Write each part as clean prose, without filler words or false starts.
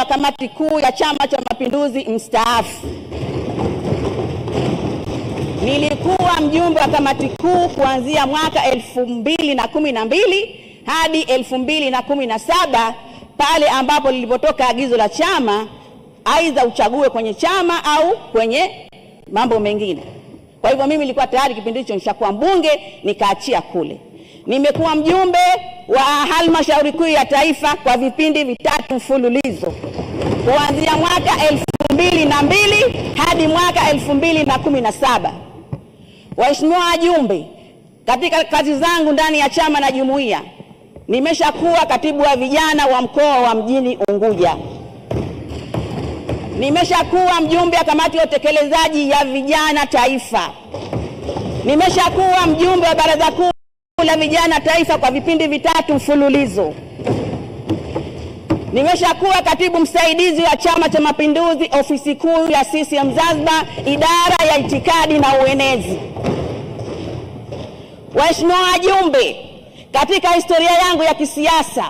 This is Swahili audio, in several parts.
wa kamati kuu ya Chama cha Mapinduzi mstaafu. Nilikuwa mjumbe wa kamati kuu kuanzia mwaka 2012 hadi 2017 pale ambapo lilipotoka agizo la chama aidha uchague kwenye chama au kwenye mambo mengine. Kwa hivyo mimi nilikuwa tayari kipindi hicho nishakuwa mbunge, nikaachia kule. Nimekuwa mjumbe wa halmashauri kuu ya taifa kwa vipindi vitatu mfululizo kuanzia mwaka 2002 hadi mwaka 2017. Waheshimiwa wajumbe, katika kazi zangu ndani ya chama na jumuiya nimeshakuwa katibu wa vijana wa mkoa wa Mjini Unguja. Nimeshakuwa mjumbe wa kamati ya utekelezaji ya vijana taifa. Nimeshakuwa mjumbe wa baraza kuu la vijana taifa kwa vipindi vitatu mfululizo. Nimeshakuwa katibu msaidizi wa Chama cha Mapinduzi ofisi kuu ya CCM Zanzibar, idara ya itikadi na uenezi. Waheshimiwa wajumbe, katika historia yangu ya kisiasa,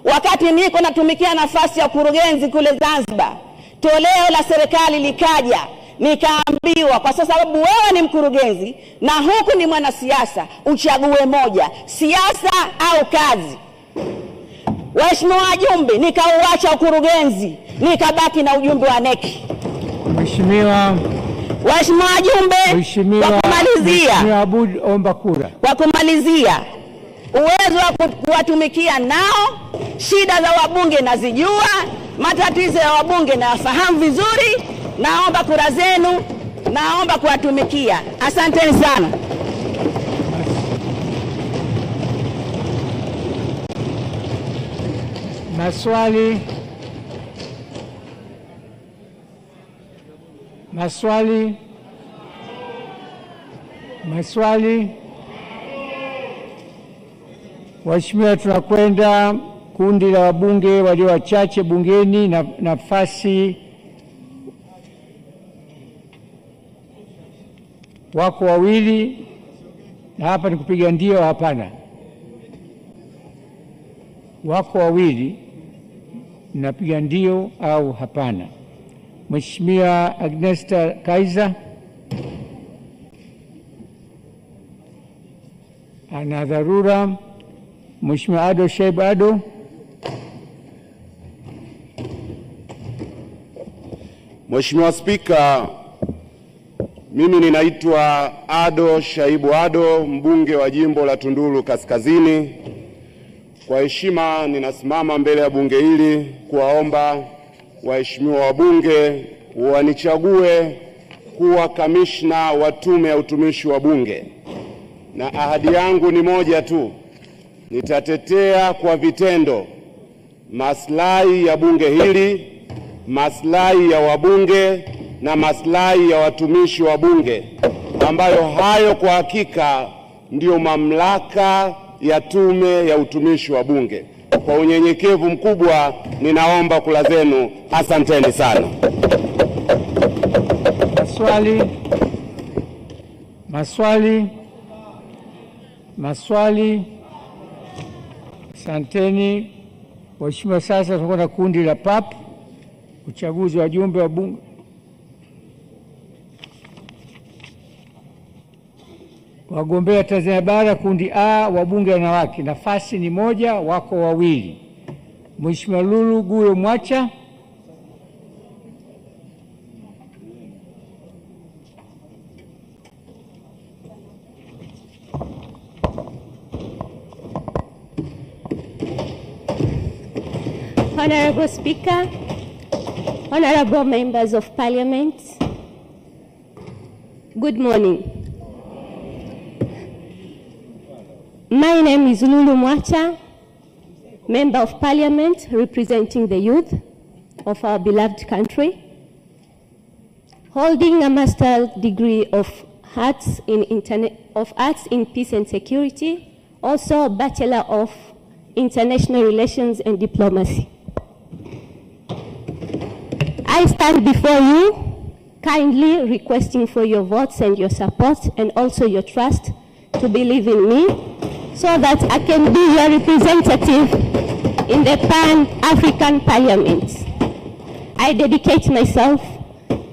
wakati niko natumikia nafasi ya ukurugenzi kule Zanzibar, toleo la serikali likaja, nikaambiwa kwa sababu wewe ni mkurugenzi na huku ni mwanasiasa, uchague moja, siasa au kazi. Waheshimiwa wajumbe, nikauacha ukurugenzi, nikabaki na ujumbe wa neki. Waheshimiwa wajumbe, kwa kumalizia, Abud omba kura. Kwa kumalizia, uwezo wa kuwatumikia nao, shida za wabunge nazijua, matatizo ya wabunge nafahamu vizuri, naomba kura zenu, naomba kuwatumikia. Asanteni sana. Maswali. Waheshimiwa, tunakwenda kundi la wabunge walio wachache bungeni na nafasi wako wawili, na hapa ni kupiga ndio hapana. Wako wawili, napiga ndio au hapana. Mheshimiwa Agnesta Kaiza ana dharura. Mheshimiwa Ado Shaib Ado. Mheshimiwa Spika, mimi ninaitwa Ado Shaibu Ado, mbunge wa jimbo la Tunduru Kaskazini. Kwa heshima ninasimama mbele ya bunge hili kuwaomba waheshimiwa wabunge wanichague kuwa kamishna wa tume ya utumishi wa bunge. Na ahadi yangu ni moja tu, nitatetea kwa vitendo maslahi ya bunge hili, maslahi ya wabunge na maslahi ya watumishi wa bunge, ambayo hayo kwa hakika ndio mamlaka ya tume ya utumishi wa bunge. Kwa unyenyekevu mkubwa ninaomba kura zenu. Asanteni sana. Maswali. Asanteni. Waheshimiwa, sasa tunakwenda kundi la PAP, uchaguzi wa wajumbe wa bunge. Wagombea Tanzania Bara, kundi A, wabunge wanawake, nafasi ni moja, wako wawili. Mheshimiwa Lulu Matcha. Honorable Speaker, honorable members of Parliament, good morning. My name is Lulu Matcha, Member of Parliament representing the youth of our beloved country, holding a master's degree of Arts in Peace and Security, also a Bachelor of International Relations and Diplomacy. I stand before you kindly requesting for your votes and your support and also your trust to believe in me so that I can be your representative in the Pan-African Parliament. I dedicate myself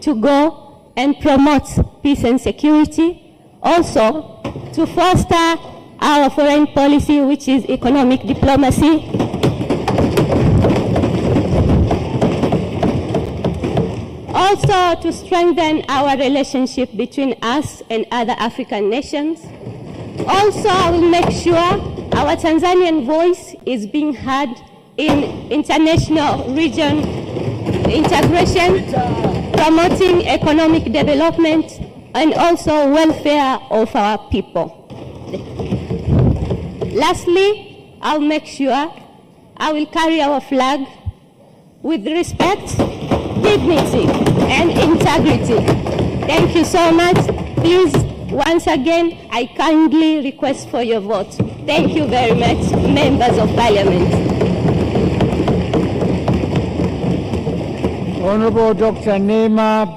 to go and promote peace and security, also to foster our foreign policy, which is economic diplomacy, also to strengthen our relationship between us and other African nations. Also, I will make sure our Tanzanian voice is being heard in international region integration, promoting economic development and also welfare of our people. Lastly, I'll make sure I will carry our flag with respect, dignity, and integrity. Thank you so much. Please, once again, I kindly request for your vote. Thank you very much, members of Parliament. Honorable Dr. Nema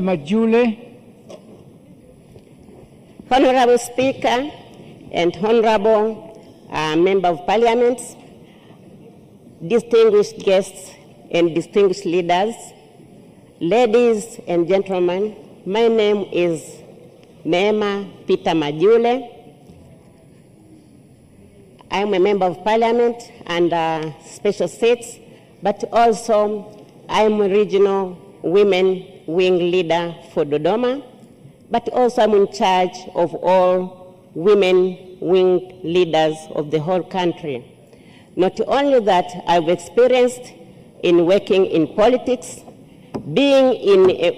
Madull. Honorable Speaker and Honorable Member of Parliament, distinguished guests and distinguished leaders, ladies and gentlemen, my name is Nema Madull. I am a Member of Parliament and special seats, but also I am a regional women wing leader for Dodoma, but also I'm in charge of all women wing leaders of the whole country. Not only that, I've experienced in working in politics, being a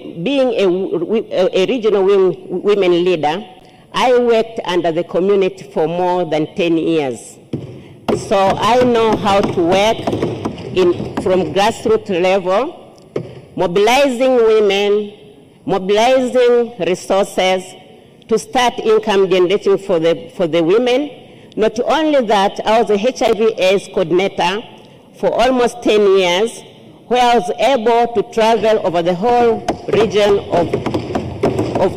regional women leader. I worked under the community for more than 10 years. So I know how to work from grassroots level, mobilizing women, mobilizing resources to start income generating for the women. Not only that, I was a HIV/AIDS coordinator for almost 10 years, where I was able to travel over the whole region of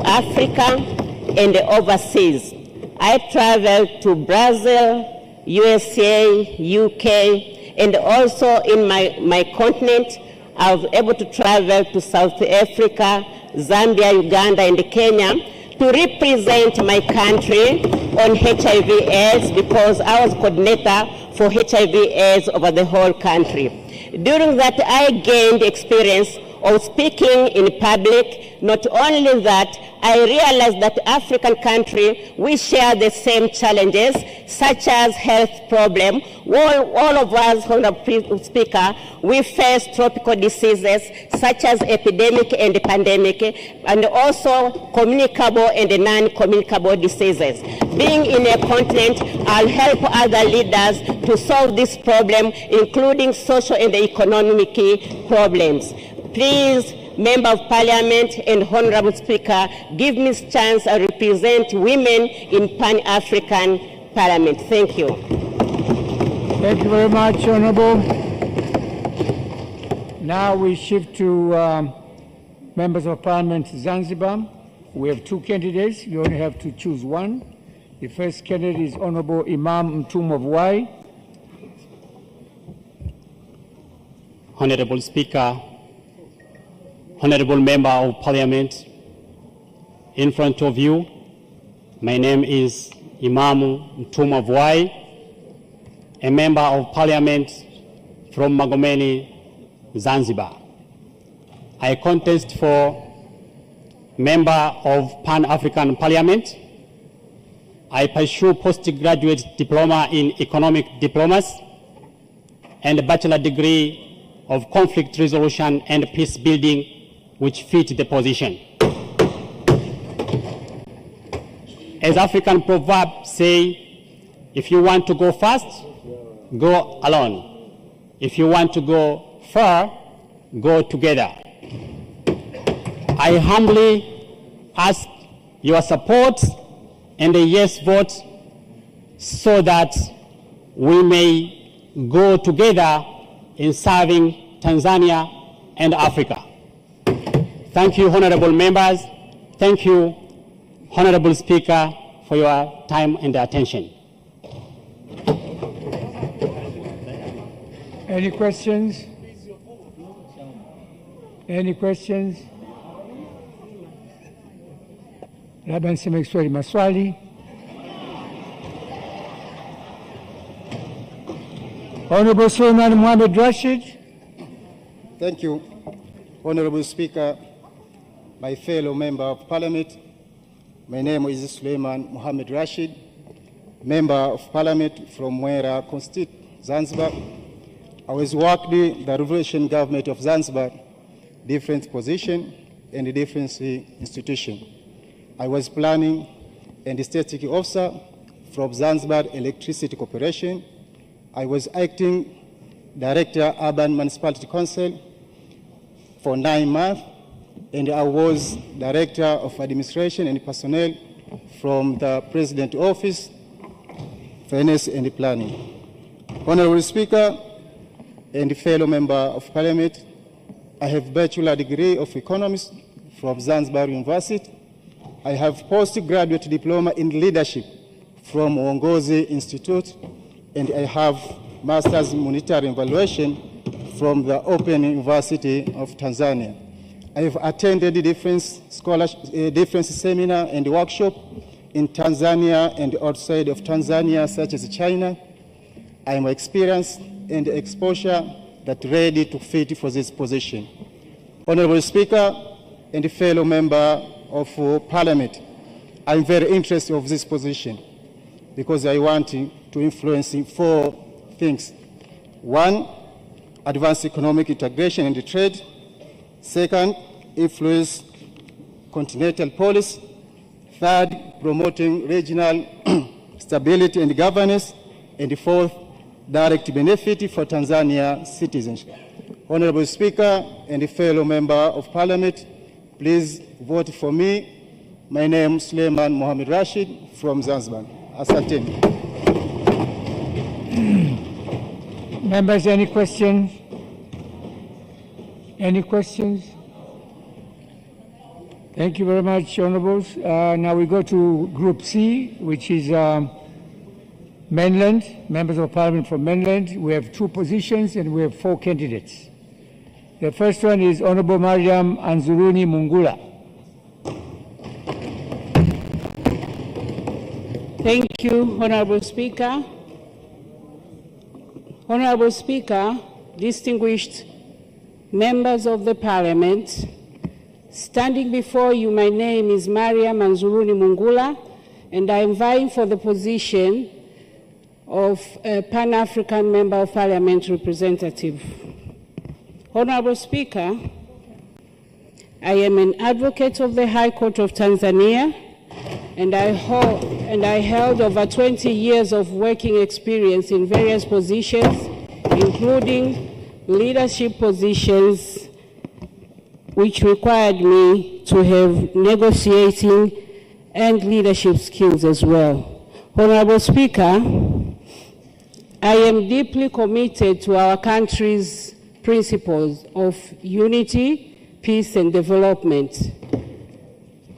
Africa and overseas. I traveled to Brazil, USA, UK, and also in my continent, I was able to travel to South Africa, Zambia, Uganda, and Kenya to represent my country on HIV/AIDS because I was coordinator for HIV/AIDS over the whole country. During that, I gained experience of speaking in public. Not only that, I realized that African country, we share the same challenges, such as health problem. All of us, Honorable Speaker, we face tropical diseases, such as epidemic and pandemic, and also communicable and non-communicable diseases. Being in a continent, I'll help other leaders to solve this problem, including social and economic problems. Please, Member of Parliament and Honorable Speaker, give me a chance to represent women in Pan-African Parliament. Thank you. Thank you very much, Honorable. Now we shift to Members of Parliament Zanzibar. We have two candidates. You only have to choose one. The first candidate is Honorable Imam Tumai. Honorable Speaker, Honorable Member of Parliament, in front of you, my name is Imam Tumai, a Member of Parliament from Magomeni, Zanzibar. I contest for Member of Pan-African Parliament. I pursue postgraduate diploma in economic diplomacy and a bachelor degree of conflict resolution and peace building, which fit the position. As African proverbs say, if you want to go fast, go alone. If you want to go far, go together. I humbly ask your support and a yes vote so that we may go together in serving Tanzania and Africa. Thank you, honorable members. Thank you, honorable Speaker, for your time and attention. Any questions? Any questions? Labda niseme Kiswahili, maswali? Honorable Sleman Rashid. Thank you, Honorable Speaker, my fellow Member of Parliament. My name is Sleman Rashid, Member of Parliament from Mwera Constituent, Zanzibar. I was worked in the Revolution Government of Zanzibar, different position and different institution. I was planning and static officer from Zanzibar Electricity Corporation. I was acting Director Urban Municipality Council for 9 months, and I was Director of Administration and Personnel from the President Office, Finance and Planning. Honorable Speaker and fellow Member of Parliament, I have bachelor degree of economics from Zanzibar University. I have postgraduate diploma in leadership from Uongozi Institute, and I have master's monetary evaluation from the Open University of Tanzania. I have attended different seminar and workshop in Tanzania and outside of Tanzania, such as China. I am experienced and exposure that ready to fit for this position. Honorable Speaker and fellow Member of Parliament, I am very interested of this position because I want to influence 4 things. 1, advance economic integration and trade. 2nd, influence continental policy. 3rd, promoting regional stability and governance. And 4th, direct benefit for Tanzania citizens. Honorable Speaker and fellow Member of Parliament, please vote for me. My name is Sleman Rashid from Zanzibar. Asante. Members, any questions? Any questions? Thank you very much, Honorables. Now we go to Group C, which is mainland, members of Parliament from mainland. We have 2 positions and we have 4 candidates. The first one is Honorable Mariam Mongula. Thank you, Honorable Speaker. Honorable Speaker, distinguished members of the Parliament, standing before you, my name is Mariam Mongula, and I am vying for the position of a Pan-African Member of Parliament representative. Honorable Speaker, I am an advocate of the High Court of Tanzania, and I held over 20 years of working experience in various positions, including leadership positions, which required me to have negotiating and leadership skills as well. Honorable Speaker, I am deeply committed to our country's principles of unity, peace, and development,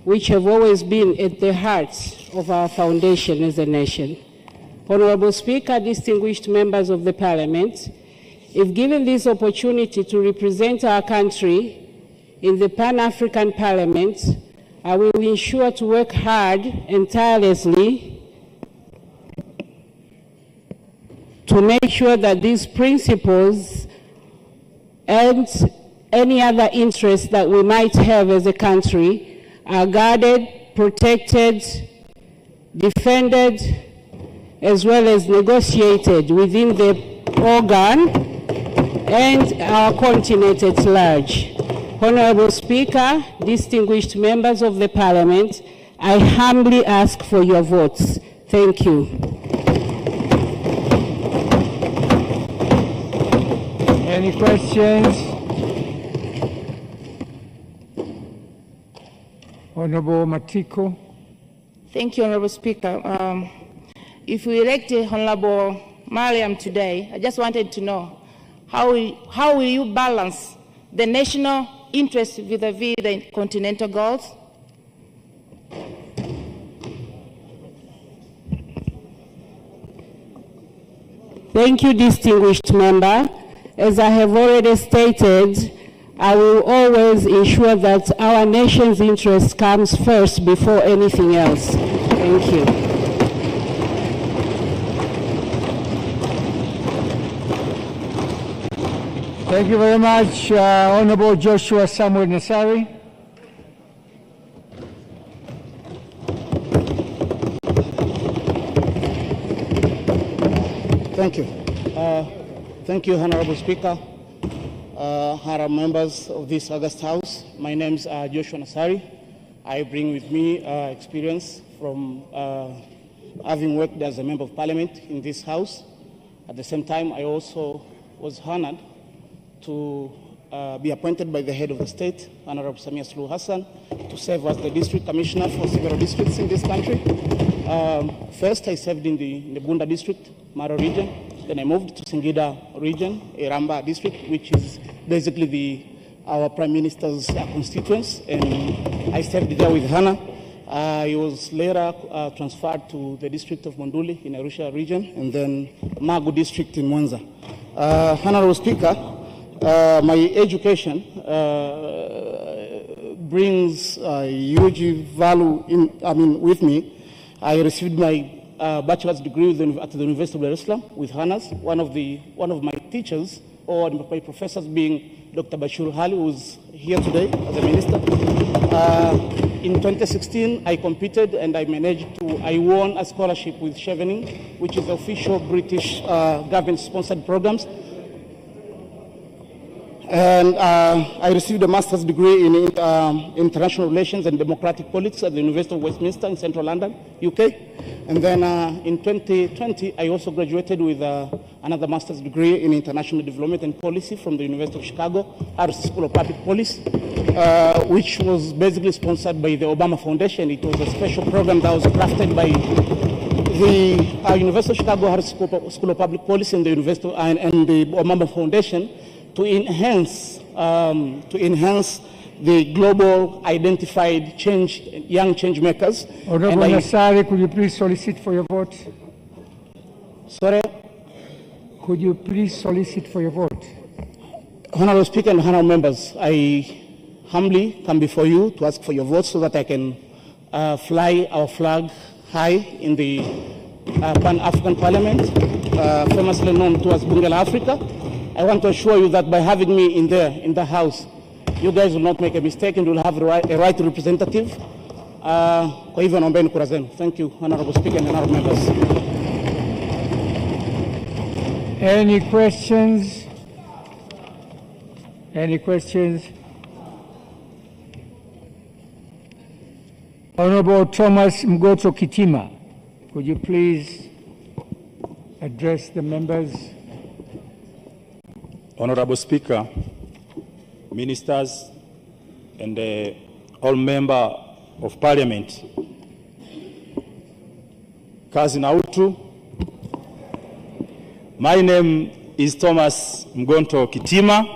which have always been at the heart of our foundation as a nation. Honorable Speaker, distinguished members of the Parliament, if given this opportunity to represent our country in the Pan-African Parliament, I will ensure to work hard and tirelessly to make sure that these principles and any other interests that we might have as a country are guarded, protected, defended, as well as negotiated within the organ and our continent at large. Honorable Speaker, distinguished members of the Parliament, I humbly ask for your votes. Thank you. Any questions? Honorable Matiko. Thank you, Honorable Speaker. If we elect Honorable Mariam today, I just wanted to know how will you balance the national interest vis-a-vis the continental goals? Thank you, distinguished member. As I have already stated, I will always ensure that our nation's interest comes first before anything else. Thank you. Thank you very much, Honorable Joshua Samuel Nassari. Thank you. Thank you, Honorable Speaker, honorable members of this August House. My name is Joshua Nassari. I bring with me experience from having worked as a member of parliament in this House. At the same time, I also was honored to be appointed by the head of the state, Honorable Samia Suluhu Hassan, to serve as the district commissioner for several districts in this country. First, I served in the Bunda district, Maro region. Then I moved to Singida region, Iramba district, which is basically our prime minister's constituents, and I served there with Hannah. I was later transferred to the district of Monduli in Arusha region, and then Magu district in Mwanza. Honorable Speaker, my education brings huge value with me. I received my bachelor's degree at the University of Dar es Salaam with honors. One of my teachers, or my professors, being Dr. Bashir Hali, who is here today as a minister. In 2016, I competed and I won a scholarship with Chevening, which is the official British government-sponsored programs. And I received a master's degree in international relations and democratic politics at the University of Westminster in central London, UK. And then in 2020, I also graduated with another master's degree in international development and policy from the University of Chicago, Harris School of Public Policy, which was basically sponsored by the Obama Foundation. It was a special program that was crafted by the University of Chicago, Harris School of Public Policy, and the University and the Obama Foundation, to enhance the global identified young change makers. Honorable Nassari, could you please solicit for your vote? Sorry? Could you please solicit for your vote? Honorable Speaker and honorable members, I humbly come before you to ask for your vote so that I can fly our flag high in the Pan-African Parliament, famously known to as Bunge la Africa. I want to assure you that by having me in the House, you guys will not make a mistake and will have a right representative. Kwa hivyo naombeni kura zenu. Thank you, Honorable Speaker and honorable members. Any questions? Any questions? Honorable Thomas Mgoto Kitima, could you please address the members? Honorable Speaker, ministers, and all members of Parliament, kazi na utu. My name is Thomas Mgonto Kitima.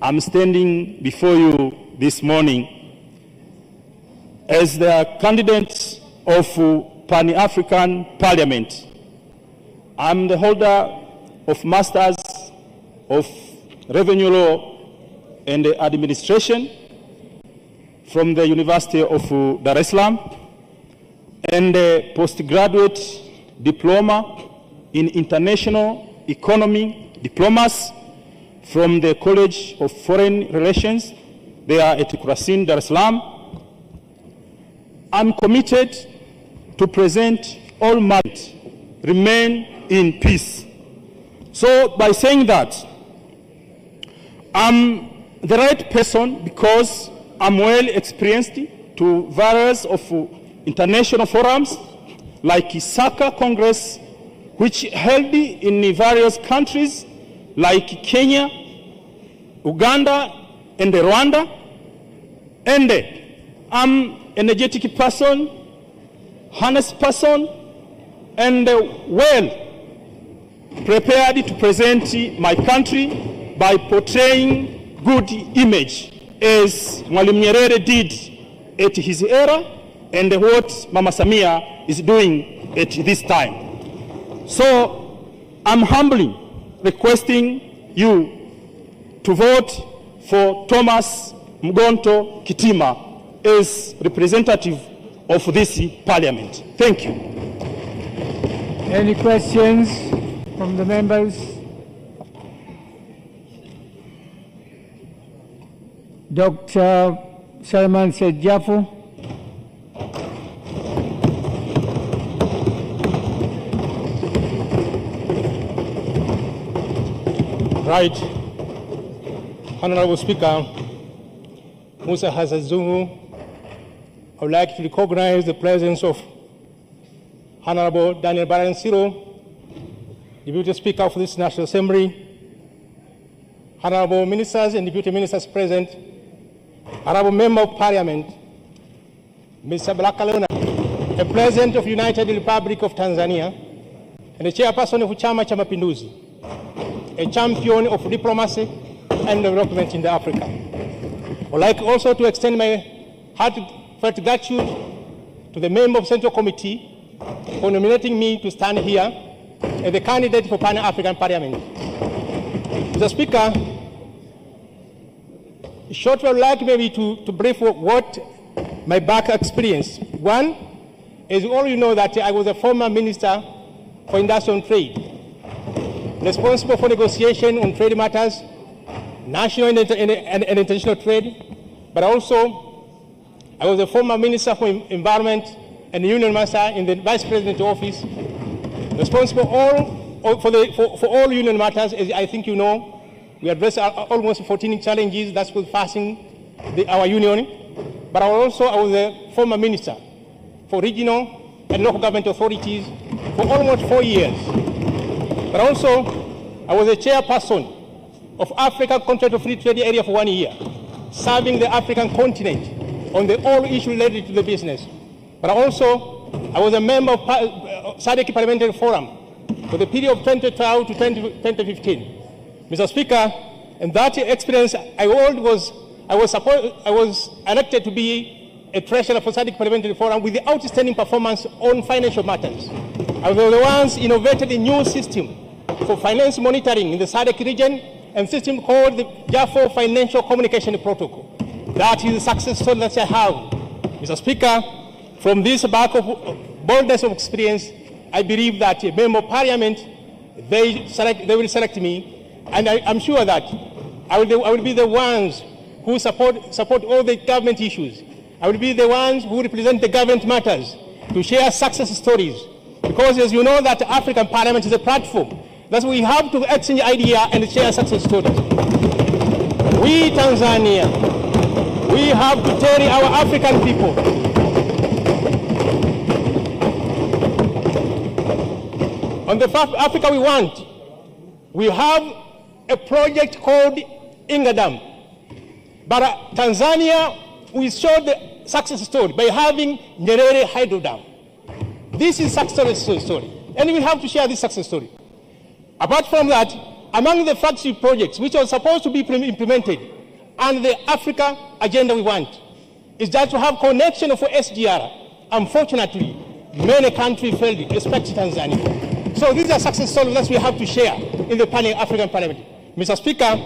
I'm standing before you this morning as the candidate of Pan-African Parliament. I'm the holder of Masters of Revenue Law and Administration from the University of Dar es Salaam, and a postgraduate diploma in International Economy Diplomas from the College of Foreign Relations there at Kurasin, Dar es Salaam. I'm committed to present all matters, remain in peace. So by saying that, I'm the right person because I'm well experienced to various of international forums like ISACA Congress, which held in various countries like Kenya, Uganda, and Rwanda. And I'm an energetic person, honest person, and well prepared to present my country by portraying good image as Mwalimu Nyerere did at his era and what Mama Samia is doing at this time. So I'm humbly requesting you to vote for Thomas Mgonto Kitima as representative of this parliament. Thank you. Any questions from the members? Dr. Salman Said Jafo. Right. Honorable Speaker, Musa Hassazungu, I would like to recognize the presence of Honorable Daniel Baransiro, Deputy Speaker of this National Assembly, Honorable Ministers and Deputy Ministers present, Honorable Member of Parliament, Mr. Blakalona, a President of United Republic of Tanzania, and the Chairperson of Chama cha Mapinduzi, a champion of diplomacy and development in Africa. I would like also to extend my heartfelt gratitude to the member of Central Committee for nominating me to stand here as the candidate for Pan-African Parliament. Mr. Speaker, shortly I would like maybe to brief what my back experience. One, as all you know that I was a former Minister for Industrial and Trade, responsible for negotiation on trade matters, national and international trade, but also I was a former Minister for Environment and Union Master in the Vice President's office, responsible for all union matters. As I think you know, we addressed almost 14 challenges that was facing our union. But I was a former Minister for regional and local government authorities for almost 4 years. But also, I was a chairperson of African Continental Free Trade Area for 1 year, serving the African continent on all issues related to the business. But also, I was a member of SADC Parliamentary Forum for the period of 2012 to 2015. Mr. Speaker, in that experience, I was elected to be a treasurer for SADC Parliamentary Forum with the outstanding performance on financial matters. I was the ones innovated a new system for finance monitoring in the SADC region, and system called the JAFO Financial Communication Protocol. That is a success story that I have. Mr. Speaker, from this back of boldness of experience, I believe that a member of Parliament, they will select me, and I'm sure that I will be the ones who support all the government issues. I will be the ones who represent the government matters to share success stories. Because as you know that African Parliament is a platform, that we have to exchange ideas and share success stories. We, Tanzania, we have to tell our African people on the Africa we want, we have a project called Inga Dam. But Tanzania, we showed the success story by having Nyerere Hydro Dam. This is success story, and we have to share this success story. Apart from that, among the flagship projects which are supposed to be implemented and the Africa agenda we want is that to have connection for SGR. Unfortunately, many countries failed, especially Tanzania. So these are success stories that we have to share in the Pan-African Parliament. Mr. Speaker,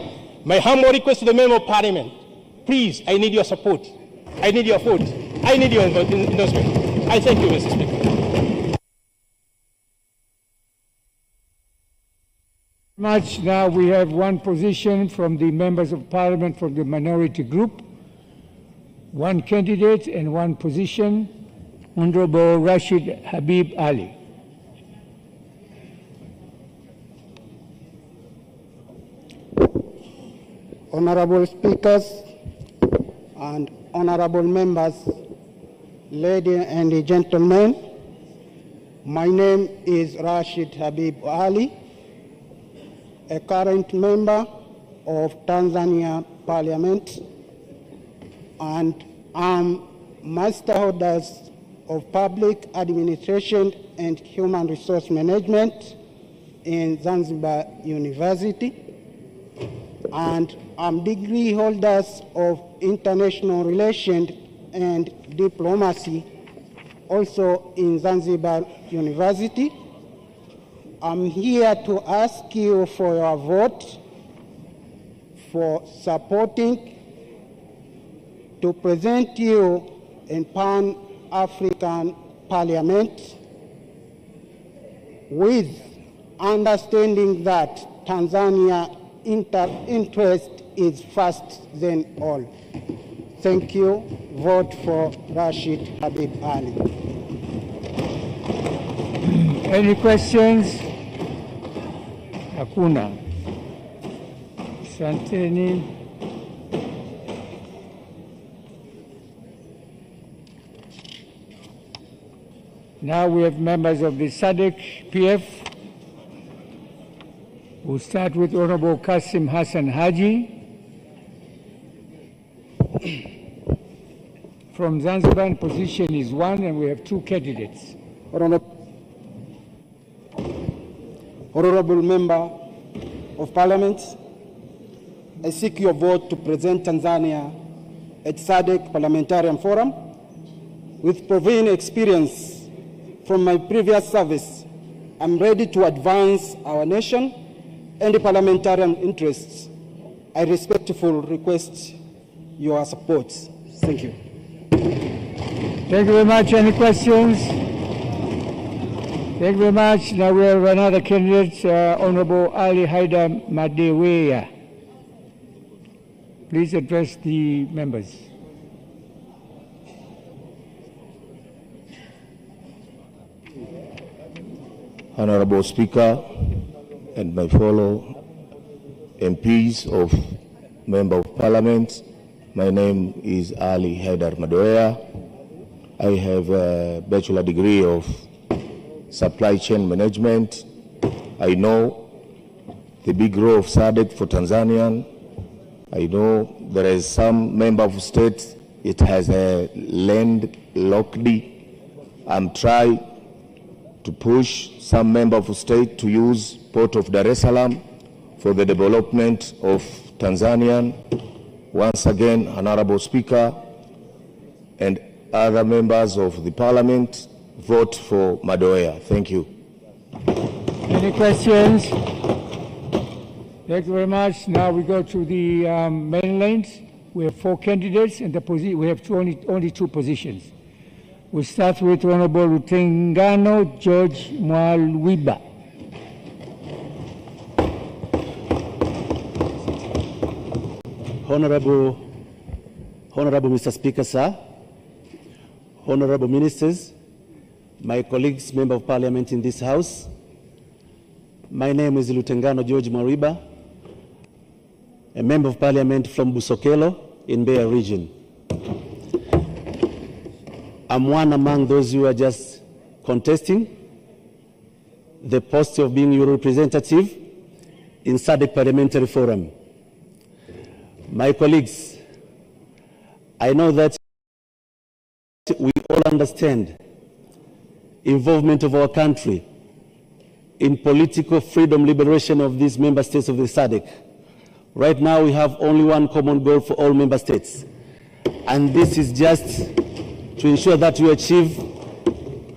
my humble request to the Member of Parliament, please, I need your support. I need your vote. I need your endorsement. I thank you, Mr. Speaker. Much. Now we have one position from the members of Parliament from the minority group, one candidate and one position, Honorable Rashid Habib Ali. Honorable Speakers and honorable members, ladies and gentlemen, my name is Rashid Habib Ali, a current member of Tanzania Parliament, and I'm Master Holders of Public Administration and Human Resource Management in Zanzibar University, and I'm degree holders of International Relations and Diplomacy, also in Zanzibar University. I'm here to ask you for your vote for supporting to present you in Pan-African Parliament with understanding that Tanzania interest is first than all. Thank you. Vote for Rashid Habib Ali. Any questions? Hakuna. Asanteni. Now we have members of the SADC PF. We'll start with Honorable Kasim Hassan Haji. From Zanzibar, position is 1, and we have 2 candidates. Honorable Member of Parliament, I seek your vote to present Tanzania at SADC Parliamentarian Forum. With proven experience from my previous service, I'm ready to advance our nation and the parliamentarian interests. I respectfully request your support. Thank you. Thank you very much. Any questions? Thank you very much. Now we have another candidate, Honorable Ali Haidar Madeweya. Please address the members. Honorable Speaker and my fellow MPs of Member of Parliament, my name is Ali Haidar Madeweya. I have a bachelor degree of supply chain management. I know the big role of SADC for Tanzania. I know there is some member of state, it has a land locked. I'm trying to push some member of state to use Port of Dar es Salaam for the development of Tanzania. Once again, Honorable Speaker and other members of the Parliament, vote for Madeweya. Thank you. Any questions? Thank you very much. Now we go to the main lanes. We have 4 candidates, and we have only 2 positions. We start with Honorable Lutengano George Mwalwiba. Honorable Mr. Speaker, sir, Honorable Ministers, my colleagues, Member of Parliament in this House, my name is Lutengano George Mwalwiba, a Member of Parliament from Busokelo in Mbeya region. I'm one among those who are just contesting the post of being your representative in SADC Parliamentary Forum. My colleagues, I know that we all understand involvement of our country in political freedom liberation of these member states of the SADC. Right now we have only one common goal for all member states, and this is just to ensure that we achieve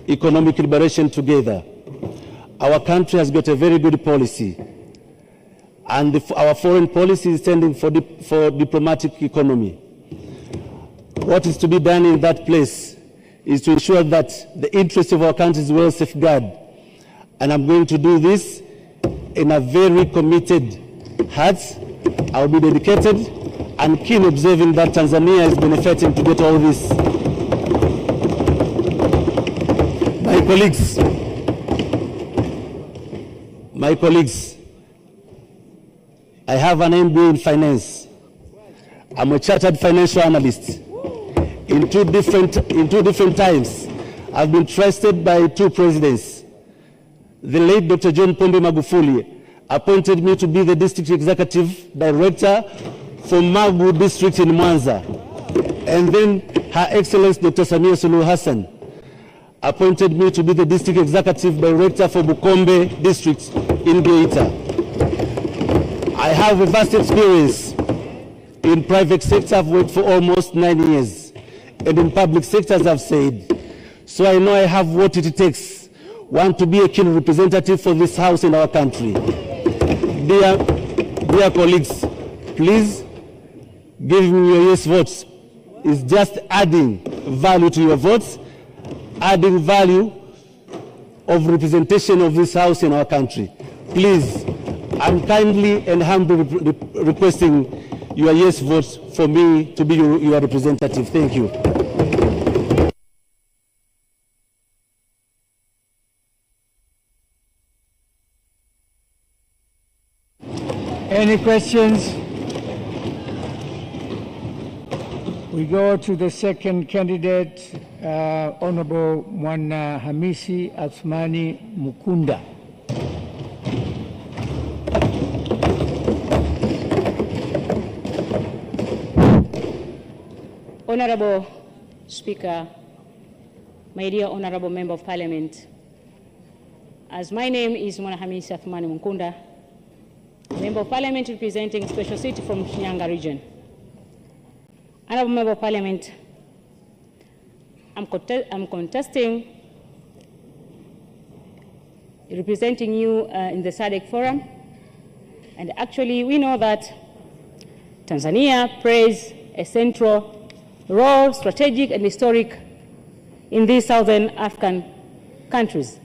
economic liberation together. Our country has got a very good policy, and our foreign policy is standing for diplomatic economy. What is to be done in that place is to ensure that the interest of our country is well safeguarded. And I'm going to do this in a very committed heart. I'll be dedicated and keen observing that Tanzania is benefiting to get all this. My colleagues, I have an MBA in finance. I'm a chartered financial analyst. In two different times, I've been trusted by 2 presidents. The late Dr. John Pombe Magufuli appointed me to be the district executive director for Magu district in Mwanza. And then Her Excellency Dr. Samia Suluhu Hassan appointed me to be the district executive director for Bukombe district in Geita. I have a vast experience in private sector. I've worked for almost 9 years. And in public sector, as I've said. So I know I have what it takes, one, to be a keen representative for this house in our country. Dear colleagues, Please give me your yes votes. It's just adding value to your votes, adding value of representation of this house in our country. Please, I'm kindly and humbly requesting your yes votes for me to be your representative. Thank you. Any questions? We go to the second candidate, Honorable Mwana Hamisi Athmani Mukunda. Honorable Speaker, my dear Honorable Member of Parliament, as my name is Mwana Hamisi Athmani Mukunda, Member of Parliament representing Special City from Shinyanga region. Honorable Member of Parliament, I'm contesting, representing you in the SADC Forum, and actually we know that Tanzania plays a central role, strategic and historic, in these southern African countries.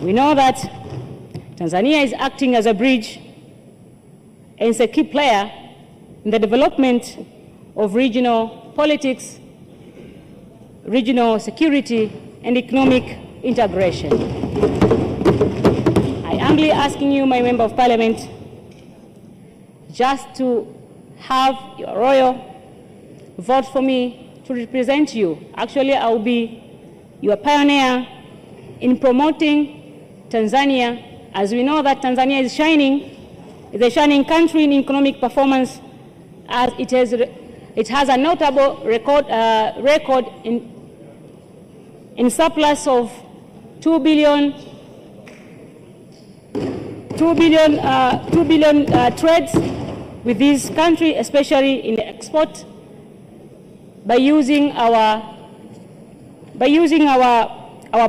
We know that Tanzania is acting as a bridge and is a key player in the development of regional politics, regional security, and economic integration. I humbly asking you, my Member of Parliament, just to have your royal vote for me to represent you. Actually, I will be your pioneer in promoting Tanzania, as we know that Tanzania is a shining country in economic performance, as it has a notable record in surplus of 2 billion trades with this country, especially in the export, by using our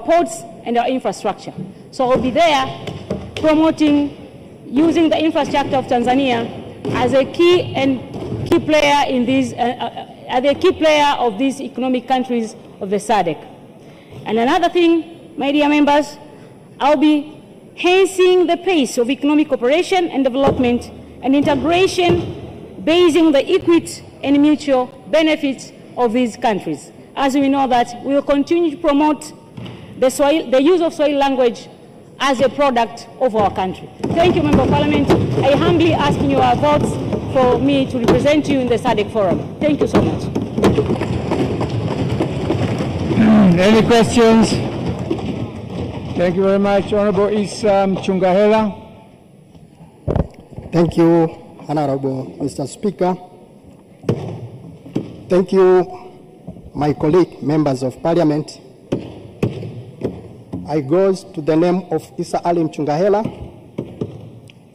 ports and our infrastructure. So I'll be there promoting, using the infrastructure of Tanzania as a key player in these, as a key player of these economic countries of the SADC. And another thing, my dear members, I'll be enhancing the pace of economic cooperation and development and integration, basing the equity and mutual benefits of these countries. As we know that we will continue to promote the use of Swahili language as a product of our country. Thank you, Member of Parliament. I humbly ask you your votes for me to represent you in the SADC Forum. Thank you so much. Any questions? Thank you very much. Honorable Isam Chungahela. Thank you, Honorable Mr. Speaker. Thank you, my colleague, members of Parliament. I goes to the name of Isa Alim Chungahela,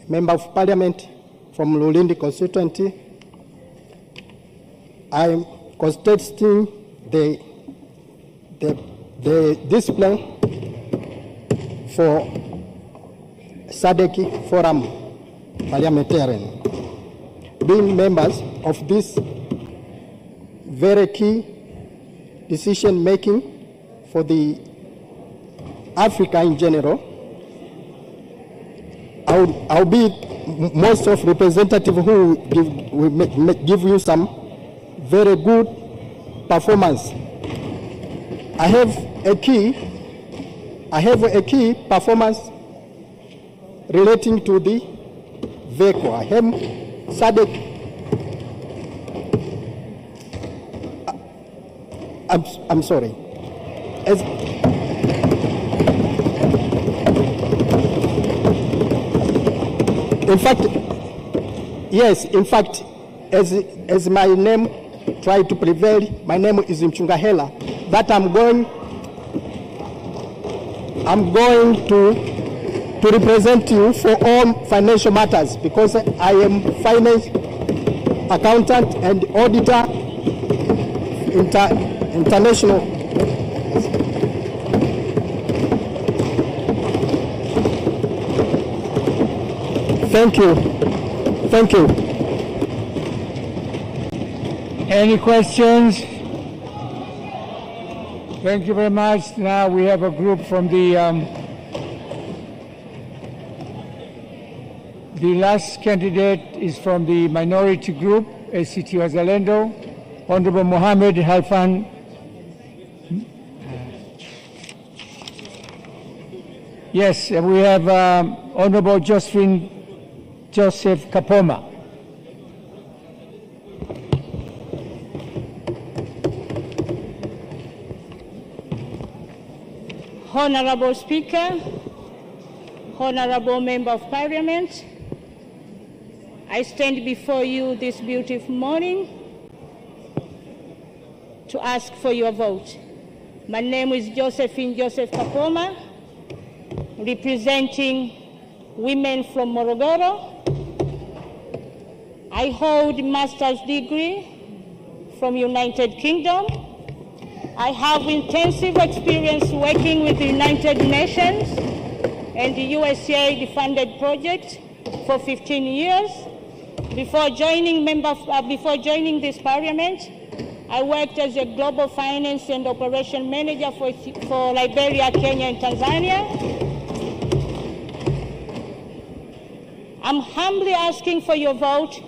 Member of Parliament from Lulindi constituency. I'm contesting the display for SADC Forum parliamentarian. Being members of this very key decision making for the Africa in general, I'll be most of representative who will give you some very good performance. I have a key performance relating to the vehicle. I have SADC. I'm sorry. In fact, yes, in fact, as my name tried to prevail, my name is Mchungahela, that I'm going to represent you for all financial matters, because I am finance accountant and auditor international. Thank you. Thank you. Any questions? Thank you very much. Now we have a group from the last candidate is from the minority group, ACT Wazalendo, Honorable Mohammed Halfan. Yes, we have Honorable Josephine Kapoma. Honorable Speaker, Honorable Member of Parliament, I stand before you this beautiful morning to ask for your vote. My name is Josephine Kapoma, representing women from Morogoro. I hold a master's degree from United Kingdom. I have intensive experience working with the United Nations and the USAID funded project for 15 years. Before joining this parliament, I worked as a global finance and operation manager for Liberia, Kenya, and Tanzania. I'm humbly asking for your vote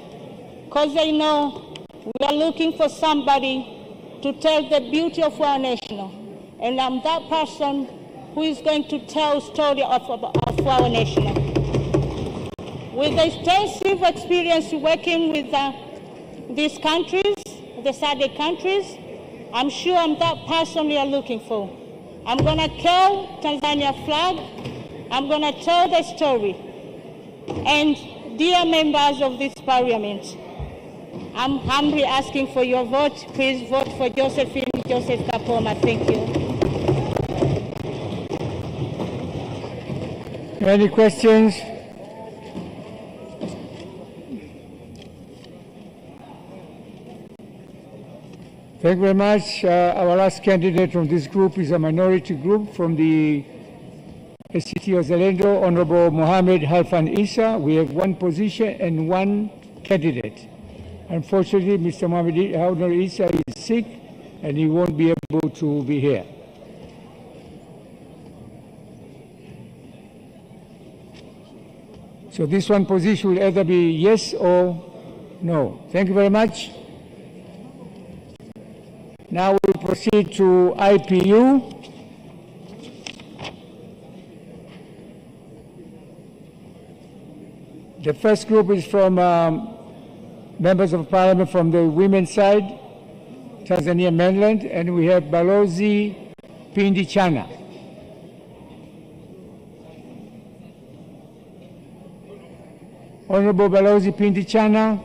because I know we are looking for somebody to tell the beauty of our nation. And I'm that person who is going to tell the story of our nation. With extensive experience working with these countries, the SADC countries, I'm sure I'm that person we are looking for. I'm going to carry Tanzania flag. I'm going to tell the story. And dear members of this parliament, I'm humbly asking for your vote. Please vote for Josephine Kapoma. Thank you. Any questions? Thank you very much. Our last candidate from this group is a minority group from the ACT Wazalendo, Honorable Mohammed Halfan Issa. We have one position and one candidate. Unfortunately, Mr. Mohammed Halfan Issa is sick and he won't be able to be here. So this one position will either be yes or no. Thank you very much. Now we'll proceed to IPU. The first group is from members of parliament from the women's side, Tanzania mainland, and we have Balozi Pindi Chana. Honorable Balozi Pindi Chana.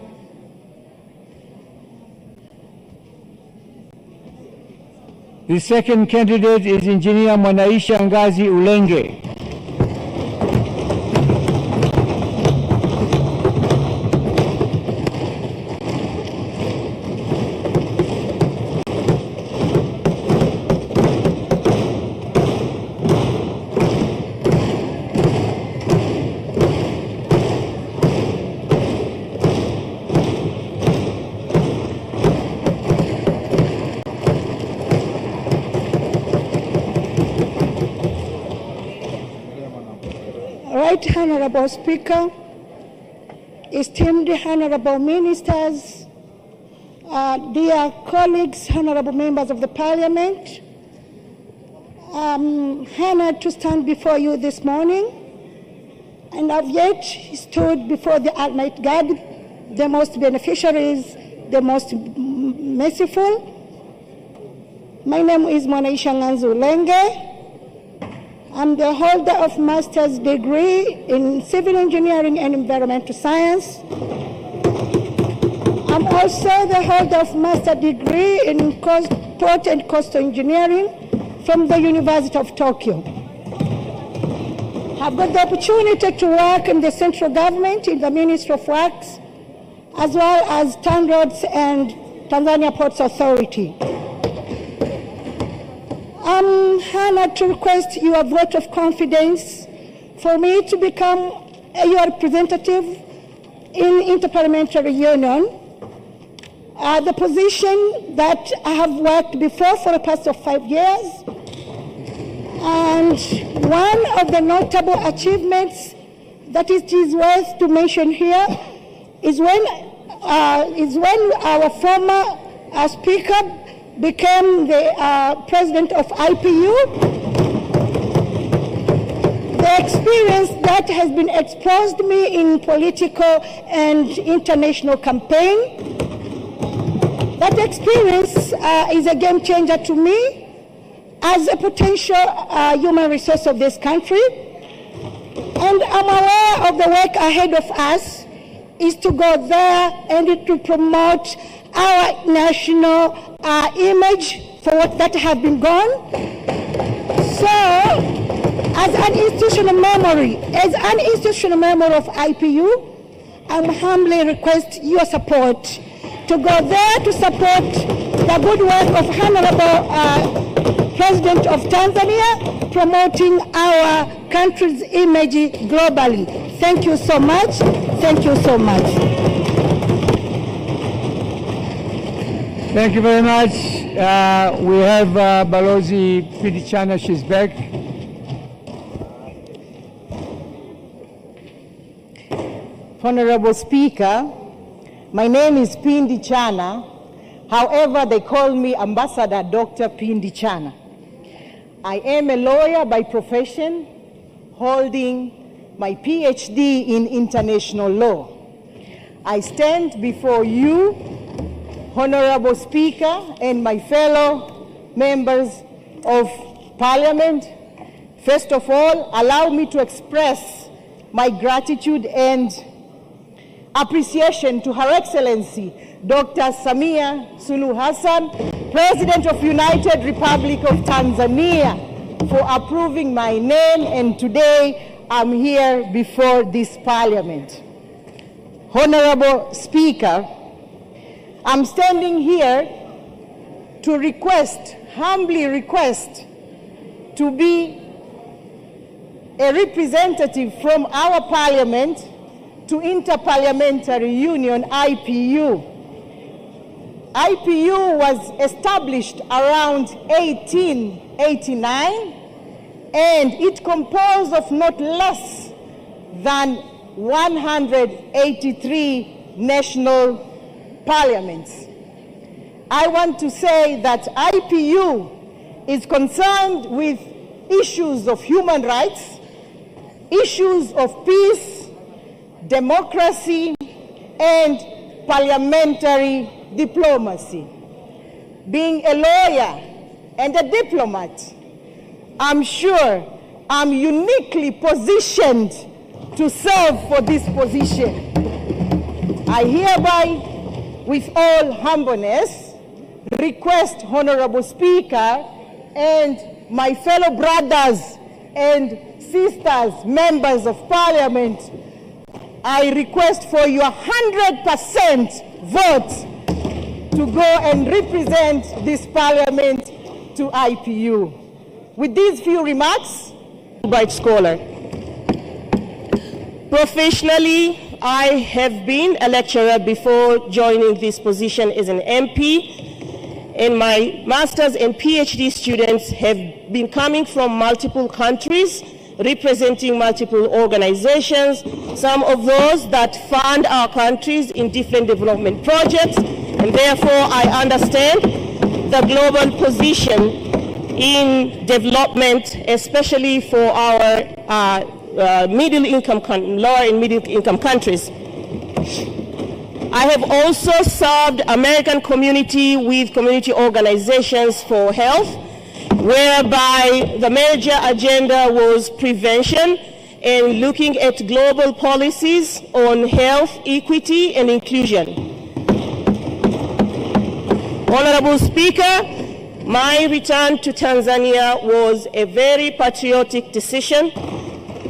The second candidate is Engineer Manisha Shangazi Ulenge. Honorable Speaker, esteemed honorable ministers, dear colleagues, honorable members of the parliament, I'm honored to stand before you this morning, and I've yet stood before the Almighty God, the most beneficiaries, the most merciful. My name is Manisha Lang. I'm the holder of master's degree in civil engineering and environmental science. I'm also the holder of master's degree in port and coastal engineering from the University of Tokyo. I've got the opportunity to work in the central government in the Ministry of Works, as well as TANROADS and Tanzania Ports Authority. I'm honored to request your vote of confidence for me to become your representative in Interparliamentary Union, the position that I have worked before for the past 5 years. And one of the notable achievements that it is worth to mention here is when our former speaker became the president of IPU. The experience that has been exposed me in political and international campaign, that experience is a game changer to me as a potential human resource of this country. And I'm aware of the work ahead of us is to go there and to promote our national image for what that have been gone. So, as an institutional memory of IPU, I humbly request your support to go there to support the good work of Honorable President of Tanzania, promoting our country's image globally. Thank you so much. Thank you so much. Thank you very much. We have Balozi Pindi Chana, she's back. Honorable Speaker, my name is Pindi Chana. However, they call me Ambassador Dr. Pindi Chana. I am a lawyer by profession, holding my PhD in international law. I stand before you, Honorable Speaker, and my fellow members of Parliament. First of all, allow me to express my gratitude and appreciation to Her Excellency Dr. Samia Suluhu Hassan, President of United Republic of Tanzania, for approving my name, and today I'm here before this Parliament. Honorable Speaker, I'm standing here to humbly request to be a representative from our Parliament to Interparliamentary Union, IPU. IPU was established around 1889, and it composed of not less than 183 national parliaments. I want to say that IPU is concerned with issues of human rights, issues of peace, democracy, and parliamentary diplomacy. Being a lawyer and a diplomat, I'm sure I'm uniquely positioned to serve for this position. I hereby, with all humbleness, request, Honorable Speaker, and my fellow brothers and sisters, members of Parliament, I request for your 100% vote to go and represent this Parliament to IPU. With these few remarks, Bright scholar. Professionally, I have been a lecturer before joining this position as an MP, and my master's and PhD students have been coming from multiple countries, representing multiple organizations, some of those that fund our countries in different development projects, and therefore I understand the global position in development, especially for our lower and middle income countries. I have also served American community with community organizations for health, whereby the major agenda was prevention and looking at global policies on health, equity, and inclusion. Honorable Speaker, my return to Tanzania was a very patriotic decision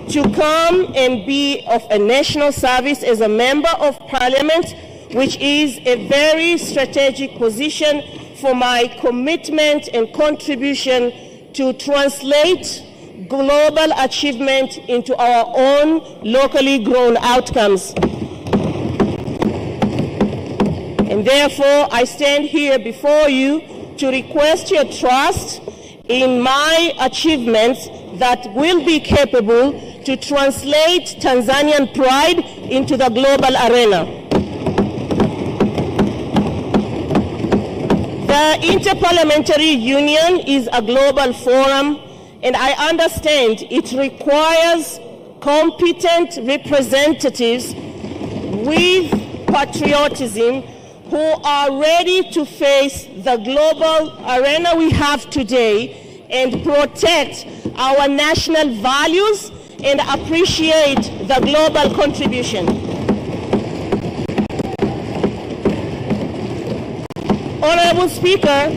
to come and be of a national service as a member of parliament, which is a very strategic position for my commitment and contribution to translate global achievement into our own locally grown outcomes. and therefore I stand here before you to request your trust in my achievements that will be capable to translate Tanzanian pride into the global arena. The Interparliamentary Union is a global forum, and I understand it requires competent representatives with patriotism who are ready to face the global arena we have today and protect our national values and appreciate the global contribution. Honorable Speaker,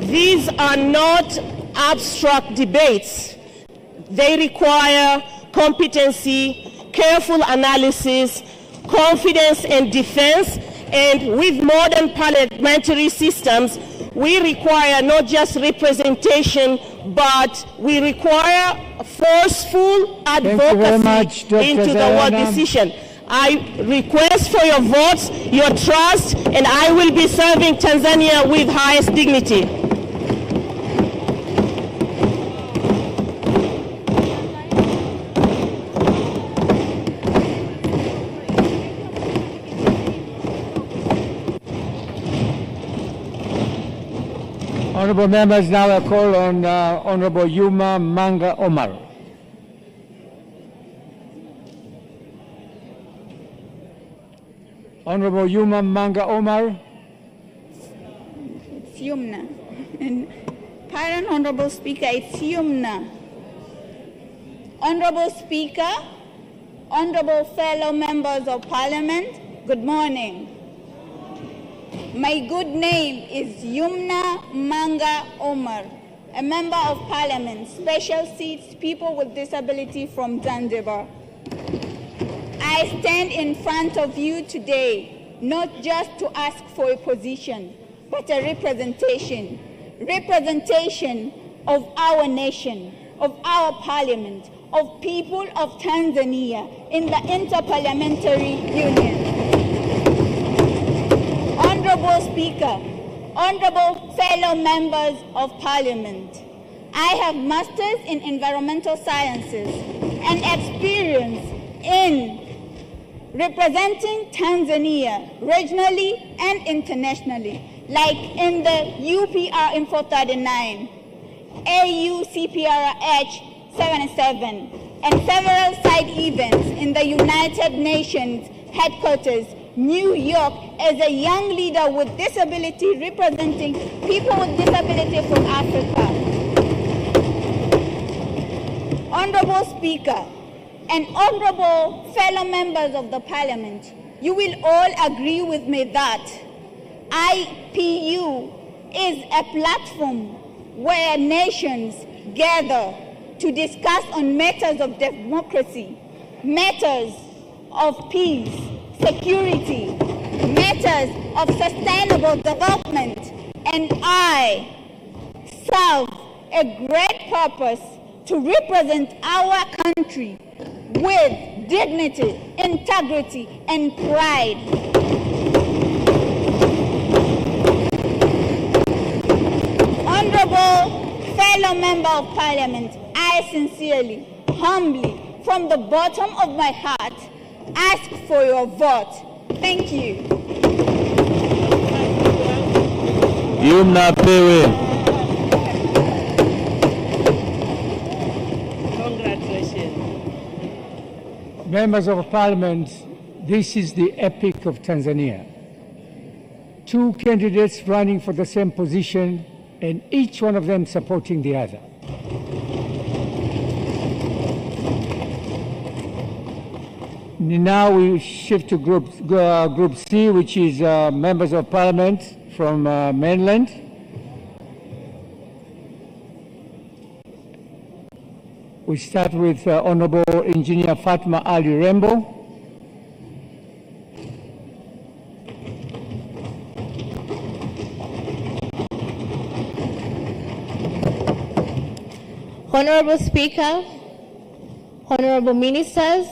these are not abstract debates. They require competency, careful analysis, confidence and defense, and with modern parliamentary systems, we require not just representation, but we require forceful advocacy into the world decision. I request for your votes, your trust, and I will be serving Tanzania with highest dignity. Honorable members, now I call on Honorable Yuma Omar. Honorable Yuma Omar. It's Yumna. And Pardon, Honorable Speaker, it's Yumna. Honorable Speaker, honorable fellow members of Parliament, good morning. My good name is Yumna Omar, a member of Parliament, Special Seats, People with Disability from Zanzibar. I stand in front of you today, not just to ask for a position, but a representation of our nation, of our Parliament, of people of Tanzania in the Interparliamentary Union. Honorable Speaker, honorable fellow members of Parliament, I have masters in environmental sciences and experience in representing Tanzania regionally and internationally, like in the UPR Info 39, AU CPRH 77, and several side events in the United Nations headquarters, New York, as a young leader with disability representing people with disability from Africa. Honorable Speaker and honorable fellow members of the Parliament, you will all agree with me that IPU is a platform where nations gather to discuss on matters of democracy, matters of peace, security, matters of sustainable development, and I serve a great purpose to represent our country with dignity, integrity, and pride. Honorable fellow member of Parliament, I sincerely, humbly, from the bottom of my heart, ask for your vote. Thank you. Yumna Pewe. Congratulations. Members of Parliament, this is the epic of Tanzania. Two candidates running for the same position and each one of them supporting the other. Now we shift to Group C, which is members of Parliament from mainland. We start with Honorable Engineer Fatma Rambo. Honorable Speaker, honorable ministers,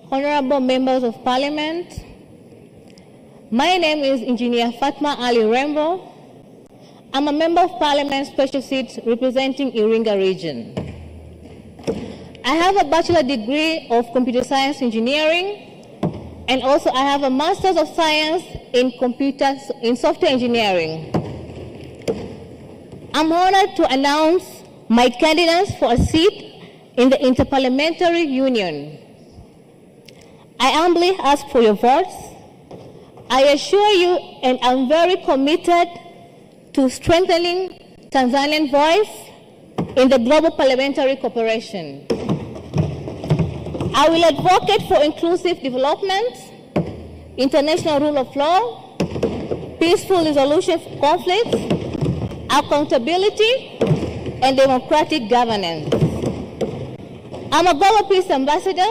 honorable members of Parliament, My name is Engineer Fatma Rambo. I'm a Member of Parliament Special Seat representing Iringa region. I have a bachelor degree of computer science engineering, and also I have a master's of science in software engineering. I'm honored to announce my candidates for a seat in the Interparliamentary Union. I humbly ask for your votes. I assure you, and I'm very committed to strengthening Tanzanian voice in the global parliamentary cooperation. I will advocate for inclusive development, international rule of law, peaceful resolution of conflicts, accountability, and democratic governance. I'm a Global Peace Ambassador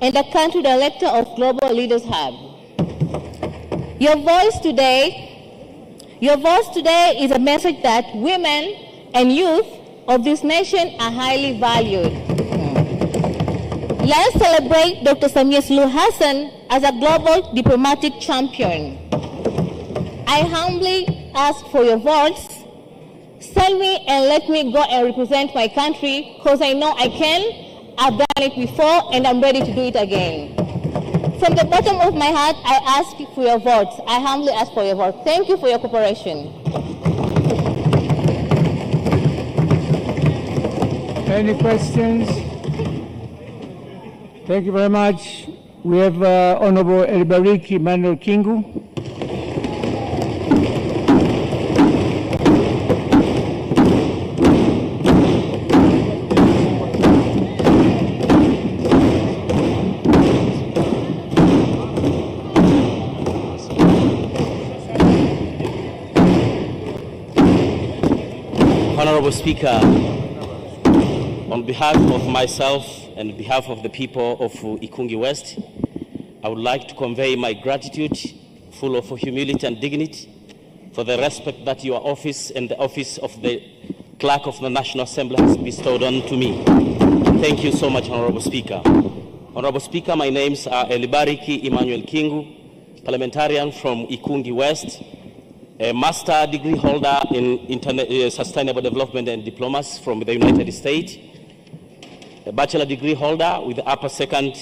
and the Country Director of Global Leaders Hub. Your voice today is a message that women and youth of this nation are highly valued. Let's celebrate Dr. Samia Suluhu Hassan as a global diplomatic champion. I humbly ask for your votes. Send me and let me go and represent my country, because I know I can. I've done it before and I'm ready to do it again. From the bottom of my heart, I ask for your votes. I humbly ask for your votes. Thank you for your cooperation. Any questions? Thank you very much. We have Honorable Elbariki Emmanuel Kingu. Honorable Speaker, on behalf of myself and on behalf of the people of Ikungi West, I would like to convey my gratitude, full of humility and dignity, for the respect that your office and the office of the Clerk of the National Assembly has bestowed on to me. Thank you so much, Honorable Speaker. Honorable Speaker, my names are Elibariki Emmanuel Kingu, parliamentarian from Ikungi West, a master degree holder in sustainable development and diplomacy from the United States, a bachelor degree holder with the upper second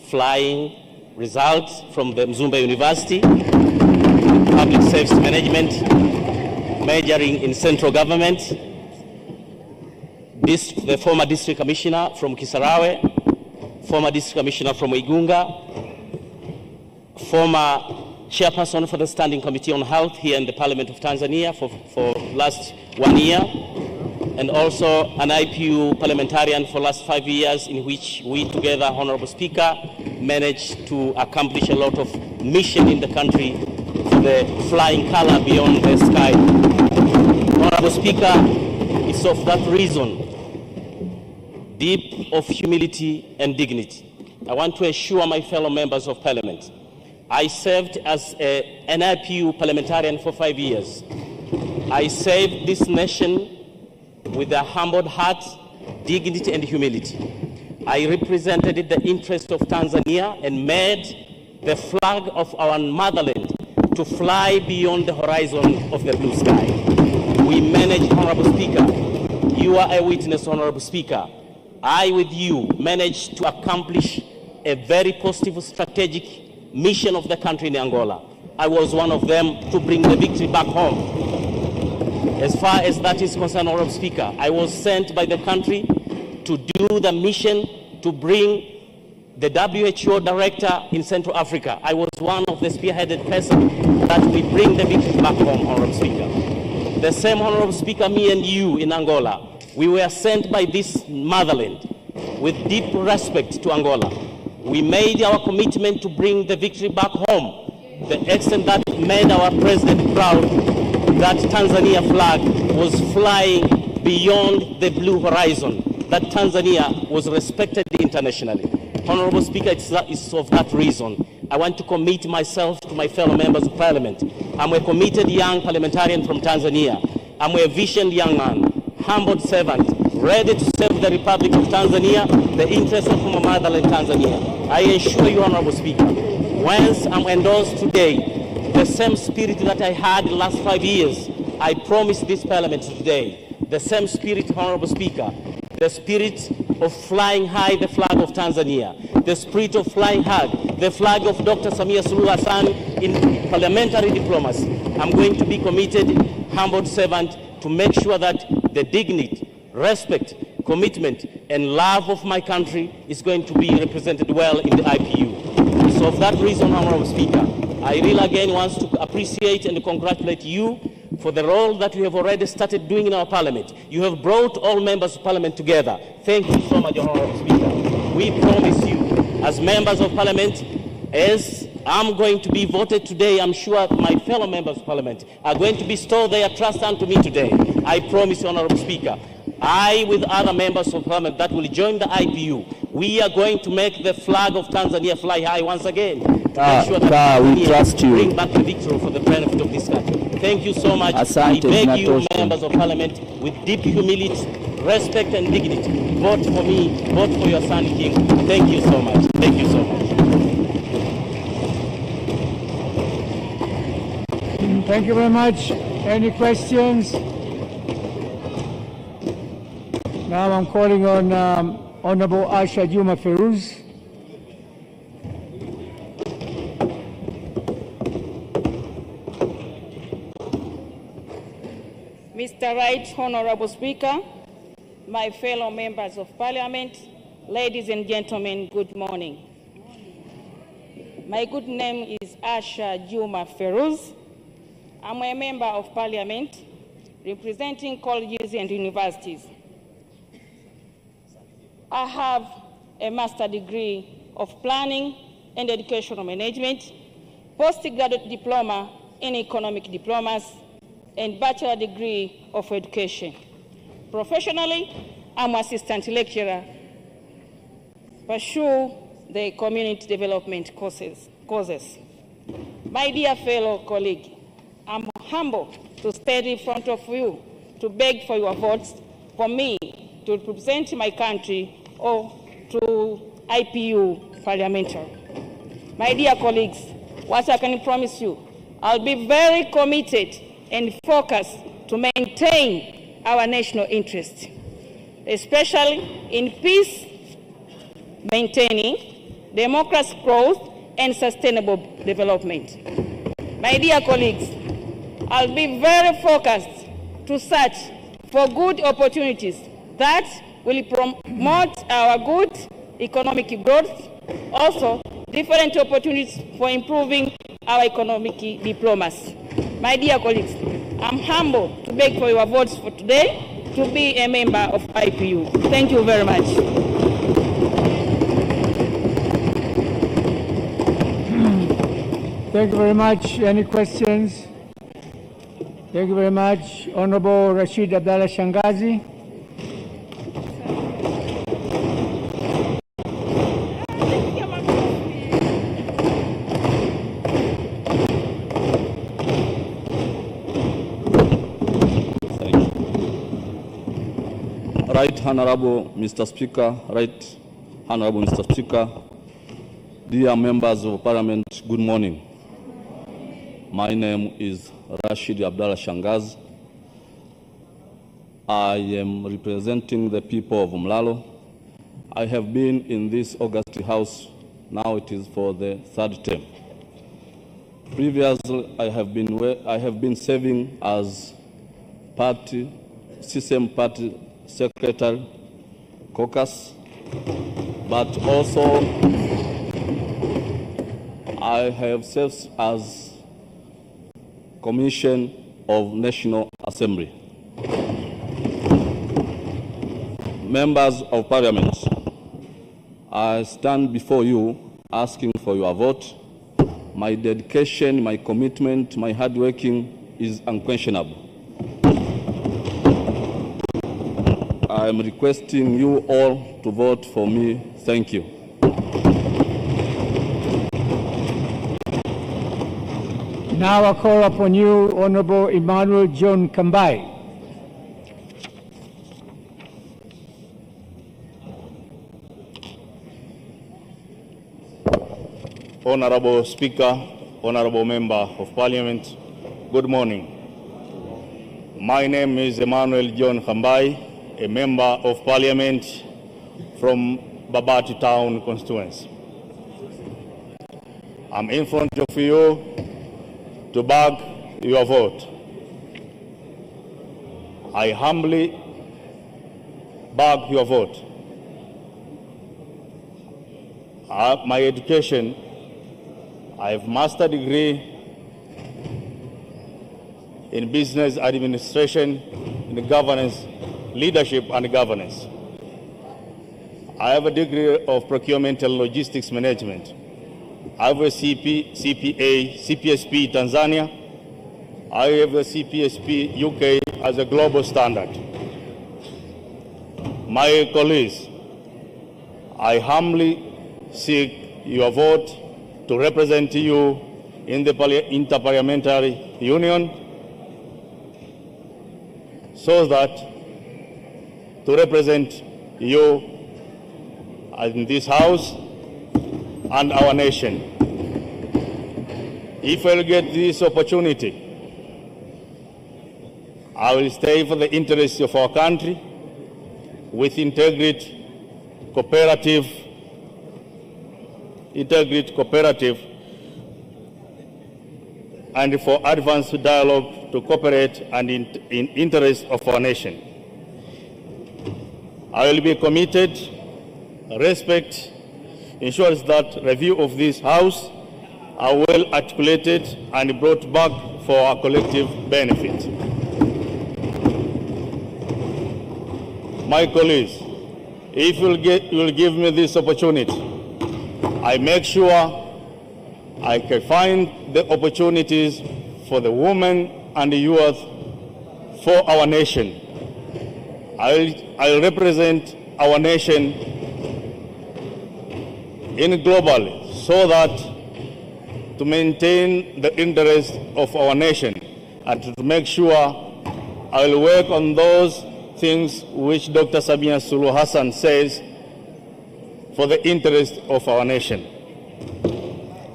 flying results from the Mzumbe University, public service management, majoring in central government, the former district commissioner from Kisarawe, former district commissioner from Igunga, former chairperson for the Standing Committee on Health here in the Parliament of Tanzania for last 1 year, and also an IPU parliamentarian for last 5 years, in which we together, Honorable Speaker, managed to accomplish a lot of mission in the country for the flying color beyond the sky. Honorable Speaker, it's of that reason, deep of humility and dignity, I want to assure my fellow members of Parliament, I served as an IPU parliamentarian for 5 years. I served this nation with a humbled heart, dignity, and humility. I represented the interest of Tanzania and made the flag of our motherland to fly beyond the horizon of the blue sky. We managed, Honorable Speaker. You are a witness, Honorable Speaker. I, with you, managed to accomplish a very positive strategic mission of the country in Angola. I was one of them to bring the victory back home. As far as that is concerned, Honorable Speaker, I was sent by the country to do the mission to bring the WHO director in Central Africa. I was one of the spearheaded persons that we bring the victory back home, Honorable Speaker. The same, Honorable Speaker, me and you in Angola, we were sent by this motherland with deep respect to Angola. We made our commitment to bring the victory back home, the extent that made our president proud that Tanzania flag was flying beyond the blue horizon, that Tanzania was respected internationally. Honorable Speaker, it's of that reason I want to commit myself to my fellow members of Parliament. I'm a committed young parliamentarian from Tanzania. I'm a visioned young man, humbled servant, ready to serve the Republic of Tanzania, the interests of my motherland Tanzania. I assure you, Honorable Speaker, Once I'm endorsed today, the same spirit that I had the last 5 years, I promise this parliament today, the same spirit, Honorable Speaker, the spirit of flying high the flag of Tanzania, the spirit of flying high the flag of Dr. Samia Suluhu Hassan in parliamentary diplomacy. I'm going to be committed, humble servant, to make sure that the dignity, respect, commitment, and love of my country is going to be represented well in the IPU. So for that reason, Honorable Speaker, I really again want to appreciate and congratulate you for the role that you have already started doing in our parliament. You have brought all members of parliament together. Thank you so much, Honorable Speaker. We promise you, as members of parliament, as I'm going to be voted today, I'm sure my fellow members of parliament are going to bestow their trust unto me today. I promise you, Honorable Speaker, I, with other members of parliament that will join the IPU, we are going to make the flag of Tanzania fly high once again. To make sure that we trust you. Bring back the victory for the benefit of this country. Thank you so much. Asante, I beg you, Natosha. members of parliament, with deep humility, respect and dignity, vote for me, vote for your son King. Thank you so much. Thank you so much. Thank you very much. Any questions? Now I'm calling on Honorable Asha Feruse. Mr. Right, Honorable Speaker, my fellow members of Parliament, ladies and gentlemen, good morning. My good name is Asha Feruse. I'm a member of Parliament representing colleges and universities. I have a master's degree of planning and educational management, postgraduate diploma in economic diplomas, and bachelor degree of education. Professionally, I'm assistant lecturer, pursue the community development courses. My dear fellow colleague, I'm humble to stand in front of you to beg for your votes for me to represent my country or to IPU parliamentary. My dear colleagues, what I can promise you, I'll be very committed and focused to maintain our national interest, especially in peace, maintaining democracy growth and sustainable development. My dear colleagues, I'll be very focused to search for good opportunities that will promote our good economic growth, also different opportunities for improving our economic diplomacy. My dear colleagues, I'm humble to beg for your votes for today to be a member of IPU. Thank you very much. Thank you very much. Any questions? Thank you very much. Honorable Rashid Shangazi. Right Honorable Mr. Speaker, Right Honorable Mr. Speaker, dear members of Parliament, good morning. My name is Rashid Shangazi. I am representing the people of Mlalo. I have been in this August House, now it is for the third term. Previously, I have been serving as system party secretary, caucus, but also I have served as Commission of National Assembly. Members of Parliament, I stand before you asking for your vote. My dedication, my commitment, my hard working is unquestionable. I am requesting you all to vote for me. Thank you. Now I call upon you, Honorable Emmanuel Kai. Honorable Speaker, Honorable Member of Parliament, good morning. My name is Emmanuel John Kambai, a Member of Parliament from Babati Town constituency. I'm in front of you to beg your vote. I humbly beg your vote. My education, I have master degree in business administration, in governance, leadership and governance. I have a degree of procurement and logistics management. I have a CPSP Tanzania. I have a CPSP UK as a global standard. My colleagues, I humbly seek your vote to represent you in the Interparliamentary Union, so that to represent you in this House and our nation. If I'll get this opportunity, I will stay for the interests of our country with integrity, cooperative, and for advanced dialogue to cooperate and in interest of our nation. I will be committed, respect, ensures that review of this House are well articulated and brought back for our collective benefit. My colleagues, if you will give me this opportunity, I make sure I can find the opportunities for the women and the youth for our nation. I'll represent our nation in global, so that to maintain the interest of our nation and to make sure I will work on those things which Dr. Samia Suluhu Hassan says for the interest of our nation.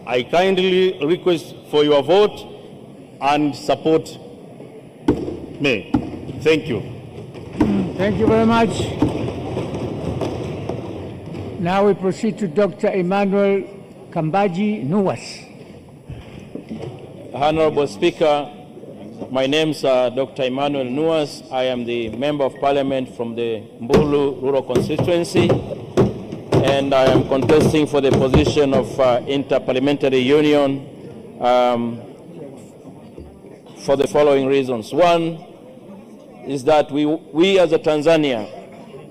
I kindly request for your vote and support me. Thank you. Thank you very much. Now we proceed to Dr. Emmanuel Kambaji Nuwas. Honorable Speaker, my name is Dr. Emmanuel Nuwas. I am the Member of Parliament from the Mbulu Rural Constituency, and I am contesting for the position of Interparliamentary Union for the following reasons. One is that we as a Tanzania,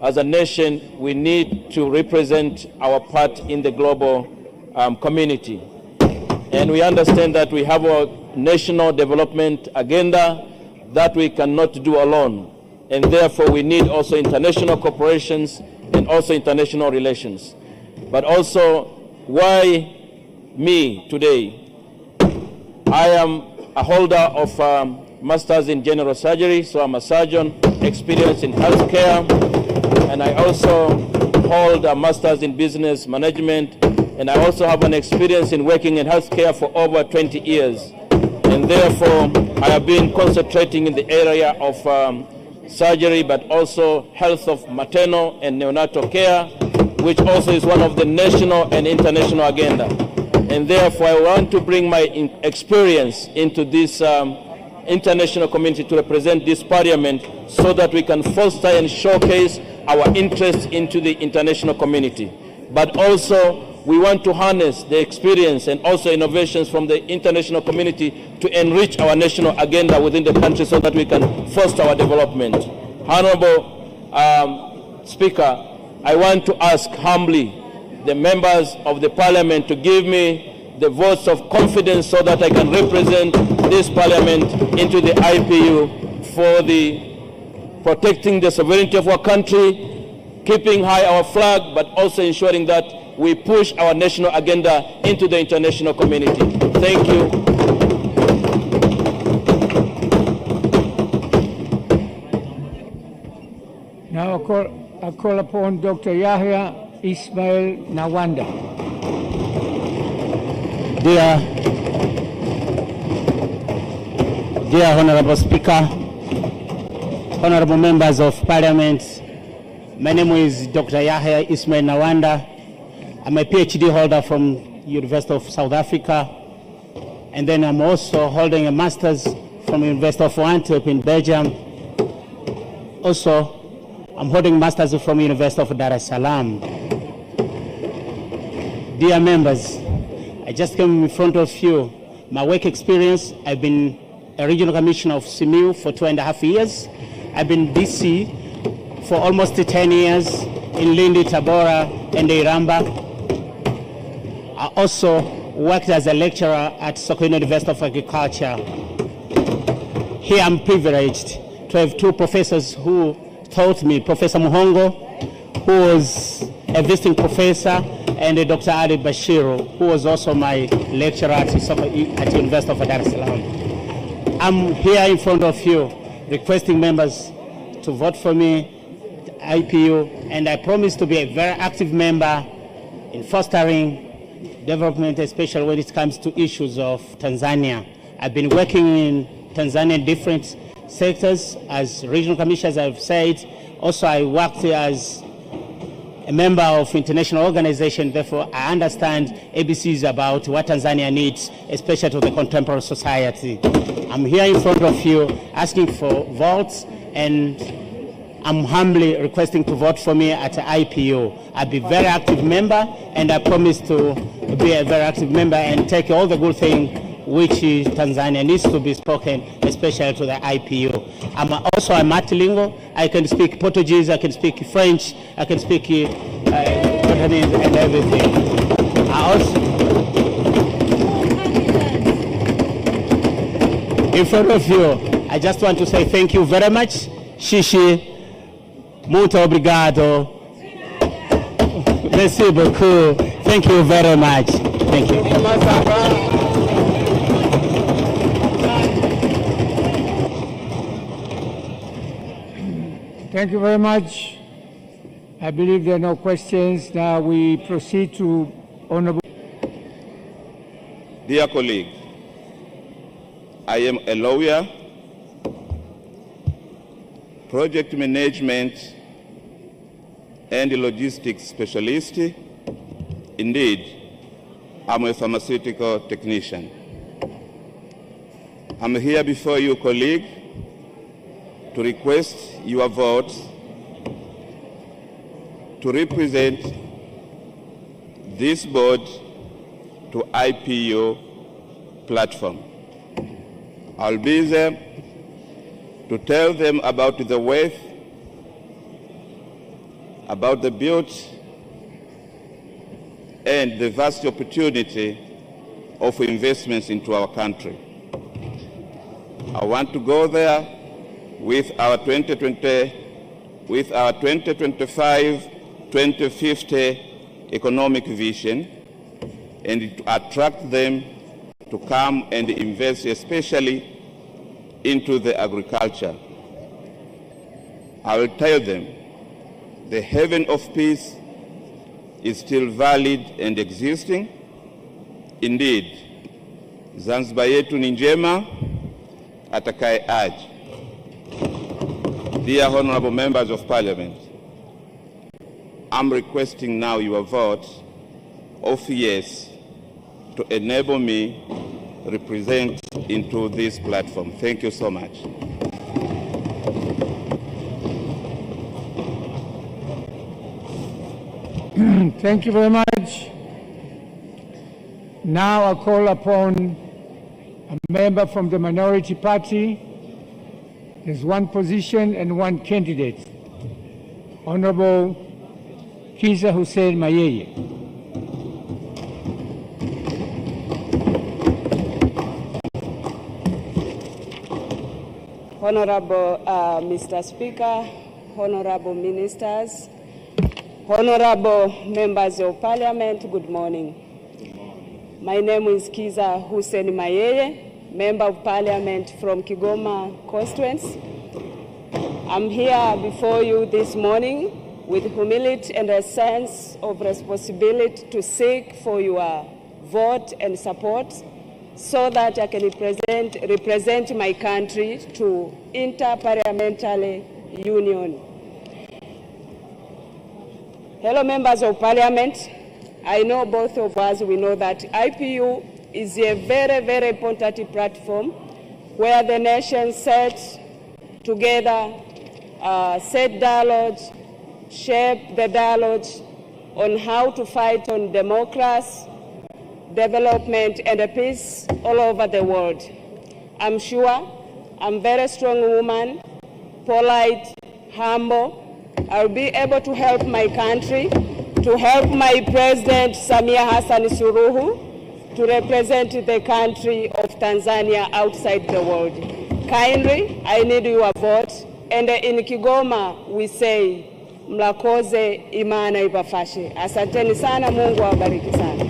as a nation, we need to represent our part in the global community. And we understand that we have a national development agenda that we cannot do alone. And therefore we need also international corporations and also international relations. But also, why me today? I am a holder of Masters in General Surgery, so I'm a surgeon experienced in healthcare, and I also hold a Masters in Business Management, and I also have an experience in working in healthcare for over 20 years. And therefore, I have been concentrating in the area of surgery, but also health of maternal and neonatal care, which also is one of the national and international agenda. And therefore, I want to bring my experience into this international community to represent this parliament, so that we can foster and showcase our interests into the international community. But also, we want to harness the experience and also innovations from the international community to enrich our national agenda within the country, so that we can foster our development. Honorable Speaker, I want to ask humbly the members of the parliament to give me the votes of confidence, so that I can represent this parliament into the IPU for the protecting the sovereignty of our country, keeping high our flag, but also ensuring that we push our national agenda into the international community. Thank you. Now I call upon Dr. Yahya Ismail Nawanda. Dear Honorable Speaker, Honorable Members of Parliament, my name is Dr. Yahya Ismail Nawanda. I'm a PhD holder from University of South Africa, and then I'm also holding a master's from University of Antwerp in Belgium. Also, I'm holding master's from University of Dar es Salaam. Dear members, I just came in front of you. My work experience, I've been a regional commissioner of Simu for 2.5 years. I've been DC for almost 10 years in Lindi, Tabora, and Iramba. I also worked as a lecturer at Sokoine University of Agriculture. Here I'm privileged to have two professors who taught me, Professor Muhongo, who was a visiting professor, and Dr. Ali Bashiru, who was also my lecturer at the University of Dar es Salaam. I'm here in front of you requesting members to vote for me, IPU, and I promise to be a very active member in fostering development, especially when it comes to issues of Tanzania. I've been working in Tanzania in different sectors as regional commissioner, as I've said. Also, I worked as a member of international organization, therefore I understand ABCs about what Tanzania needs, especially to the contemporary society. I'm here in front of you asking for votes, and I'm humbly requesting to vote for me at IPU. I'll be a very active member, and I promise to be a very active member and take all the good things which Tanzania needs to be spoken, especially to the IPU. I'm also a multilingual. I can speak Portuguese, I can speak French, I can speak Japanese and everything. I also, in front of you, I just want to say thank you very much. Shishi, muito obrigado. Merci beaucoup. Thank you very much. Thank you. Thank you very much. I believe there are no questions. Now we proceed to Honorable. Dear colleague, I am a lawyer, project management and logistics specialist. Indeed, I'm a pharmaceutical technician. I'm here before you, colleague, to request your vote to represent this board to IPU platform. I'll be there to tell them about the worth, about the beauty, and the vast opportunity of investments into our country. I want to go there with our 2025-2050 economic vision, and to attract them to come and invest, especially into the agriculture. I will tell them the haven of peace is still valid and existing. Indeed, Zanzibar yetu ni njema, atakaye aje. Dear honorable members of parliament, I'm requesting now your vote of yes to enable me represent into this platform. Thank you so much. Thank you very much. Now I call upon a member from the minority party. There's one position and one candidate. Honorable Kiza May. Honorable Mr. Speaker, honorable ministers, honorable members of parliament, good morning. My name is Kiza May, Member of Parliament from Kigoma constituency. I'm here before you this morning with humility and a sense of responsibility to seek for your vote and support so that I can represent my country to Inter-Parliamentary Union. Hello, members of Parliament. I know both of us, we know that IPU is a very, very important platform where the nation sets together, set dialogue, shape the dialogue on how to fight on democracy, development, and peace all over the world. I'm sure I'm a very strong woman, polite, humble. I'll be able to help my country, to help my President Samia Hassan Suluhu, to represent the country of Tanzania outside the world. Kindly, I need your vote. And in Kigoma, we say, mlakoze imana ibafashe. Asanteni sana, Mungu awabariki sana.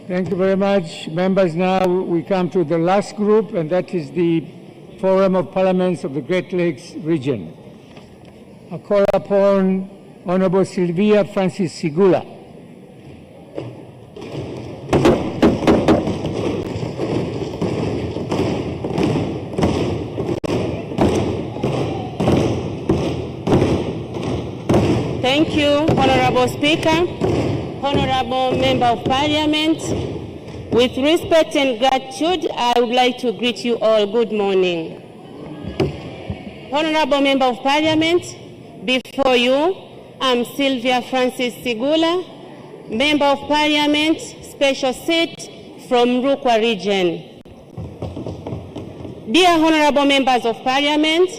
Thank you very much. Members, now we come to the last group, and that is the Forum of Parliaments of the Great Lakes region. I call upon Honorable Sylvia Sigula. Thank you, Honorable Speaker, Honorable Member of Parliament. With respect and gratitude, I would like to greet you all. Good morning. Honorable Member of Parliament, before you, I'm Sylvia Sigula, Member of Parliament, Special Seat from Rukwa Region. Dear Honorable Members of Parliament,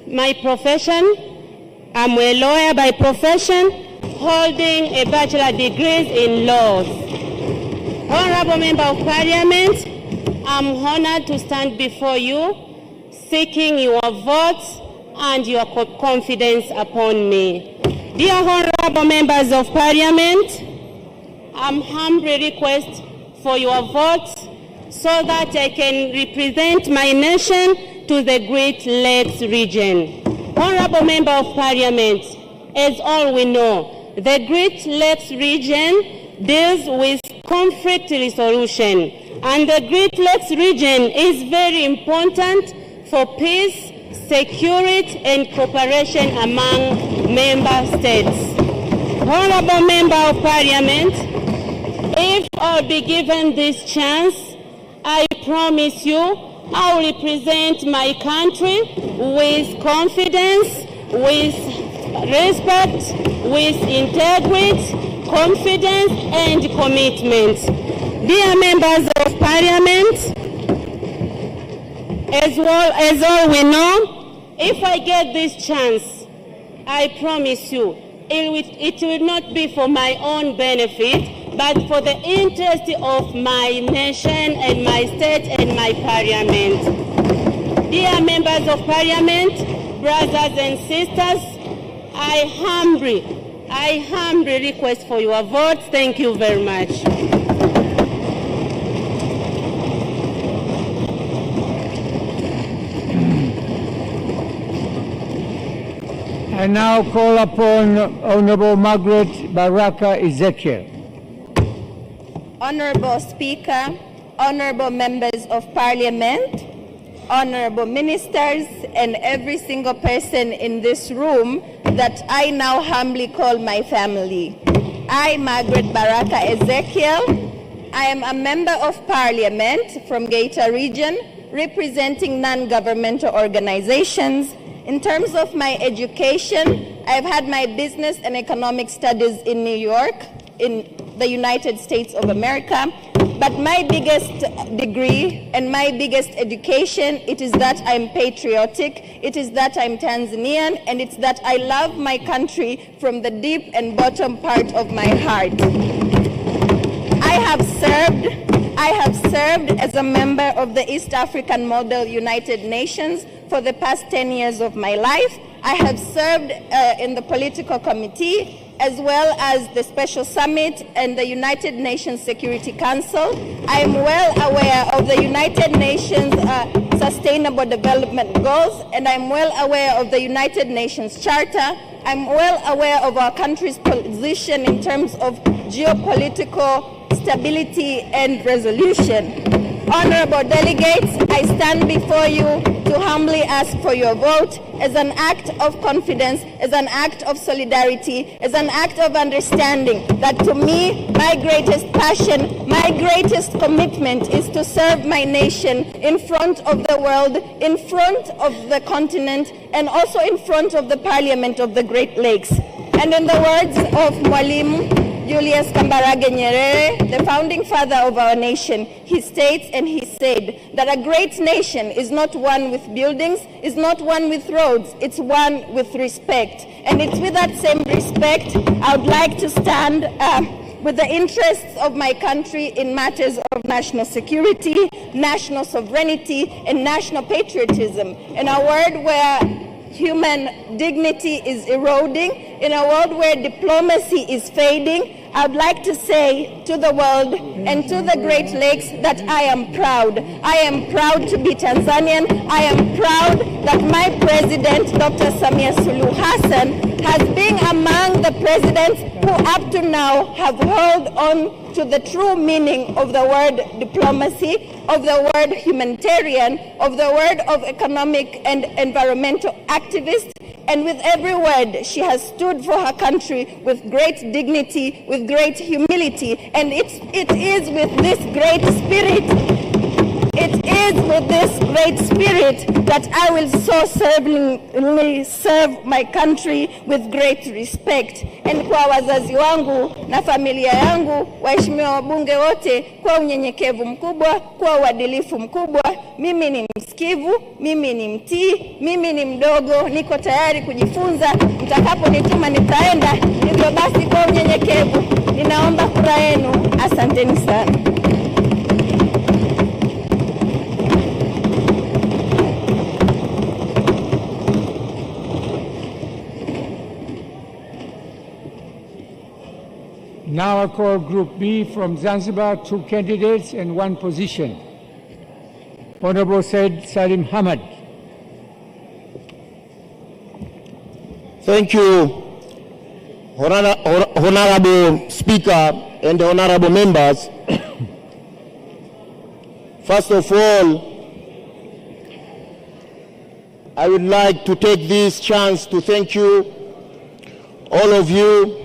my profession, I'm a lawyer by profession, holding a bachelor degree in laws. Honorable Member of Parliament, I'm honored to stand before you, seeking your votes and your confidence upon me. Dear Honorable Members of Parliament, I'm humbly request for your votes so that I can represent my nation to the Great Lakes region. Honorable Member of Parliament, as all we know, the Great Lakes region deals with conflict resolution, and the Great Lakes region is very important for peace, security, and cooperation among member states. Honorable Member of Parliament, if I'll be given this chance, I promise you I will represent my country with confidence, with respect, with integrity, confidence, and commitment. Dear members of Parliament, as all we know, if I get this chance, I promise you, it will not be for my own benefit, but for the interest of my nation and my state and my Parliament. Dear members of Parliament, brothers and sisters, I humbly request for your vote. Thank you very much. I now call upon Honorable Margaret Baraka Ezekiel. Honorable Speaker, honorable members of Parliament, honorable ministers, and every single person in this room that I now humbly call my family. I, Margaret Baraka Ezekiel, I am a member of Parliament from Geita Region, representing non-governmental organizations. In terms of my education, I've had my business and economic studies in New York, in the United States of America. But my biggest degree and my biggest education, it is that I'm patriotic, it is that I'm Tanzanian, and it's that I love my country from the deep and bottom part of my heart. I have served as a member of the East African Model United Nations for the past 10 years of my life. I have served in the political committee as well as the Special Summit and the United Nations Security Council. I am well aware of the United Nations Sustainable Development Goals, and I'm well aware of the United Nations Charter. I'm well aware of our country's position in terms of geopolitical stability and resolution. Honorable delegates, I stand before you to humbly ask for your vote as an act of confidence, as an act of solidarity, as an act of understanding that to me, my greatest passion, my greatest commitment is to serve my nation in front of the world, in front of the continent, and also in front of the Parliament of the Great Lakes. And in the words of Mwalimu Julius Kambarage Nyerere, the founding father of our nation, he states and he said that a great nation is not one with buildings, is not one with roads, it's one with respect. And it's with that same respect I would like to stand with the interests of my country in matters of national security, national sovereignty, and national patriotism. In a world where human dignity is eroding, in a world where diplomacy is fading, I would like to say to the world and to the Great Lakes that I am proud. I am proud to be Tanzanian. I am proud that my president, Dr. Samia Suluhu Hassan, has been among the presidents who up to now have held on to the true meaning of the word diplomacy, of the word humanitarian, of the word of economic and environmental activist. And with every word, she has stood for her country with great dignity, with great humility. And it is with this great spirit, that I will so certainly serve my country with great respect. And kwa wazazi wangu na familia yangu, waheshimiwa wabunge wote, kwa unyenyekevu mkubwa, kwa uadilifu mkubwa, mimi ni msikivu, mimi ni mtii, mimi ni mdogo, niko tayari kujifunza, mtakaponituma nitaenda. Hivyo basi kwa unyenyekevu ninaomba kura yenu. Asanteni sana. Now I call Group B from Zanzibar, 2 candidates and 1 position. Honorable Sai Salin Hamad. Thank you, Honorable Speaker and honorable members. First of all, I would like to take this chance to thank you, all of you,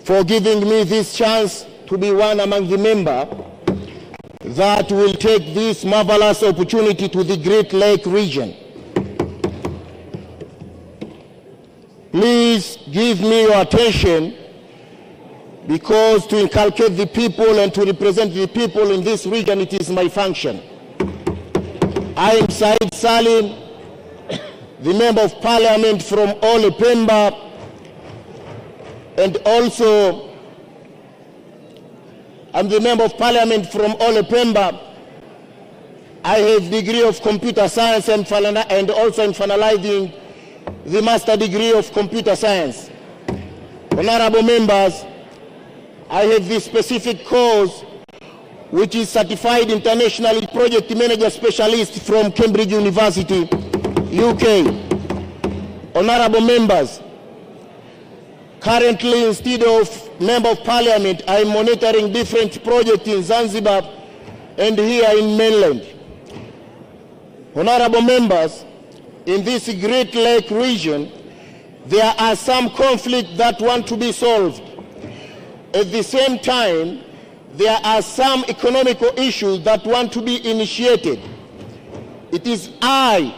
for giving me this chance to be one among the members that will take this marvelous opportunity to the Great Lake region. Please give me your attention, because to inculcate the people and to represent the people in this region, it is my function. I am Sai Salin, the Member of Parliament from Ole Pemba, and also I'm the Member of Parliament from Ole Pemba. I have degree of computer science and also in finalizing the master degree of computer science. Honorable members, I have this specific course which is certified internationally project manager specialist from Cambridge University, UK. Honorable members, currently, instead of Member of Parliament, I am monitoring different projects in Zanzibar and here in mainland. Honorable members, in this Great Lake region, there are some conflicts that want to be solved. At the same time, there are some economical issues that want to be initiated. It is I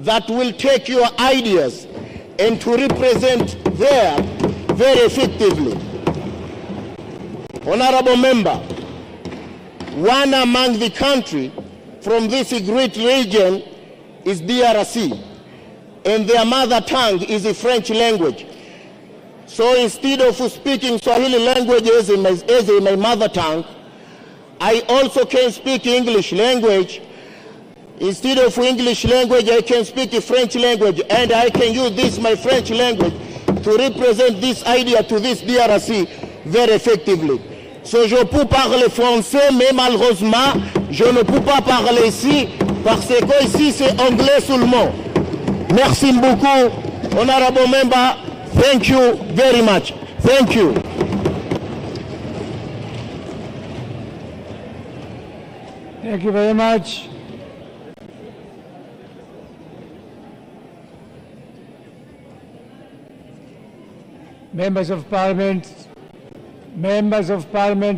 that will take your ideas and to represent there very effectively. Honorable member, one among the country from this great region is DRC, and their mother tongue is the French language. So instead of speaking Swahili language as in my mother tongue, I also can speak English language. Instead of English language, I can speak French language, and I can use this, my French language, to represent this idea to this DRC very effectively. So je peux parler français, mais malheureusement, je ne peux pas parler ici, parce que ici c'est anglais seulement. Merci beaucoup. Honorable member, thank you very much. Thank you. Thank you very much. Members of Parliament,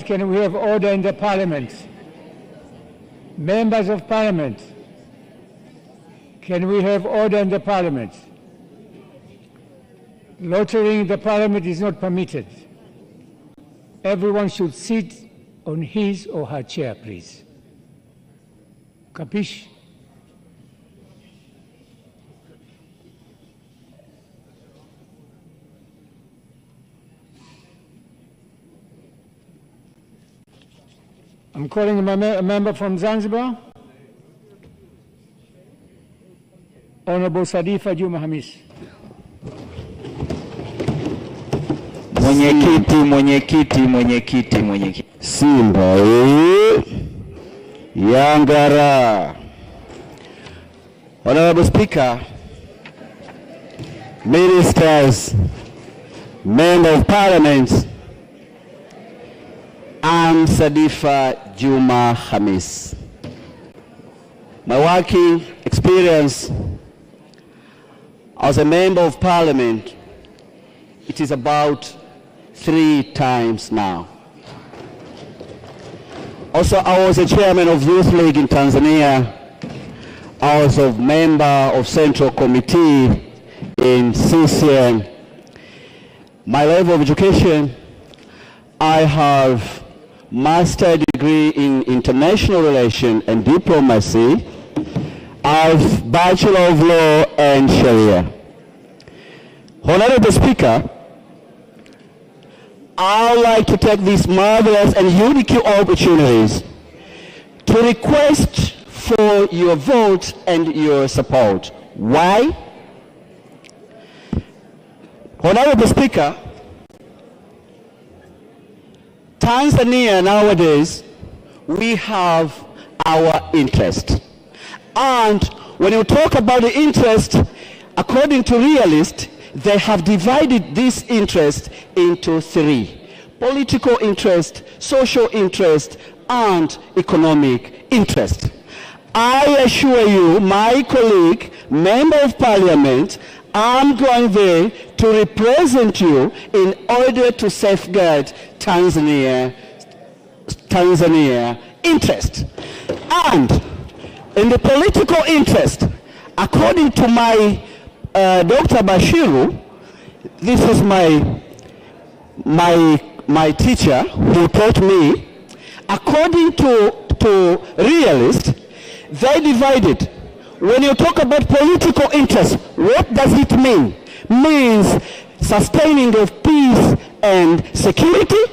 can we have order in the Parliament? Members of Parliament, can we have order in the Parliament? Loitering in the Parliament is not permitted. Everyone should sit on his or her chair, please. Capiche? I'm calling a member from Zanzibar. Honorable Sadifa Hames. Mwenyekiti. Simba Yangara. Honorable Speaker, Ministers, Member of Parliament, I'm Sadifa Hames. My working experience as a Member of Parliament, it is about 3 times now. Also, I was a chairman of Youth League in Tanzania. I was a member of Central Committee in CCM. My level of education, I have master's degree in international relations and diplomacy. I have Bachelor of Law and Sharia. Honorable Speaker, I would like to take these marvelous and unique opportunities to request for your vote and your support. Why? Honorable Speaker, Tanzania nowadays, we have our interest. And when you talk about the interest, according to realists, they have divided this interest into 3: political interest, social interest, and economic interest. I assure you, my colleague, Member of Parliament, I'm going there to represent you in order to safeguard Tanzania interest. And in the political interest, according to my Dr. Bashiru, this is my teacher who taught me, according to realists, they divided. When you talk about political interest, what does it mean? Means sustaining of peace and security,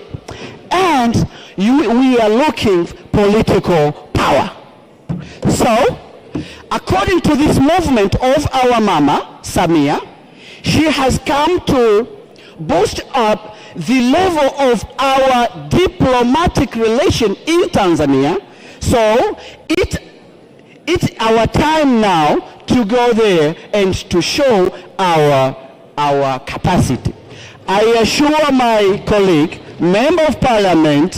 and we are looking for political power. So, according to this movement of our mama, Samia, she has come to boost up the level of our diplomatic relation in Tanzania. So, it's our time now to go there and to show our capacity. I assure my colleague, Member of Parliament,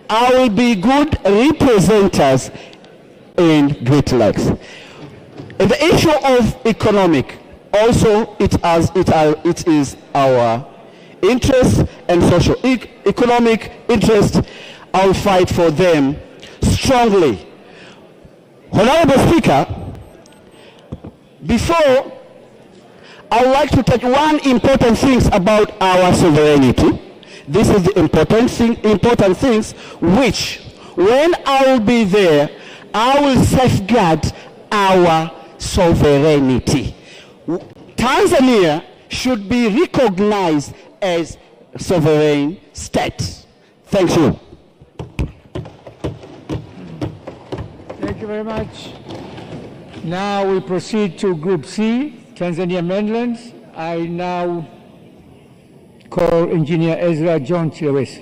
I will be good representatives in Great Lakes. In the issue of economic, also it is our interest and social economic interest. I'll fight for them strongly. Honorable Speaker, before, I would like to take one important thing about our sovereignty. This is the important things which, when I will be there, I will safeguard our sovereignty. Tanzania should be recognized as a sovereign state. Thank you. Thank you very much. Now we proceed to Group C, Tanzania Mainland. I now call Engineer Ezra John Chesa.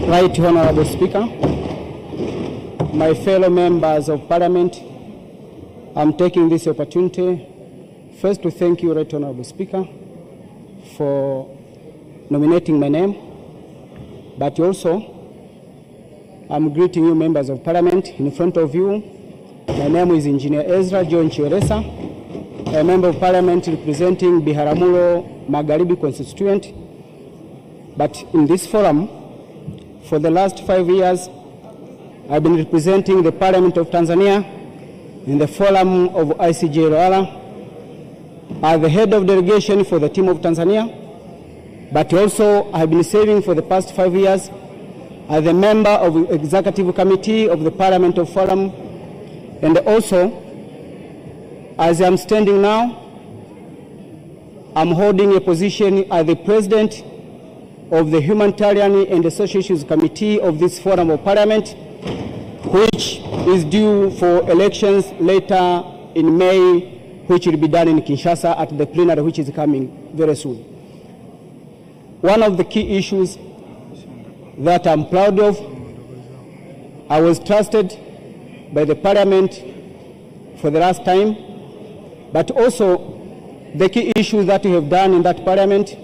Right Honorable Speaker, my fellow members of Parliament, I'm taking this opportunity first to thank you, Right Honorable Speaker, for nominating my name, but also I'm greeting you, members of Parliament. In front of you, my name is Engineer Ezra John Chiweresa, a member of Parliament representing Biharamulo Magharibi constituent. But in this forum, for the last 5 years, I've been representing the Parliament of Tanzania in the forum of ICJ Roala as the head of delegation for the team of Tanzania, but also I've been serving for the past 5 years as a member of the Executive Committee of the Parliament of Forum, and also, as I'm standing now, I'm holding a position as the President of the Humanitarian and the Social Issues Committee of this Forum of Parliament, which is due for elections later in May, which will be done in Kinshasa at the plenary, which is coming very soon. One of the key issues that I'm proud of, I was trusted by the Parliament for the last time, but also the key issues that we have done in that Parliament.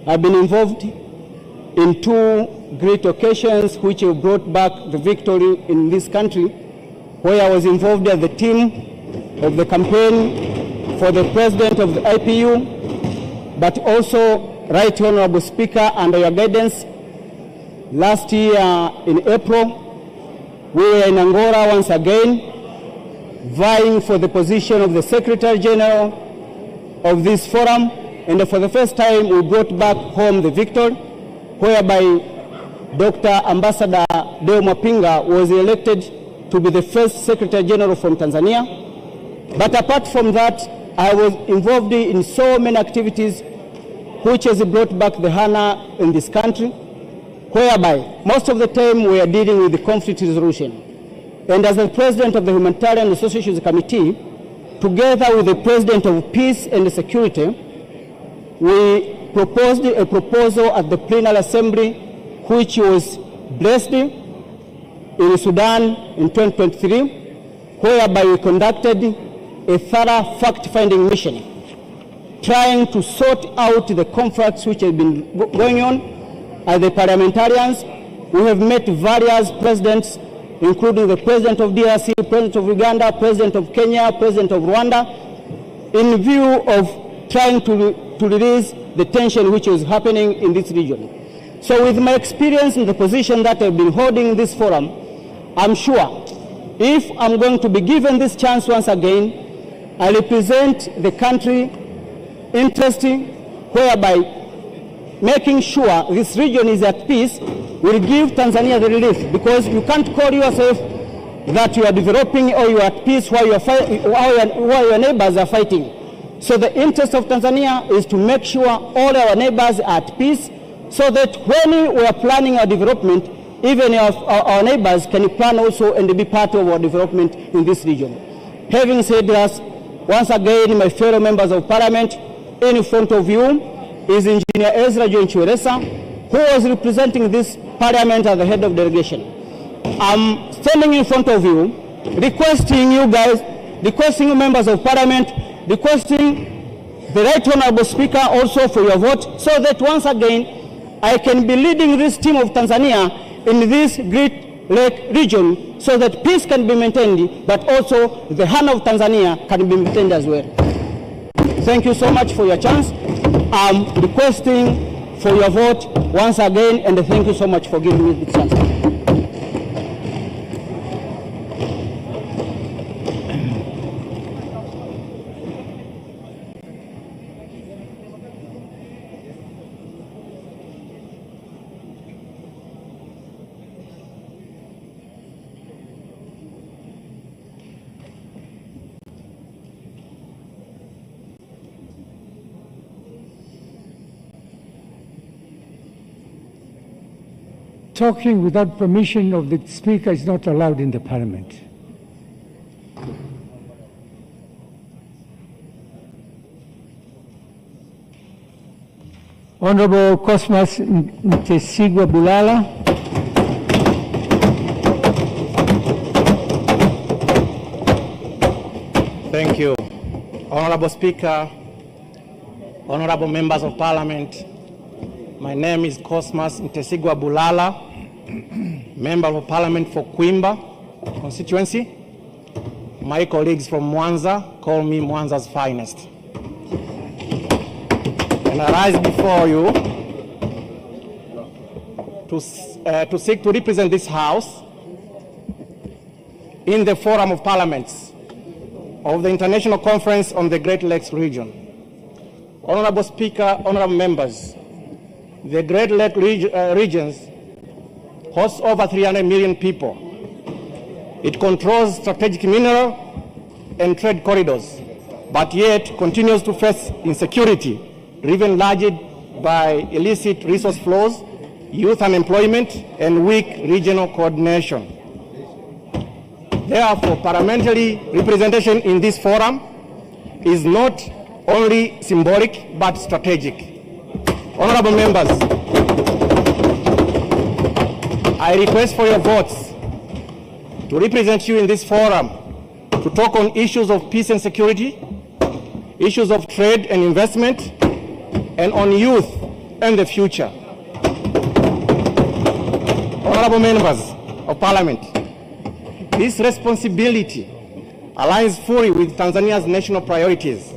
I've been involved in 2 great occasions which have brought back the victory in this country, where I was involved as the team of the campaign for the President of the IPU, but also, Right Honorable Speaker, under your guidance, last year in April, we were in Angola once again, vying for the position of the Secretary General of this forum, and for the first time we brought back home the victory, whereby Dr. Ambassador Deo Mapinga was elected to be the first Secretary General from Tanzania. But apart from that, I was involved in so many activities which has brought back the HANA in this country, whereby most of the time we are dealing with the conflict resolution. And as the President of the Humanitarian and Social Issues Committee, together with the President of Peace and Security, we proposed a proposal at the Plenary Assembly, which was blessed in Sudan in 2023, whereby we conducted a thorough fact-finding mission, trying to sort out the conflicts which have been going on. As the parliamentarians, we have met various presidents, including the President of DRC, President of Uganda, President of Kenya, President of Rwanda, in view of trying to release the tension which is happening in this region. So with my experience in the position that I've been holding in this forum, I'm sure if I'm going to be given this chance once again, I represent the country interest, whereby making sure this region is at peace will give Tanzania the relief, because you can't call yourself that you are developing or you are at peace while your neighbors are fighting. So the interest of Tanzania is to make sure all our neighbors are at peace, so that when we are planning our development, even our neighbors can plan also and be part of our development in this region. Having said that, once again, my fellow members of Parliament, in front of you is Engineer Ezra John Chiweresa, who was representing this Parliament as the head of delegation. I'm standing in front of you, requesting you guys, requesting you members of Parliament, requesting the Right Honorable Speaker also for your vote, so that once again I can be leading this team of Tanzania in this Great Lake region, so that peace can be maintained, but also the hand of Tanzania can be maintained as well. Thank you so much for your chance. I'm requesting for your vote once again, and thank you so much for giving me the chance. Talking without permission of the Speaker is not allowed in the Parliament. Honorable Cosmas Inigua. Thank you. Honorable Speaker, honorable members of Parliament, my name is Cosmas Inigua, Member of Parliament for Kwimba constituency. My colleagues from Mwanza call me Mwanza's finest. And I rise before you to seek to represent this House in the Forum of Parliaments of the International Conference on the Great Lakes region. Honorable Speaker, honorable members, the Great Lakes regions hosts over 300 million people. It controls strategic mineral and trade corridors, but yet continues to face insecurity, driven largely by illicit resource flows, youth unemployment, and weak regional coordination. Therefore, parliamentary representation in this forum is not only symbolic but strategic. Honorable members, I request for your votes to represent you in this forum to talk on issues of peace and security, issues of trade and investment, and on youth and the future. Honorable members of Parliament, this responsibility aligns fully with Tanzania's national priorities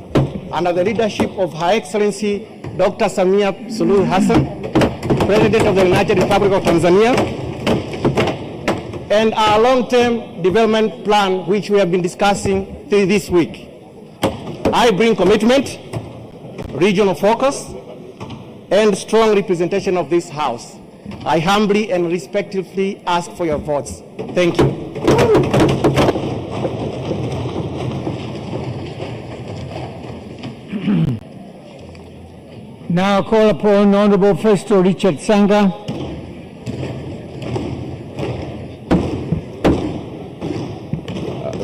under the leadership of Her Excellency Dr. Samia Suluhu Hassan, President of the United Republic of Tanzania, and our long-term development plan, which we have been discussing this week. I bring commitment, regional focus, and strong representation of this House. I humbly and respectfully ask for your votes. Thank you. Now I call upon Honorable Festo Sanga.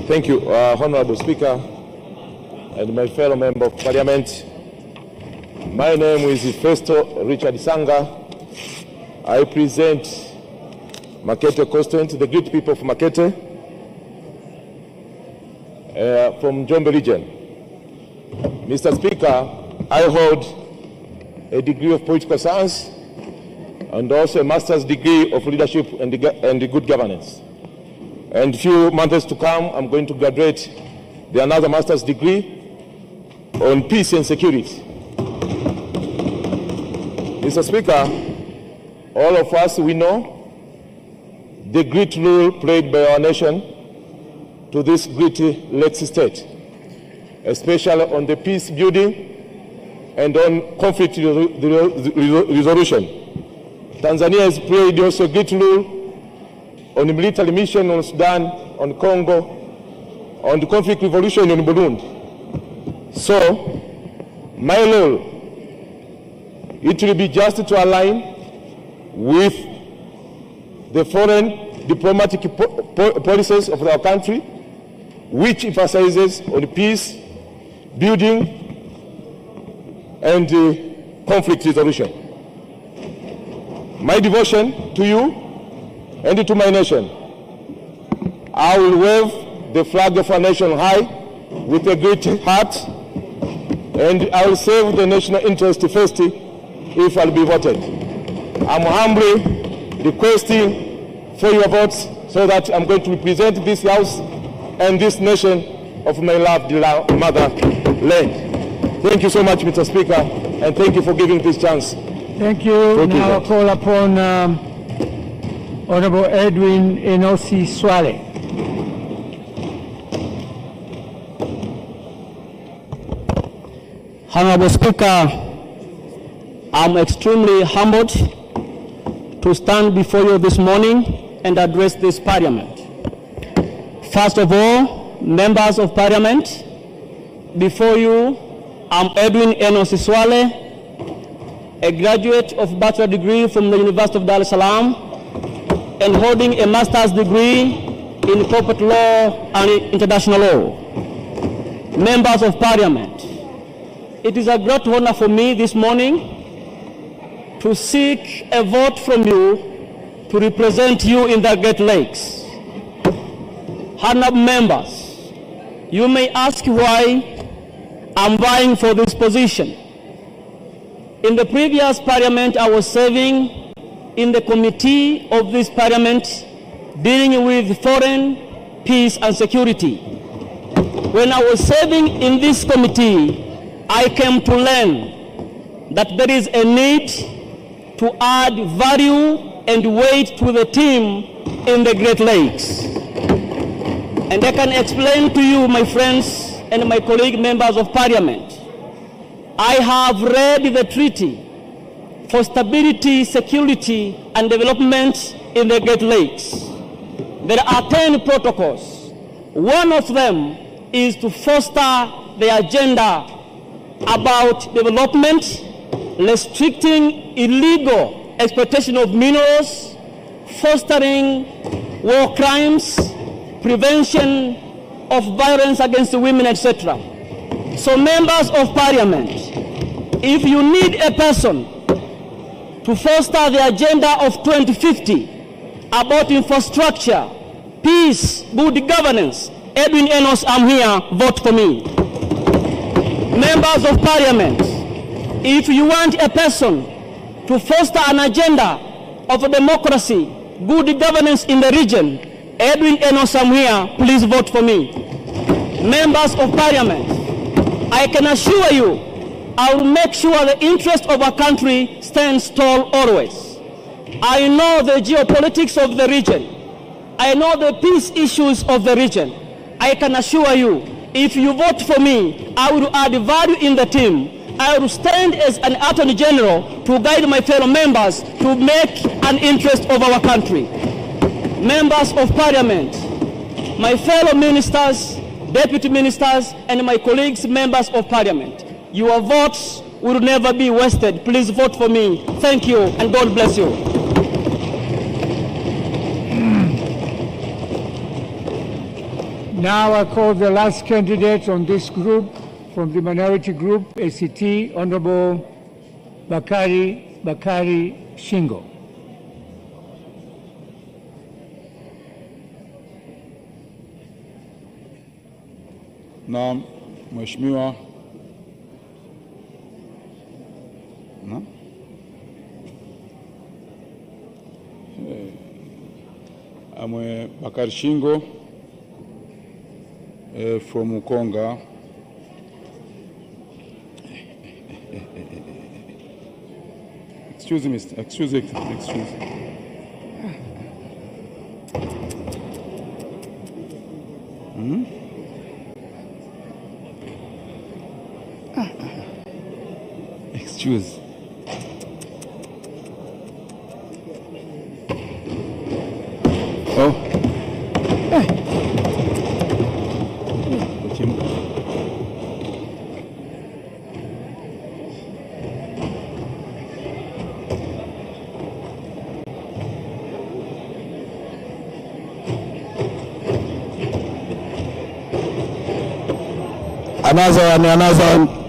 Thank you, Honorable Speaker and my fellow member of Parliament. My name is Festo Sanga. I present Makete constituency, the great people of Makete, from Njombe region. Mr. Speaker, I hold a degree of political science and also a master's degree of leadership and good governance. And a few months to come, I'm going to graduate with another master's degree on peace and security. Mr. Speaker, all of us, we know the great role played by our nation to this great Lakes state, especially on the peace building and on conflict resolution. Tanzania has played also a great role on the military mission on Sudan, on Congo, on the conflict resolution in Burundi. So, my role, it will be just to align with the foreign diplomatic policies of our country, which emphasizes on peace, building, and conflict resolution. My devotion to you and to my nation, I will wave the flag of our nation high with a great heart, and I will serve the national interest first if I'll be voted. I'm humbly requesting for your votes so that I'm going to represent this House and this nation of my loved motherland. Thank you so much, Mr. Speaker, and thank you for giving this chance. Thank you. Now I call upon Honorable Edwin Sware. Honorable Speaker, I'm extremely humbled to stand before you this morning and address this Parliament. First of all, members of Parliament, before you, I'm Edwin Sware, a graduate of bachelor degree from the University of Dar es Salaam and holding a master's degree in corporate law and international law. Members of Parliament, it is a great honor for me this morning to seek a vote from you to represent you in the Great Lakes. Honorable members, You may ask why I'm vying for this position. In the previous parliament, I was serving in the committee of this parliament dealing with foreign, peace and security. When I was serving in this committee, I came to learn that there is a need to add value and weight to the team in the Great Lakes. And I can explain to you, my friends and my colleague members of parliament, I have read the treaty for stability, security and development in the Great Lakes. There are 10 protocols. One of them is to foster the agenda about development, restricting illegal exploitation of minerals, fostering war crimes, prevention of violence against women, etc. So members of parliament, if you need a person to foster the agenda of 2050 about infrastructure, peace, good governance, Edwin Enos, I'm here, vote for me. Members of parliament, if you want a person to foster an agenda of democracy, good governance in the region, Edwin Enos, I'm here, please vote for me. Members of parliament, I can assure you, I will make sure the interest of our country stands tall always. I know the geopolitics of the region. I know the peace issues of the region. I can assure you, if you vote for me, I will add value in the team. I will stand as an Attorney General to guide my fellow members to make an interest of our country. Members of Parliament, my fellow ministers, deputy ministers, and my colleagues, members of Parliament, your votes will never be wasted. Please vote for me. Thank you, and God bless you. Now I call the last candidate on this group, from the minority group, ACT, Honorable Bakari Shingo. Naam, Mheshimiwa. I'm Bakari Shingo from Ukonga. Excuse me, excuse me. Excuse. Oh. Another one.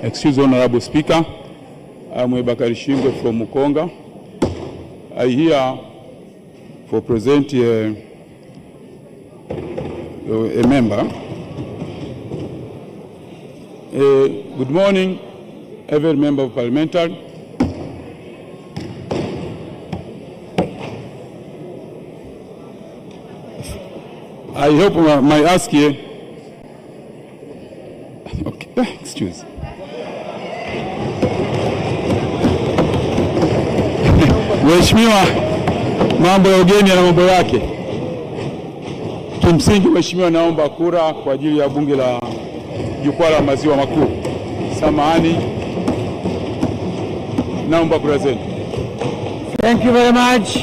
Excuse Honorable Speaker. I'm Bakari Shingo from Ukonga. I here for present a member. Good morning, every member of Parliament. I hope my ask here. Okay, excuse. Mheshimiwa, mambo ya ugeni na mambo yake. Kimsingi Mheshimiwa, naomba kura kwa ajili ya bunge la jukwaa la maziwa makuu. Samahani, naomba kura zenu. Thank you very much.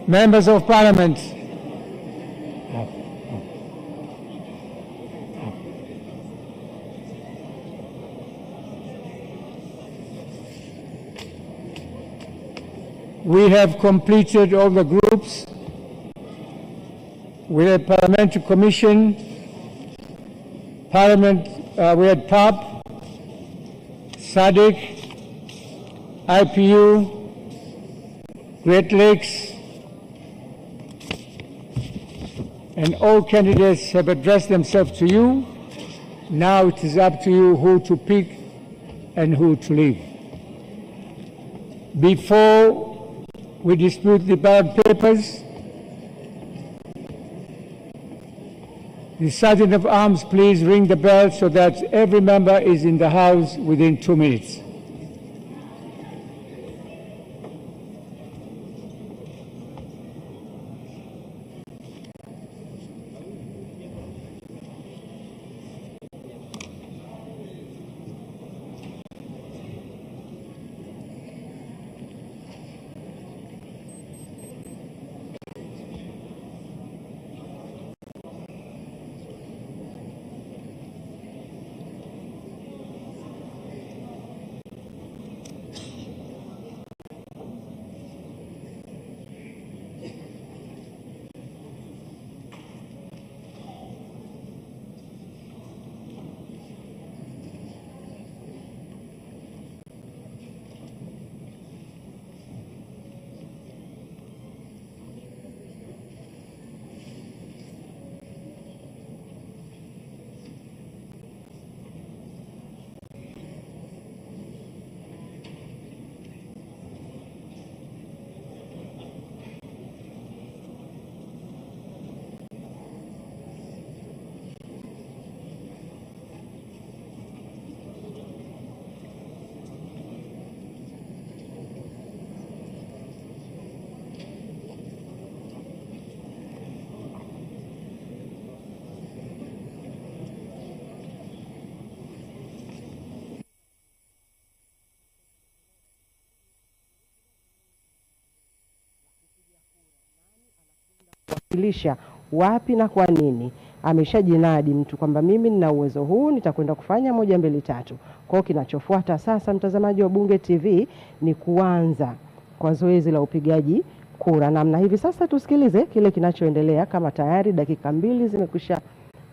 Members of Parliament, We have completed all the groups. We had Parliamentary Commission, Parliament, we had PAP, SADC, IPU, Great Lakes, and all candidates have addressed themselves to you. Now it is up to you who to pick and who to leave. Before we distribute the ballot papers, the Sergeant of Arms, please ring the bell so that every member is in the house within 2 minutes. Lisha wapi na kwa nini. Ameshajinadi mtu kwamba mimi nina uwezo huu, nitakwenda kufanya 1 2 3. Kwa hiyo kinachofuata sasa, mtazamaji wa Bunge TV, ni kuanza kwa zoezi la upigaji kura. Namna hivi sasa tusikilize kile kinachoendelea, kama tayari dakika 2 zimekwisha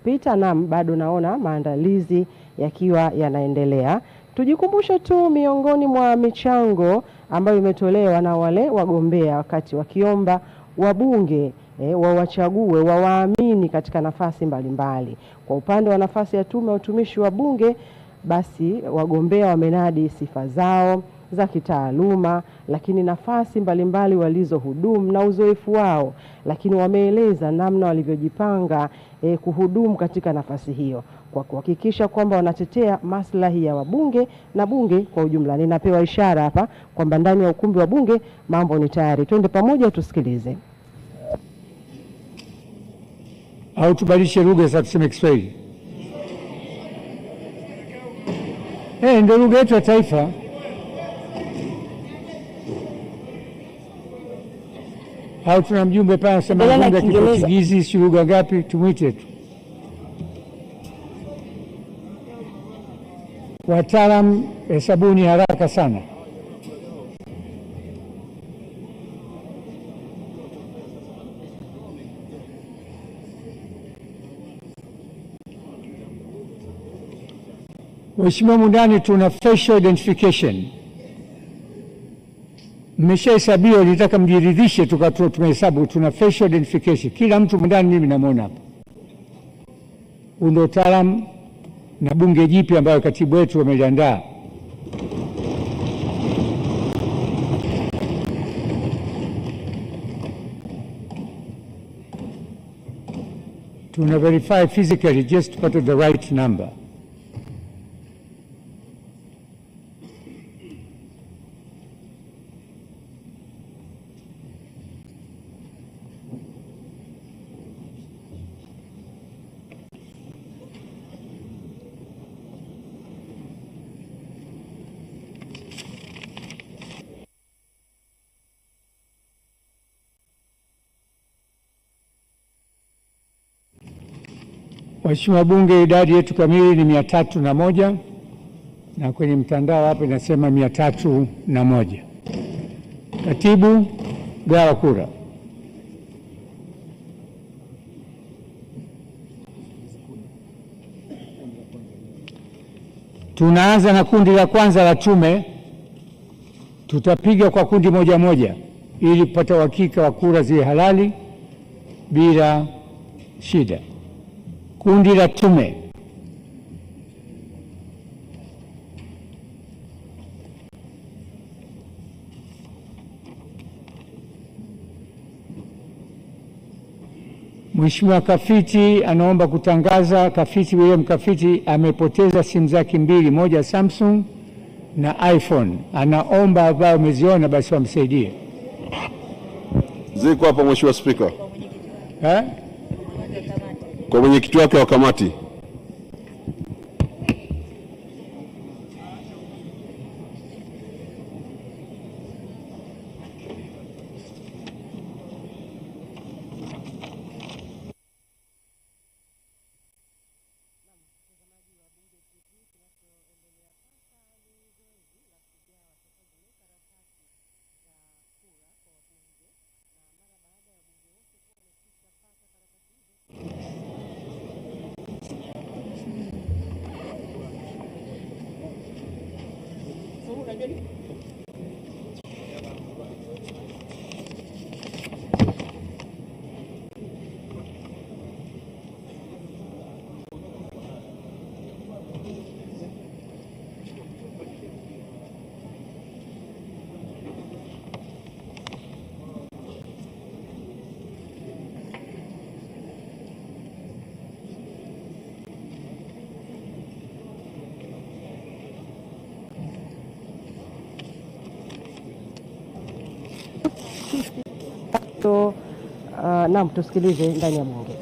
pita na bado naona maandalizi yakiwa yanaendelea. Tujikumbushe tu miongoni mwa michango ambayo imetolewa na wale wagombea wakati wakiomba wabunge wawachague wawaamini katika nafasi mbalimbali. Kwa upande wa nafasi ya tume ya utumishi wa bunge, basi wagombea wamenadi sifa zao za kitaaluma, lakini nafasi mbalimbali walizohudumu na uzoefu wao, lakini wameeleza namna walivyojipanga kuhudumu katika nafasi hiyo kwa kuhakikisha kwamba wanatetea maslahi ya wabunge na bunge kwa ujumla. Ninapewa ishara hapa kwamba ndani ya ukumbi wa bunge mambo ni tayari. Twende pamoja tusikilize. Au tubadilishe lugha sasa tuseme Kiswahili? Ndio lugha yetu ya taifa. Au tuna mjumbe pale anasema lugha ya Kiportugizi, si lugha ngapi? Tumwite tu. Wataalamu hesabuni haraka sana. Mheshimiwa Mundani, tuna facial identification. Mmeshahesabiwa, nitaka mjiridhishe tumehesabu, tuna facial identification. Kila mtu Mundani mimi namuona hapa. Ndio utaalamu na bunge jipya ambayo katibu wetu ameliandaa. Tuna verify physically just to put the right number. Mheshimiwa Bunge, idadi yetu kamili ni 301 na kwenye mtandao hapa inasema 301. Katibu, gawa kura. Tunaanza na kundi la kwanza la tume. Tutapiga kwa kundi moja moja ili kupata uhakika wa kura ziwe halali bila shida. Kundi la tume. Mheshimiwa Kafiti anaomba kutangaza. Kafiti William Kafiti amepoteza simu zake mbili, moja Samsung na iPhone. Anaomba ambao umeziona basi wamsaidie. Ziko hapa Mheshimiwa Spika. Kwa mwenyekiti wake wa kamati. Naam, tusikilize ndani ya bunge.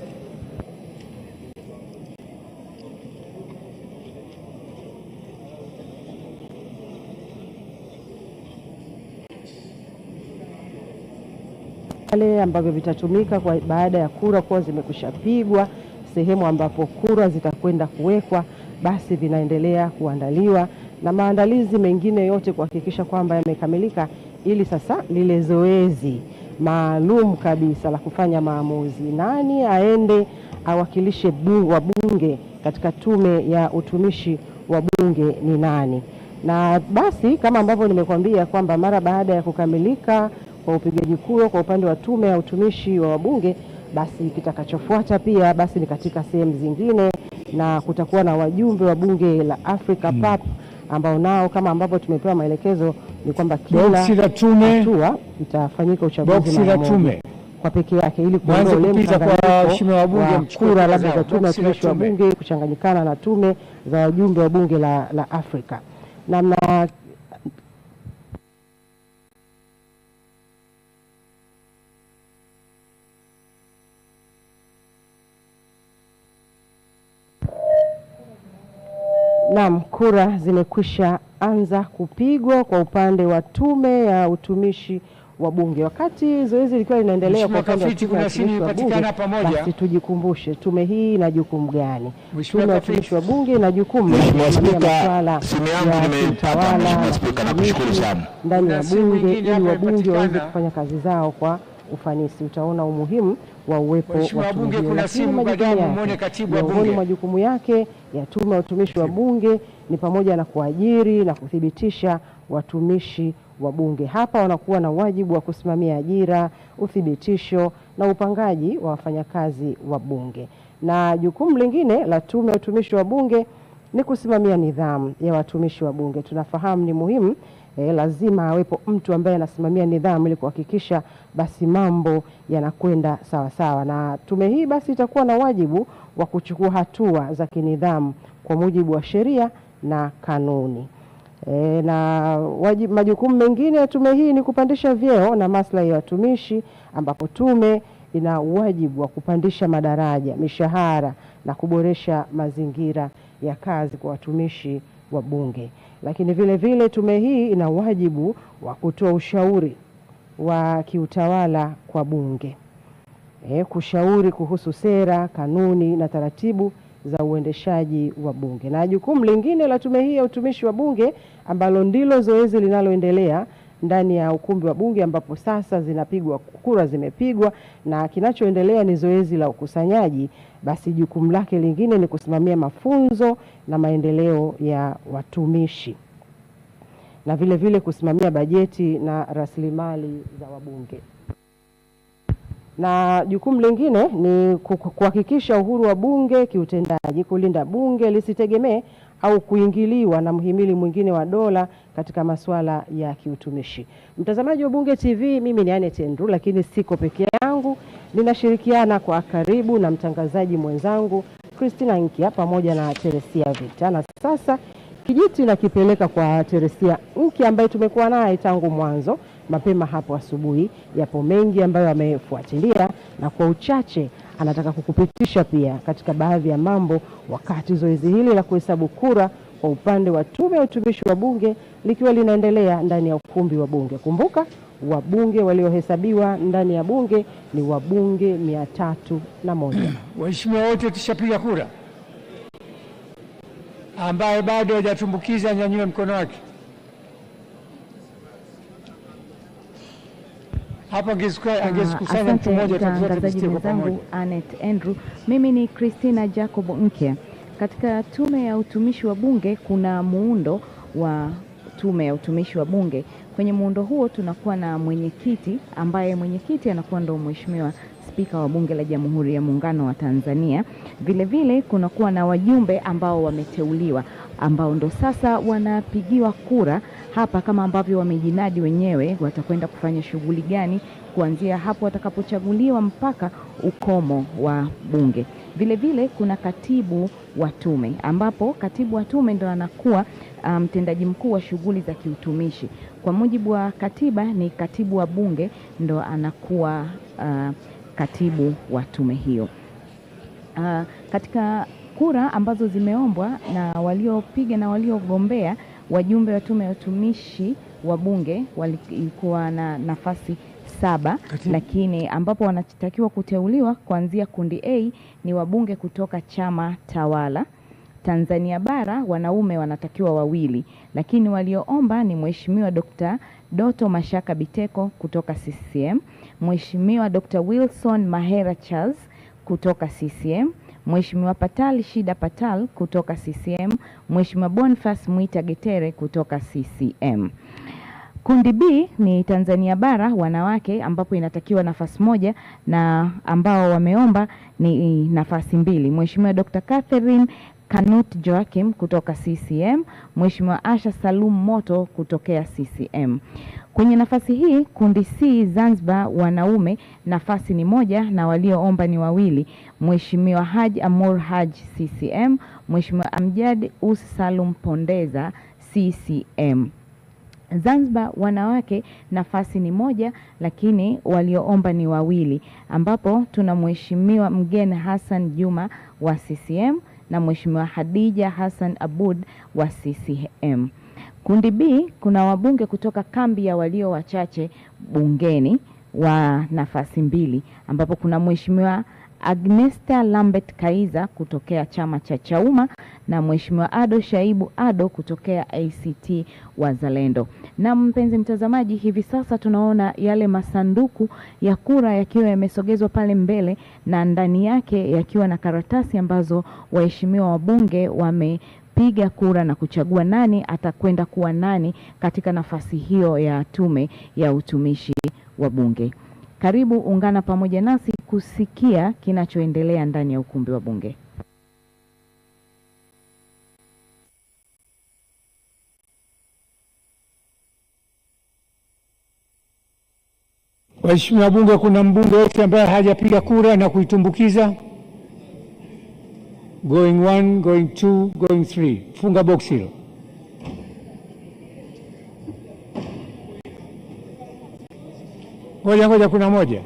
Wale ambavyo vitatumika kwa baada ya kura kuwa zimekushapigwa, sehemu ambapo kura zitakwenda kuwekwa, basi vinaendelea kuandaliwa na maandalizi mengine yote kuhakikisha kwamba yamekamilika, ili sasa lile zoezi maalum kabisa la kufanya maamuzi, nani aende awakilishe wabunge katika tume ya utumishi wa bunge ni nani. Na basi kama ambavyo nimekuambia kwamba mara baada ya kukamilika kwa upigaji kura kwa upande wa tume ya utumishi wa wabunge, basi kitakachofuata pia basi ni katika sehemu zingine, na kutakuwa na wajumbe wa bunge la Africa PAP ambao nao kama ambavyo tumepewa maelekezo ni kwamba kila hatua itafanyika uchaguzi kwa peke yake ili kuondoa ule mchanganyiko kura labda za tume ya utumishi wa bunge kuchanganyikana na tume za wajumbe wa bunge la Afrika. Na Naam, kura zimekwisha anza kupigwa kwa upande wa tume ya utumishi wa bunge. Wakati zoezi likiwa linaendelea kwa upande wa tume ya utumishi wa bunge, basi tujikumbushe tume hii ina jukumu gani? Tume ya utumishi wa bunge ina jukumu la kusimamia masuala ya utawala ndani ya bunge ili wabunge waweze kufanya kazi zao kwa ufanisi. Utaona umuhimu wa uwepo wa tume hiyo. Miongoni mwa majukumu yake ya tume ya utumishi wa bunge ni pamoja na kuajiri na kuthibitisha watumishi wa bunge. Hapa wanakuwa na wajibu wa kusimamia ajira, uthibitisho na upangaji wa wafanyakazi wa bunge. Na jukumu lingine la tume ya utumishi wa bunge ni kusimamia nidhamu ya watumishi wa bunge. Tunafahamu ni muhimu, lazima awepo mtu ambaye anasimamia nidhamu ili kuhakikisha basi mambo yanakwenda sawa sawa. Na tume hii basi itakuwa na wajibu wa kuchukua hatua za kinidhamu kwa mujibu wa sheria na kanuni. Na majukumu mengine ya tume hii ni kupandisha vyeo na maslahi ya watumishi, ambapo tume ina wajibu wa kupandisha madaraja, mishahara na kuboresha mazingira ya kazi kwa watumishi wa bunge. Lakini vile vile tume hii ina wajibu wa kutoa ushauri wa kiutawala kwa bunge. Kushauri kuhusu sera, kanuni na taratibu za uendeshaji wa bunge. Na jukumu lingine la tume hii ya utumishi wa bunge ambalo ndilo zoezi linaloendelea ndani ya ukumbi wa bunge ambapo sasa zinapigwa kura, zimepigwa na kinachoendelea ni zoezi la ukusanyaji. Basi jukumu lake lingine ni kusimamia mafunzo na maendeleo ya watumishi na vile vile kusimamia bajeti na rasilimali za wabunge. Na jukumu lingine ni kuhakikisha uhuru wa bunge kiutendaji, kulinda bunge lisitegemee au kuingiliwa na mhimili mwingine wa dola katika masuala ya kiutumishi. Mtazamaji wa Bunge TV, mimi ni Anet Andrew, lakini siko peke yangu. Ninashirikiana kwa karibu na mtangazaji mwenzangu Christina Nkia pamoja na Teresia Vita. Na sasa kijiti nakipeleka kwa Teresia Nkia ambaye tumekuwa naye tangu mwanzo mapema hapo asubuhi. Yapo mengi ambayo amefuatilia na kwa uchache anataka kukupitisha pia katika baadhi ya mambo wakati zoezi hili la kuhesabu kura kwa upande wa tume ya utumishi wa bunge likiwa linaendelea ndani ya ukumbi wa bunge. Kumbuka, wabunge waliohesabiwa ndani ya bunge ni wabunge 301. Waheshimiwa wote tushapiga kura? Ambaye bado hajatumbukiza nyanyue mkono wake. Hapa angezikusanya mtu mmoja mtangazaji mwenzangu Anet Andrew. Mimi ni Christina Jacob Nkia. Katika tume ya utumishi wa bunge kuna muundo wa tume ya utumishi wa bunge. Kwenye muundo huo tunakuwa na mwenyekiti ambaye mwenyekiti anakuwa ndo mheshimiwa Spika wa Bunge la Jamhuri ya Muungano wa Tanzania. Vile vile kunakuwa na wajumbe ambao wameteuliwa ambao ndo sasa wanapigiwa kura hapa kama ambavyo wamejinadi wenyewe watakwenda kufanya shughuli gani kuanzia hapo watakapochaguliwa mpaka ukomo wa bunge. Vile vile kuna katibu wa tume ambapo katibu wa tume ndo anakuwa mtendaji mkuu wa shughuli za kiutumishi. Kwa mujibu wa katiba ni katibu wa bunge ndo anakuwa katibu wa tume hiyo. Katika kura ambazo zimeombwa na waliopiga na waliogombea, wajumbe wa tume ya utumishi wa bunge walikuwa na nafasi 7, lakini ambapo wanatakiwa kuteuliwa kuanzia kundi A ni wabunge kutoka chama tawala. Tanzania bara wanaume wanatakiwa 2, lakini walioomba ni Mheshimiwa Dr. Doto Mashaka Biteko kutoka CCM, Mheshimiwa Dr. Wilson Mahera Charles kutoka CCM, Mheshimiwa Patal Shida Patal kutoka CCM, Mheshimiwa Boniface Mwita Getere kutoka CCM. Kundi B ni Tanzania bara wanawake ambapo inatakiwa nafasi 1 na ambao wameomba ni nafasi 2. Mheshimiwa Dr. Catherine Kanut Joachim kutoka CCM, Mheshimiwa Asha Salum Moto kutokea CCM. Kwenye nafasi hii kundi C Zanzibar wanaume nafasi ni 1 na walioomba ni 2. Mheshimiwa Haji Amur Haji CCM, Mheshimiwa Amjad Salum Pondeza CCM. Zanzibar wanawake nafasi ni 1 lakini walioomba ni 2 ambapo tuna Mheshimiwa Mgeni Hassan Juma wa CCM na Mheshimiwa Hadija Hassan Abud wa CCM. Kundi B kuna wabunge kutoka kambi ya walio wachache bungeni wa nafasi 2 ambapo kuna Mheshimiwa Agnesta Lambert Kaiza kutokea chama cha Chauma na Mheshimiwa Ado Shaibu Ado kutokea ACT Wazalendo. Na mpenzi mtazamaji, hivi sasa tunaona yale masanduku ya kura yakiwa yamesogezwa pale mbele na ndani yake yakiwa na karatasi ambazo waheshimiwa wabunge wamepiga kura na kuchagua nani atakwenda kuwa nani katika nafasi hiyo ya tume ya utumishi wa bunge. Karibu ungana pamoja nasi kusikia kinachoendelea ndani ya ukumbi wa bunge. Waheshimiwa bunge, kuna mbunge yote ambaye hajapiga kura na kuitumbukiza? Going 1, going 2, going 3. Funga box hilo. Ngoja kuna 1.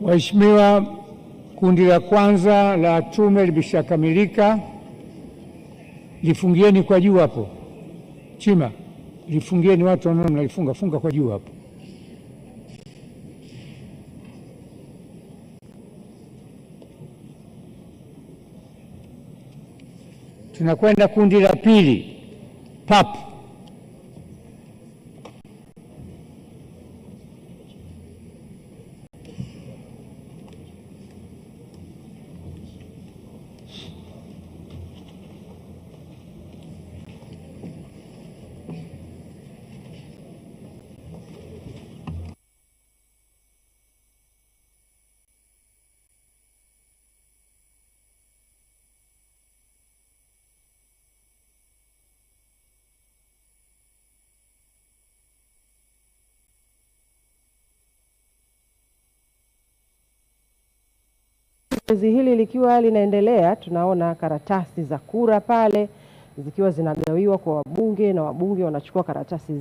Waheshimiwa, kundi la kwanza la tume limeshakamilika. Lifungieni kwa juu hapo. Chima, lifungieni, watu wanaona mnalifunga, funga kwa juu hapo. Tunakwenda kundi la pili, PAP. Zoezi hili likiwa linaendelea, tunaona karatasi za kura pale zikiwa zinagawiwa kwa wabunge, na wabunge wanachukua karatasi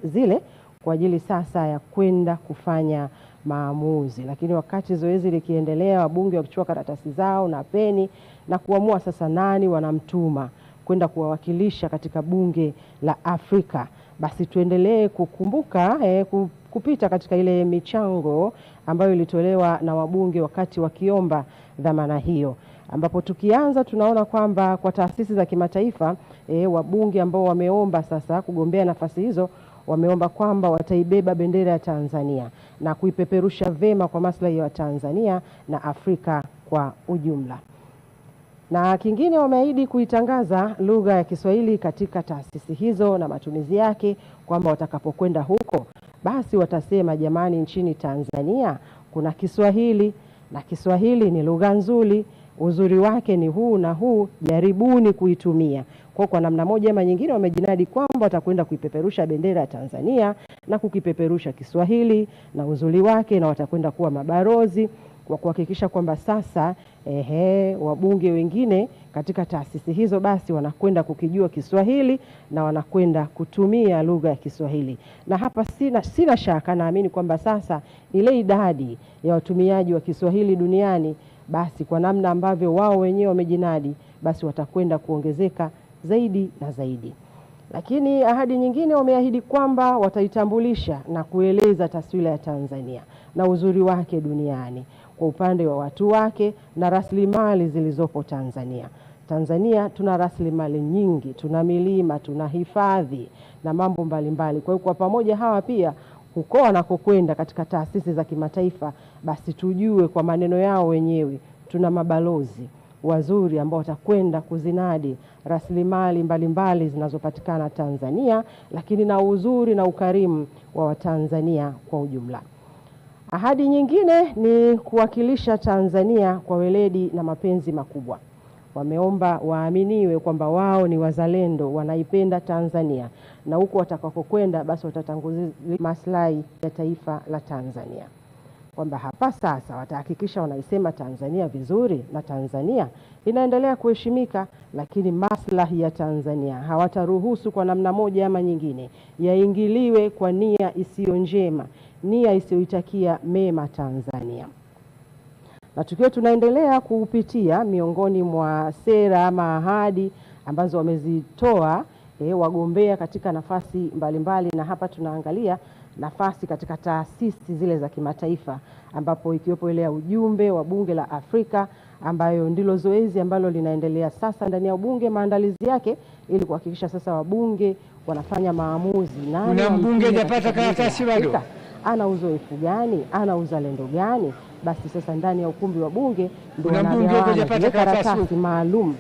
zile kwa ajili sasa ya kwenda kufanya maamuzi. Lakini wakati zoezi likiendelea, wabunge wakichukua karatasi zao na peni na kuamua sasa nani wanamtuma kwenda kuwawakilisha katika bunge la Afrika. Basi tuendelee kukumbuka kupita katika ile michango ambayo ilitolewa na wabunge wakati wakiomba dhamana hiyo, ambapo tukianza tunaona kwamba kwa taasisi za kimataifa wabunge ambao wameomba sasa kugombea nafasi hizo wameomba kwamba wataibeba bendera ya Tanzania na kuipeperusha vema kwa maslahi ya Tanzania na Afrika kwa ujumla. Na kingine, wameahidi kuitangaza lugha ya Kiswahili katika taasisi hizo na matumizi yake, kwamba watakapokwenda huko basi watasema, jamani, nchini Tanzania kuna Kiswahili na Kiswahili ni lugha nzuri, uzuri wake ni huu na huu, jaribuni kuitumia. Kwa namna moja ama nyingine wamejinadi kwamba watakwenda kuipeperusha bendera ya Tanzania na kukipeperusha Kiswahili na uzuri wake, na watakwenda kuwa mabarozi kwa kuhakikisha kwamba sasa wabunge wengine katika taasisi hizo basi wanakwenda kukijua Kiswahili na wanakwenda kutumia lugha ya Kiswahili. Na hapa sina shaka, naamini kwamba sasa ile idadi ya watumiaji wa Kiswahili duniani, basi kwa namna ambavyo wao wenyewe wamejinadi, basi watakwenda kuongezeka zaidi na zaidi. Lakini ahadi nyingine, wameahidi kwamba wataitambulisha na kueleza taswira ya Tanzania na uzuri wake duniani kwa upande wa watu wake na rasilimali zilizopo Tanzania. Tanzania tuna rasilimali nyingi, tuna milima, tuna hifadhi na mambo mbalimbali. Kwa hiyo kwa pamoja hawa pia huko wanakokwenda katika taasisi za kimataifa, basi tujue kwa maneno yao wenyewe tuna mabalozi wazuri ambao watakwenda kuzinadi rasilimali mbalimbali zinazopatikana Tanzania, lakini na uzuri na ukarimu wa Watanzania kwa ujumla. Ahadi nyingine ni kuwakilisha Tanzania kwa weledi na mapenzi makubwa. Wameomba waaminiwe kwamba wao ni wazalendo, wanaipenda Tanzania, na huko watakapokwenda basi watatanguliza maslahi ya taifa la Tanzania. Kwamba hapa sasa watahakikisha wanaisema Tanzania vizuri na Tanzania inaendelea kuheshimika, lakini maslahi ya Tanzania hawataruhusu kwa namna moja ama nyingine yaingiliwe kwa nia isiyo njema, nia isiyoitakia mema Tanzania. Na tukiwa tunaendelea kupitia miongoni mwa sera ama ahadi ambazo wamezitoa wagombea katika nafasi mbalimbali, na hapa tunaangalia nafasi katika taasisi zile za kimataifa, ambapo ikiwepo ile ya ujumbe wa bunge la Afrika, ambayo ndilo zoezi ambalo linaendelea sasa ndani ya bunge, maandalizi yake ili kuhakikisha sasa wabunge wanafanya maamuzi. Kuna mbunge hajapata karatasi bado? Ana uzoefu gani? Ana uzalendo gani? Basi sasa ndani ya ukumbi wa bunge ndio wanapata karatasi maalum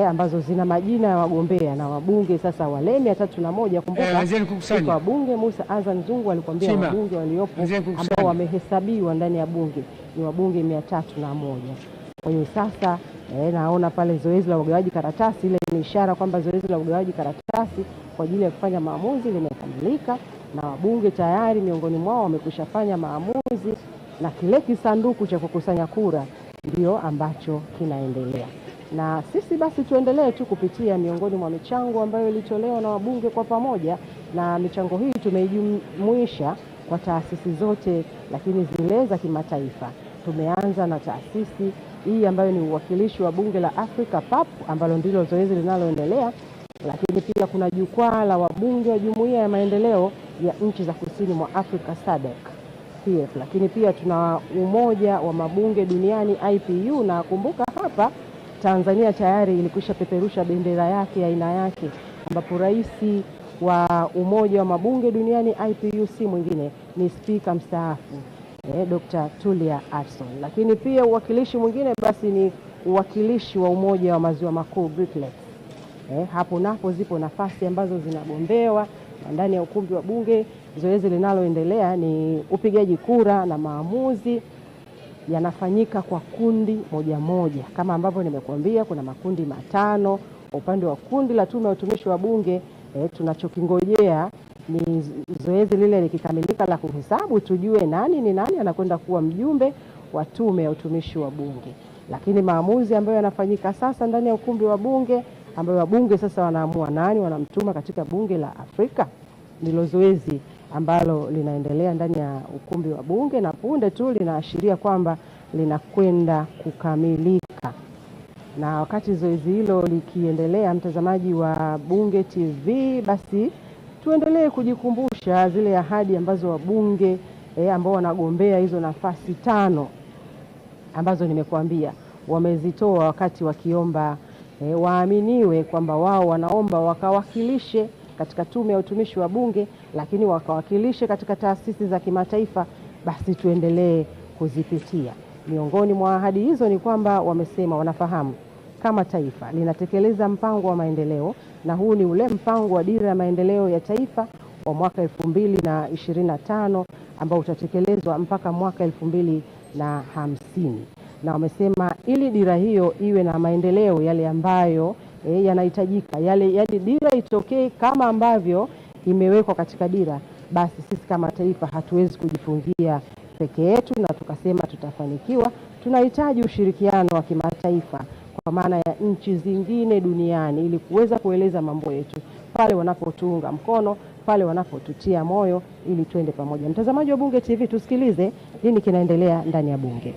ambazo zina majina ya wagombea na wabunge. Sasa wale 301, kumbuka wabunge Musa Azan Zungu alikwambia wabunge waliopo ambao wamehesabiwa ndani ya bunge ni wabunge 301. Kwa hiyo sasa naona pale zoezi la ugawaji karatasi, ile ni ishara kwamba zoezi la ugawaji karatasi kwa ajili ya kufanya maamuzi limekamilika, na wabunge tayari miongoni mwao wamekushafanya maamuzi, na kile kisanduku cha kukusanya kura ndio ambacho kinaendelea. Na sisi basi tuendelee tu kupitia miongoni mwa michango ambayo ilitolewa na wabunge kwa pamoja, na michango hii tumeijumuisha kwa taasisi zote, lakini zile za kimataifa. tumeanza na taasisi hii ambayo ni uwakilishi wa bunge la Afrika PAP, ambalo ndilo zoezi linaloendelea, lakini pia kuna jukwaa la wabunge wa Jumuiya ya Maendeleo ya Nchi za Kusini mwa Afrika SADC PF, lakini pia tuna Umoja wa Mabunge Duniani IPU, na kumbuka hapa Tanzania tayari ilikwisha peperusha bendera yake ya aina yake, ambapo rais wa Umoja wa Mabunge Duniani IPU si mwingine ni spika mstaafu Dr. Tulia. Lakini pia uwakilishi mwingine basi ni uwakilishi wa Umoja wa Maziwa Makuu BRICS. Hapo napo zipo nafasi ambazo zinagombewa ndani ya ukumbi wa bunge. Zoezi linaloendelea ni upigaji kura na maamuzi yanafanyika kwa kundi moja moja. Kama ambavyo nimekuambia, kuna makundi matano. Upande wa kundi la Tume ya Utumishi wa Bunge, tunachokingojea ni zoezi lile likikamilika la kuhesabu, tujue nani anakwenda kuwa mjumbe wa Tume ya Utumishi wa Bunge. Lakini maamuzi ambayo yanafanyika sasa ndani ya ukumbi wa bunge, ambayo wabunge sasa wanaamua nani wanamtuma katika bunge la Afrika, ndilo zoezi ambalo linaendelea ndani ya ukumbi wa bunge, na punde tu linaashiria kwamba linakwenda kukamilika. Na wakati zoezi hilo likiendelea, mtazamaji wa Bunge TV, basi tuendelee kujikumbusha zile ahadi ambazo wabunge ambao wanagombea hizo nafasi 5 ambazo nimekuambia wamezitoa wakati wakiomba waaminiwe kwamba wao wanaomba wakawakilishe katika Tume ya Utumishi wa Bunge, lakini wakawakilishe katika taasisi za kimataifa. Basi tuendelee kuzipitia. Miongoni mwa ahadi hizo ni kwamba wamesema wanafahamu kama taifa linatekeleza mpango wa maendeleo, na huu ni ule mpango wa dira ya maendeleo ya taifa wa mwaka 2025 ambao utatekelezwa mpaka mwaka 2050. Na wamesema ili dira hiyo iwe na maendeleo yale ambayo yanahitajika, yani dira itokee kama ambavyo imewekwa katika dira, basi sisi kama taifa hatuwezi kujifungia peke yetu na tukasema tutafanikiwa. Tunahitaji ushirikiano wa kimataifa kwa maana ya nchi zingine duniani ili kuweza kueleza mambo yetu pale wanapotuunga mkono, pale wanapotutia moyo, ili tuende pamoja. Mtazamaji wa Bunge TV, tusikilize nini kinaendelea ndani ya bunge.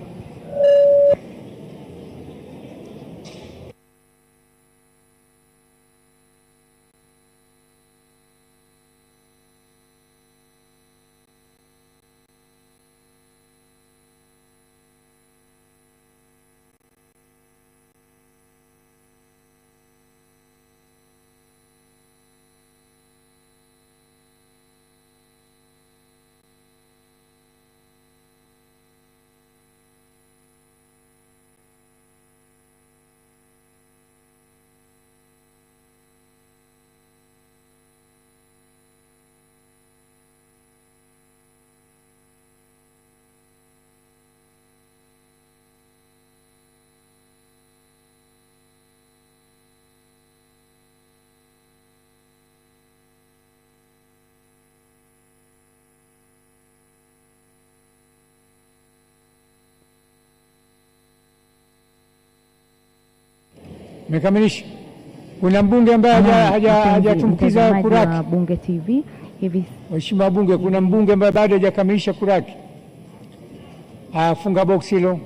Mekamilisha. Kuna mbunge ambaye hajatumkiza kura yake. Bunge TV hivi. Mheshimiwa bunge, kuna mbunge ambaye bado hajakamilisha kura yake. Funga box hilo.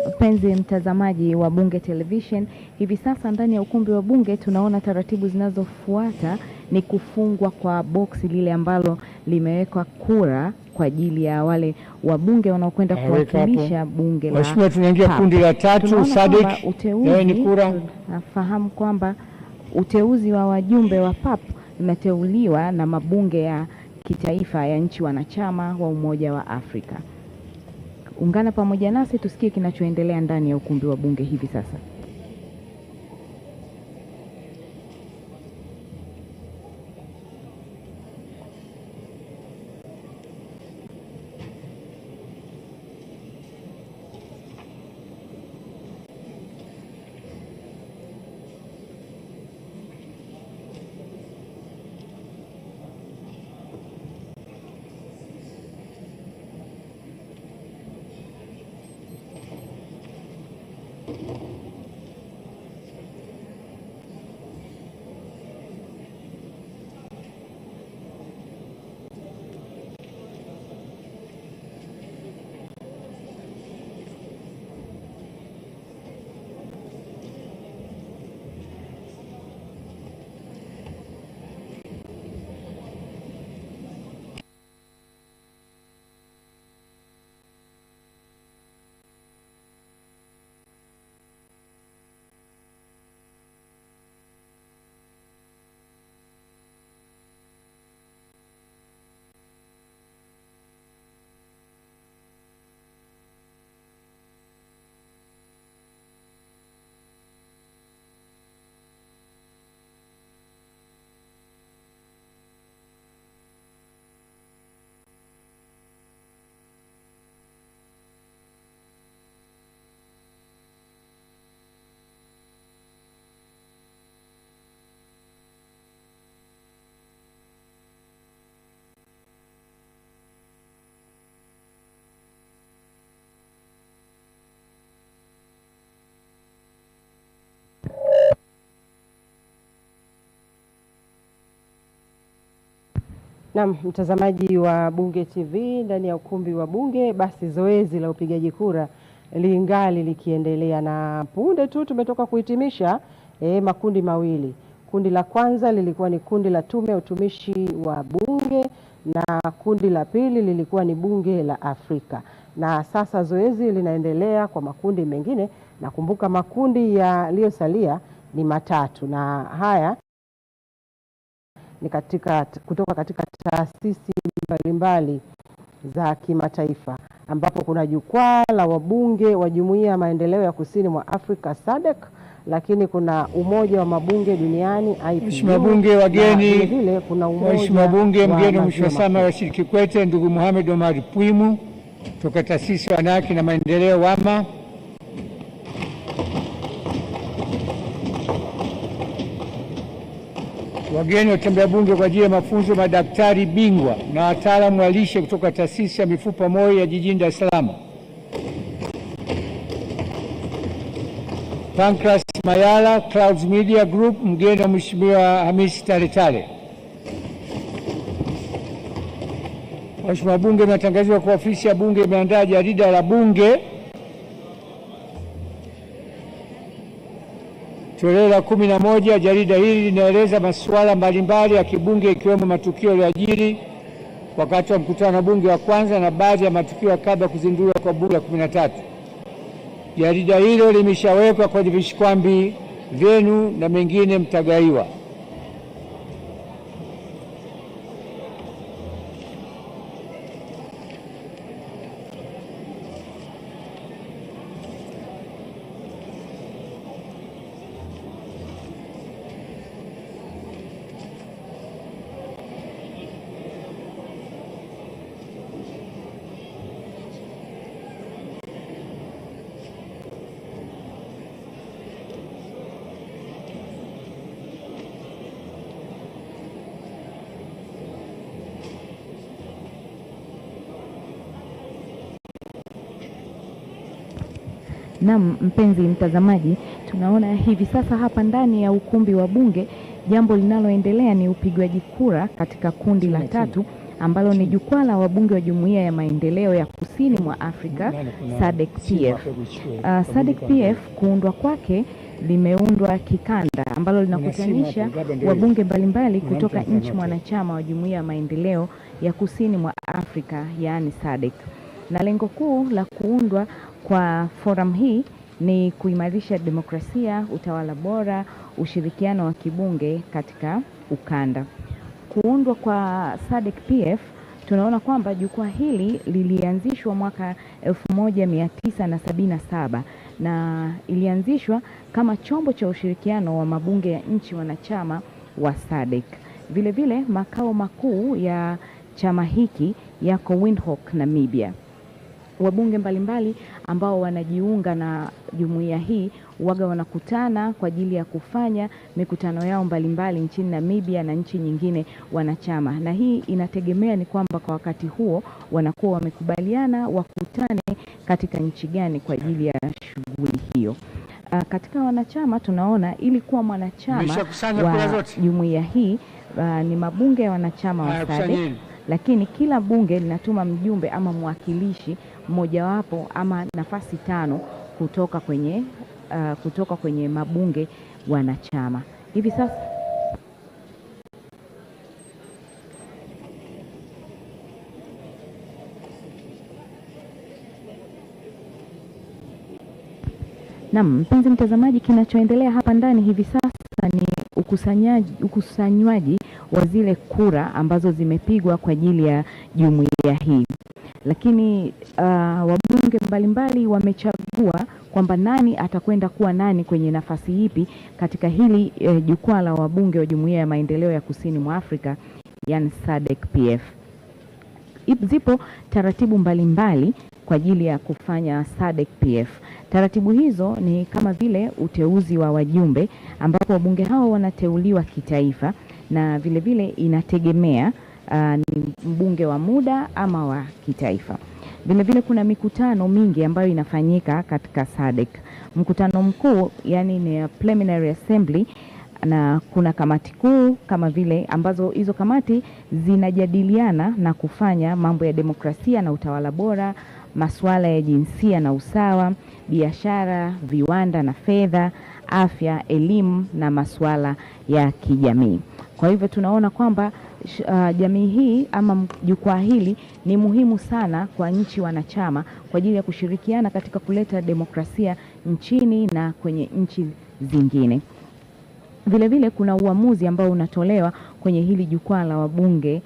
Mpenzi mtazamaji wa Bunge Television, hivi sasa ndani ya ukumbi wa bunge tunaona taratibu zinazofuata ni kufungwa kwa boksi lile ambalo limewekwa kura kwa ajili ya wale wabunge wanaokwenda kuwakilisha bunge la. Mheshimiwa, tunaingia kundi la 3 SADC. Ni kura. Nafahamu kwamba uteuzi wa wajumbe wa PAP umeteuliwa na mabunge ya kitaifa ya nchi wanachama wa Umoja wa Afrika. Ungana pamoja nasi tusikie kinachoendelea ndani ya ukumbi wa bunge hivi sasa. Naam, mtazamaji wa Bunge TV ndani ya ukumbi wa Bunge, basi zoezi la upigaji kura lingali likiendelea, na punde tu tumetoka kuhitimisha makundi mawili. Kundi la kwanza lilikuwa ni kundi la Tume ya Utumishi wa Bunge na kundi la pili lilikuwa ni Bunge la Afrika. Na sasa zoezi linaendelea kwa makundi mengine, na kumbuka makundi yaliyosalia ni matatu, na haya ni kutoka katika taasisi mbalimbali za kimataifa, ambapo kuna jukwaa la wabunge wa Jumuiya ya Maendeleo ya Kusini mwa Afrika SADC, lakini kuna Umoja wa Mabunge Duniani IPU. Mheshimiwa bunge wageni, vile kuna Mheshimiwa bunge mgeni Mheshimiwa Sama Rashid Kikwete, ndugu Mohamed Omar Pwimu kutoka taasisi ya wanawake na maendeleo WAMA, wageni watembea bunge kwa ajili ya mafunzo, madaktari bingwa na wataalamu wa lishe kutoka taasisi ya mifupa moyo ya jijini Dar es Salaam, Pancras Mayala Clouds Media Group, mgeni wa Mheshimiwa Hames Tale. Mheshimiwa bunge, imetangazwa kwa ofisi ya bunge imeandaa jarida la bunge toleo la 11. Jarida hili linaeleza masuala mbalimbali ya kibunge ikiwemo matukio yaliyojiri wakati wa mkutano wa bunge wa kwanza na baadhi ya matukio kabla kuzinduliwa kwa bunge la 13. Jarida hilo limeshawekwa kwenye vishikwambi vyenu na mengine mtagaiwa. Naam, mpenzi mtazamaji, tunaona hivi sasa hapa ndani ya ukumbi wa bunge jambo linaloendelea ni upigwaji kura katika kundi la tatu ambalo ni jukwaa la wabunge wa Jumuiya ya Maendeleo ya Kusini mwa Afrika SADC-PF. SADC-PF kuundwa kwake limeundwa kikanda ambalo linakutanisha wabunge mbalimbali kutoka nchi mwanachama wa Jumuiya ya Maendeleo ya Kusini mwa Afrika, yaani SADC. Na lengo kuu la kuundwa kwa forum hii ni kuimarisha demokrasia, utawala bora, ushirikiano wa kibunge katika ukanda. Kuundwa kwa SADC-PF, tunaona kwamba jukwaa hili lilianzishwa mwaka 1977 na ilianzishwa kama chombo cha ushirikiano wa mabunge ya nchi wanachama wa SADC. Vile vile makao makuu ya chama hiki yako Windhoek, Namibia. Wabunge mbalimbali ambao wanajiunga na jumuiya hii waga wanakutana kwa ajili ya kufanya mikutano yao mbalimbali nchini Namibia na nchi nyingine wanachama, na hii inategemea ni kwamba kwa wakati huo wanakuwa wamekubaliana wakutane katika nchi gani kwa ajili ya shughuli hiyo. Katika wanachama tunaona ili kuwa mwanachama wa jumuiya hii ni mabunge ya wanachama wa SADC, lakini kila bunge linatuma mjumbe ama mwakilishi mmojawapo ama nafasi 5 kutoka kwenye mabunge wanachama. Hivi sasa mpenzi mtazamaji, kinachoendelea hapa ndani hivi sasa ni ukusanywaji wa zile kura ambazo zimepigwa kwa ajili ya jumuiya hii. Lakini wabunge mbalimbali wamechagua kwamba nani atakwenda kuwa nani kwenye nafasi ipi katika hili jukwaa la wabunge wa Jumuiya ya Maendeleo ya Kusini mwa Afrika, yani SADC-PF. Zipo taratibu mbalimbali kwa ajili ya kufanya SADC-PF. Taratibu hizo ni kama vile uteuzi wa wajumbe, ambapo wabunge hao wanateuliwa kitaifa, na vile vile inategemea ni mbunge wa muda ama wa kitaifa. Vile vile kuna mikutano mingi ambayo inafanyika katika SADC. Mkutano mkuu, yani ni preliminary assembly, na kuna kamati kuu kama vile ambazo hizo kamati zinajadiliana na kufanya mambo ya demokrasia na utawala bora, masuala ya jinsia na usawa, biashara, viwanda na fedha, afya, elimu na masuala ya kijamii. Kwa hivyo tunaona kwamba jamii hii ama jukwaa hili ni muhimu sana kwa nchi wanachama kwa ajili ya kushirikiana katika kuleta demokrasia nchini na kwenye nchi zingine. Vile vile kuna uamuzi ambao unatolewa kwenye hili jukwaa la wabunge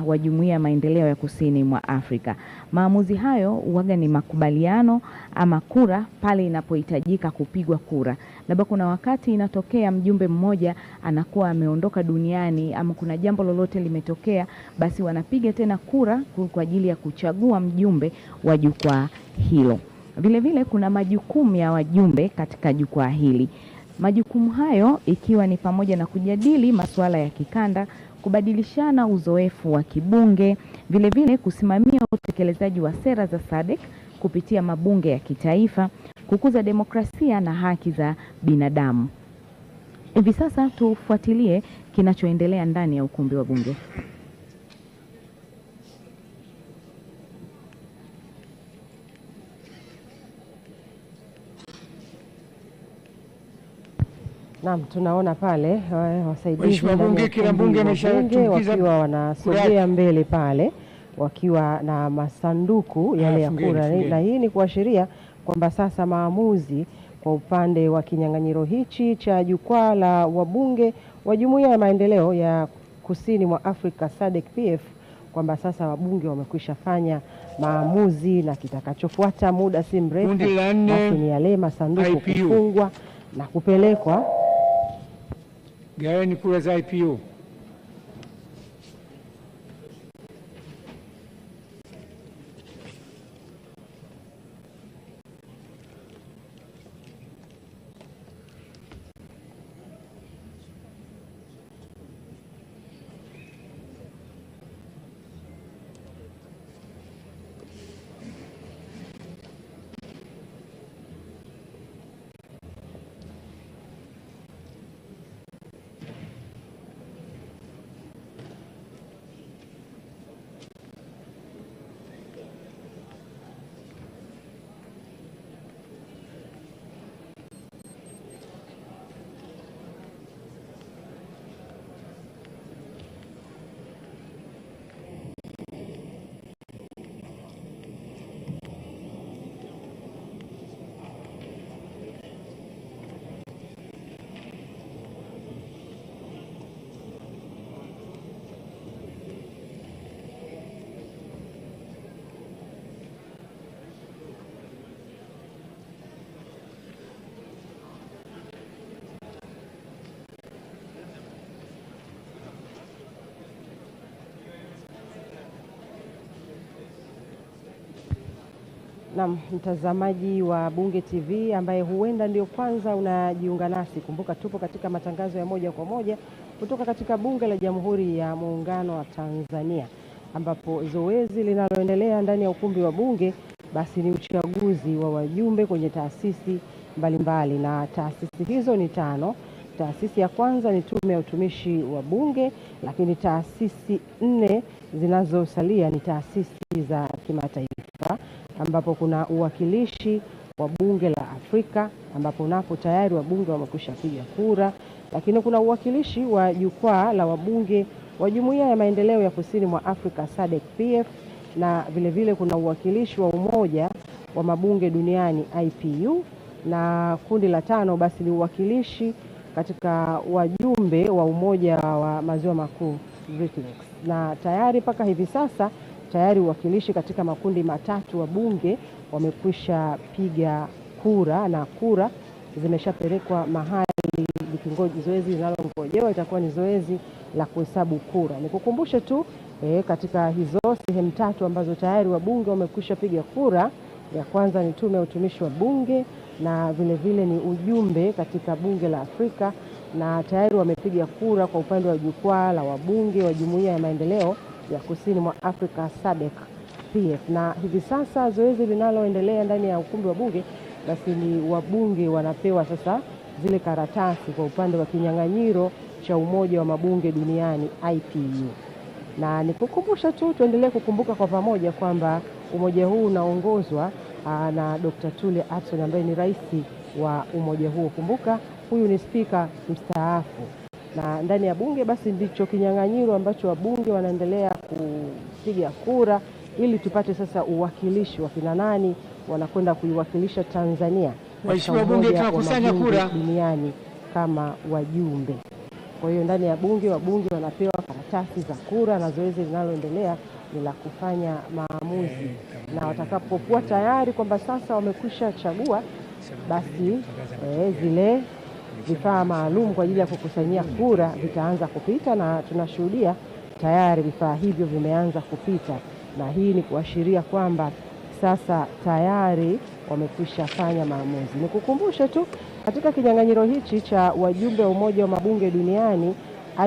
wa Jumuiya ya Maendeleo ya Kusini mwa Afrika. Maamuzi hayo huwaga ni makubaliano ama kura pale inapohitajika kupigwa kura. Labda kuna wakati inatokea mjumbe mmoja anakuwa ameondoka duniani ama kuna jambo lolote limetokea, basi wanapiga tena kura kwa ajili ya kuchagua mjumbe wa jukwaa hilo. Vile vile kuna majukumu ya wajumbe katika jukwaa hili. Majukumu hayo ikiwa ni pamoja na kujadili masuala ya kikanda, kubadilishana uzoefu wa kibunge, vile vile kusimamia utekelezaji wa sera za SADC kupitia mabunge ya kitaifa, kukuza demokrasia na haki za binadamu. Hivi sasa tufuatilie kinachoendelea ndani ya ukumbi wa bunge. Naam, tunaona pale wasaidizi wa bunge, kila bunge wakiwa wanasogea mbele pale wakiwa na masanduku yale ya kura, na hii ni kuashiria kwamba sasa maamuzi kwa upande wa kinyang'anyiro hichi cha jukwaa la wabunge wa Jumuiya ya Maendeleo ya Kusini mwa Afrika SADC PF, kwamba sasa wabunge wamekwisha fanya maamuzi na kitakachofuata muda si mrefu basi ni yale masanduku kufungwa na kupelekwa. Gaweni kura za IPU. Na mtazamaji wa Bunge TV ambaye huenda ndio kwanza unajiunga nasi, kumbuka tupo katika matangazo ya moja kwa moja kutoka katika Bunge la Jamhuri ya Muungano wa Tanzania, ambapo zoezi linaloendelea ndani ya ukumbi wa Bunge basi ni uchaguzi wa wajumbe kwenye taasisi mbalimbali, na taasisi hizo ni 5. Taasisi ya kwanza ni Tume ya Utumishi wa Bunge, lakini taasisi 4 zinazosalia ni taasisi za kimataifa, ambapo kuna uwakilishi wa Bunge la Afrika ambapo napo tayari wabunge wamekwisha piga kura, lakini kuna uwakilishi wa jukwaa la wabunge wa Jumuiya ya Maendeleo ya Kusini mwa Afrika SADC PF, na vile vile kuna uwakilishi wa Umoja wa Mabunge Duniani IPU, na kundi la 5 basi ni uwakilishi katika wajumbe wa Umoja wa Maziwa Makuu BRICS. Na tayari mpaka hivi sasa tayari uwakilishi katika makundi 3 wa bunge wamekwisha piga kura, na kura zimeshapelekwa mahali likingoja. Zoezi linalongojewa itakuwa ni zoezi la kuhesabu kura. Nikukumbushe tu katika hizo sehemu 3 ambazo tayari wabunge wamekwisha piga kura, ya kwanza ni Tume ya Utumishi wa Bunge, na vile vile ni ujumbe katika Bunge la Afrika, na tayari wamepiga kura kwa upande wa jukwaa la wabunge wa Jumuiya ya Maendeleo ya Kusini mwa Afrika SADC PF. Na hivi sasa zoezi linaloendelea ndani ya ukumbi wa bunge basi ni wabunge wanapewa sasa zile karatasi kwa upande wa kinyang'anyiro cha Umoja wa Mabunge Duniani IPU. Na nikukumbusha tu tuendelee kukumbuka kwa pamoja kwamba umoja huu unaongozwa na Dr. Tulia ambaye ni rais wa umoja huo. Kumbuka huyu ni spika mstaafu. Na ndani ya bunge basi ndicho kinyang'anyiro ambacho wabunge wanaendelea kupiga kura ili tupate sasa uwakilishi wa kina nani wanakwenda kuiwakilisha Tanzania katika bunge tunakusanya kura duniani kama wajumbe. Kwa hiyo ndani ya bunge wabunge wanapewa karatasi za kura na zoezi linaloendelea ni la kufanya maamuzi, na watakapokuwa tayari kwamba sasa wamekwisha chagua basi zile vifaa maalum kwa ajili ya kukusanyia kura vitaanza kupita, na tunashuhudia tayari vifaa hivyo vimeanza kupita, na hii ni kuashiria kwamba sasa tayari wamekwisha fanya maamuzi. Nikukumbushe tu katika kinyang'anyiro hichi cha wajumbe wa Umoja wa Mabunge Duniani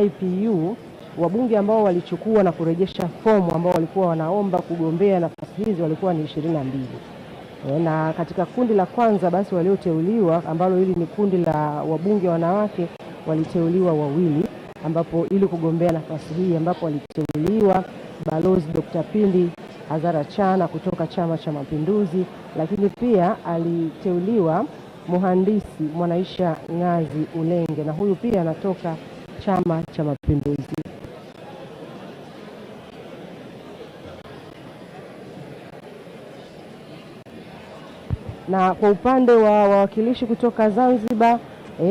IPU, wabunge ambao walichukua na kurejesha fomu ambao walikuwa wanaomba kugombea nafasi hizi walikuwa ni 22. Na katika kundi la kwanza basi walioteuliwa, ambalo hili ni kundi la wabunge wanawake, waliteuliwa wawili ambapo ili kugombea nafasi hii, ambapo waliteuliwa Balozi Dr. Pindi Chana kutoka Chama cha Mapinduzi, lakini pia aliteuliwa Mhandisi Manisha Lang Ulenge, na huyu pia anatoka Chama cha Mapinduzi. Na kwa upande wa wawakilishi kutoka Zanzibar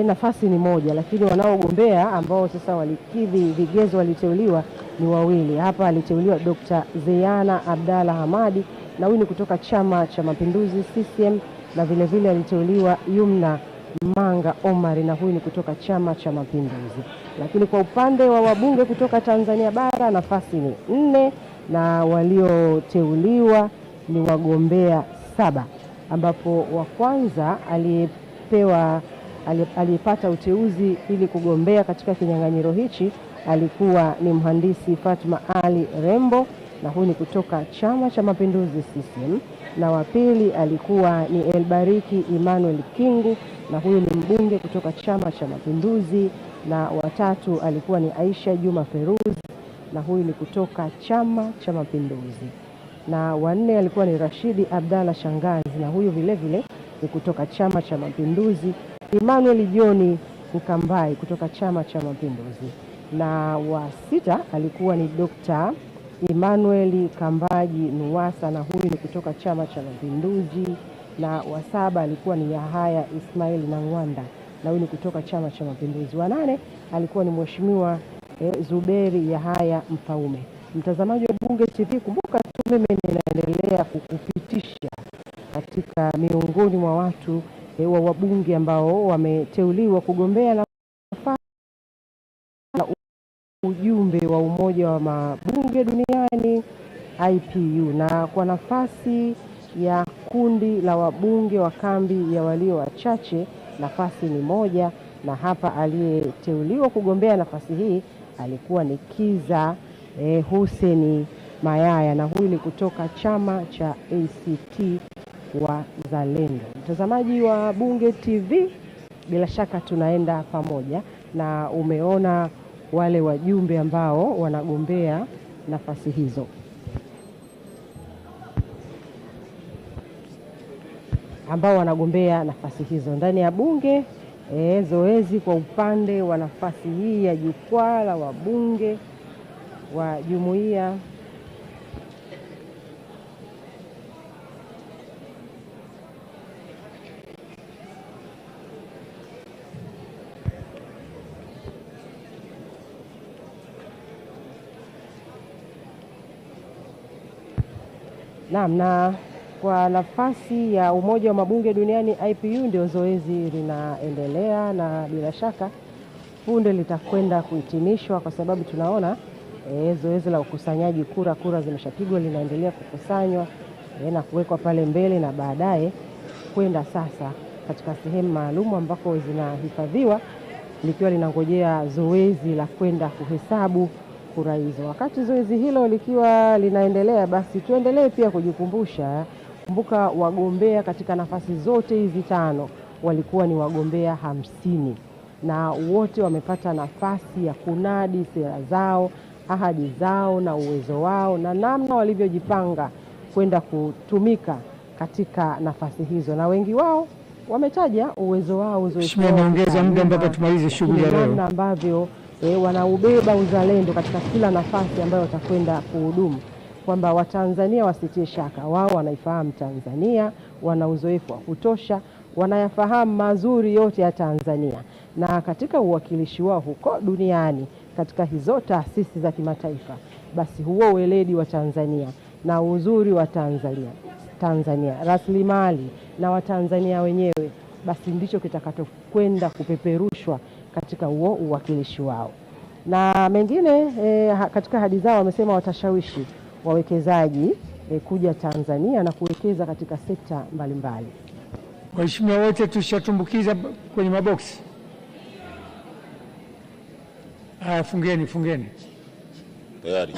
nafasi ni moja, lakini wanaogombea ambao sasa walikidhi vigezo waliteuliwa ni wawili. Hapa aliteuliwa Dr. Zeyana Abdalla Hamadi, na huyu ni kutoka Chama cha Mapinduzi CCM, na vile vile aliteuliwa Yuma Omar, na huyu ni kutoka Chama cha Mapinduzi. Lakini kwa upande wa wabunge kutoka Tanzania bara nafasi ni 4 na walioteuliwa ni wagombea 7, ambapo wa kwanza aliyepata uteuzi ili kugombea katika kinyang'anyiro hichi alikuwa ni mhandisi Fatma Rambo, na huyu ni kutoka Chama cha Mapinduzi CCM, na wa pili alikuwa ni Elbariki Emanuel Kingu, na huyu ni mbunge kutoka Chama cha Mapinduzi, na wa tatu alikuwa ni Aisha Juma Feruse, na huyu ni kutoka Chama cha Mapinduzi, na wa nne alikuwa ni Rashid Shangazi, na huyu vile vile ni kutoka Chama cha Mapinduzi, Emmanuel Kingu kutoka Chama cha Mapinduzi, na wa sita alikuwa ni Dr. Emmanuel Kambaji Nuwasa, na huyu ni kutoka Chama cha Mapinduzi, na wa saba alikuwa ni Yahaya Ismail Nangwanda, na huyu ni kutoka Chama cha Mapinduzi. Wa nane alikuwa ni Mheshimiwa Zuberi Yahaya Mfaume. Mtazamaji wa Bunge TV, kumbuka tu mimi ninaendelea kukupitisha katika miongoni mwa watu wa wabunge ambao wameteuliwa kugombea nafasi ya ujumbe wa Umoja wa Mabunge Duniani IPU, na kwa nafasi ya kundi la wabunge wa kambi ya walio wachache nafasi ni moja, na hapa aliyeteuliwa kugombea nafasi hii alikuwa ni Kiza Mayaya, na huyu ni kutoka chama cha ACT Wazalendo. Mtazamaji wa Bunge TV, bila shaka tunaenda pamoja, na umeona wale wajumbe ambao wanagombea nafasi hizo. Ndani ya bunge. Zoezi kwa upande wa nafasi hii ya jukwaa la wabunge wa jumuiya na kwa nafasi ya Umoja wa Mabunge Duniani IPU ndio zoezi linaendelea, na bila shaka punde litakwenda kuhitimishwa, kwa sababu tunaona zoezi la ukusanyaji kura zimeshapigwa, linaendelea kukusanywa na kuwekwa pale mbele, na baadaye kwenda sasa katika sehemu maalum ambako zinahifadhiwa, likiwa linangojea zoezi la kwenda kuhesabu kura hizo. Wakati zoezi hilo likiwa linaendelea, basi tuendelee pia kujikumbusha, kumbuka wagombea katika nafasi zote hizi 5 walikuwa ni wagombea 50 na wote wamepata nafasi ya kunadi sera zao, ahadi zao na uwezo wao na namna walivyojipanga kwenda kutumika katika nafasi hizo, na wengi wao wametaja uwezo wao, niongeza muda mpaka tumalize shughuli ya leo, namna ambavyo wanaubeba uzalendo katika kila nafasi ambayo watakwenda kuhudumu, kwamba Watanzania wasitie shaka, wao wanaifahamu Tanzania, wana uzoefu wa kutosha, wanayafahamu mazuri yote ya Tanzania, na katika uwakilishi wao huko duniani katika hizo taasisi za kimataifa, basi huo weledi wa Tanzania na uzuri wa Tanzania, rasilimali na Watanzania wenyewe, basi ndicho kitakachokwenda kupeperushwa katika huo uwakilishi wao. Na mengine katika ahadi zao wamesema watashawishi wawekezaji kuja Tanzania na kuwekeza katika sekta mbalimbali. Waheshimiwa wote tushatumbukiza kwenye maboksi. Fungeni. Tayari.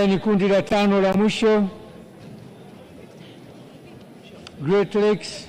Ni kundi la 5 la mwisho, Great Lakes.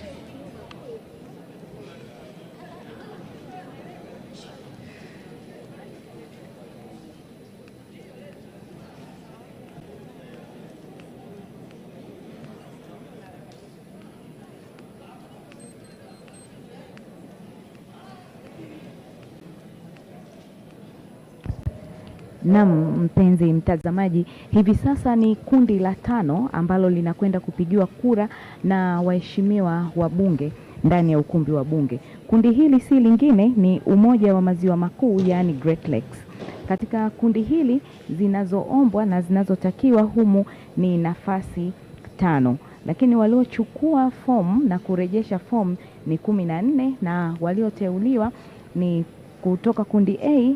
Naam, mpenzi mtazamaji, hivi sasa ni kundi la 5 ambalo linakwenda kupigiwa kura na waheshimiwa wabunge ndani ya ukumbi wa bunge. Kundi hili si lingine, ni Umoja wa Maziwa Makuu, yani Great Lakes. Katika kundi hili zinazoombwa na zinazotakiwa humu ni nafasi 5, lakini waliochukua fomu na kurejesha fomu ni 14, na walioteuliwa ni kutoka kundi A,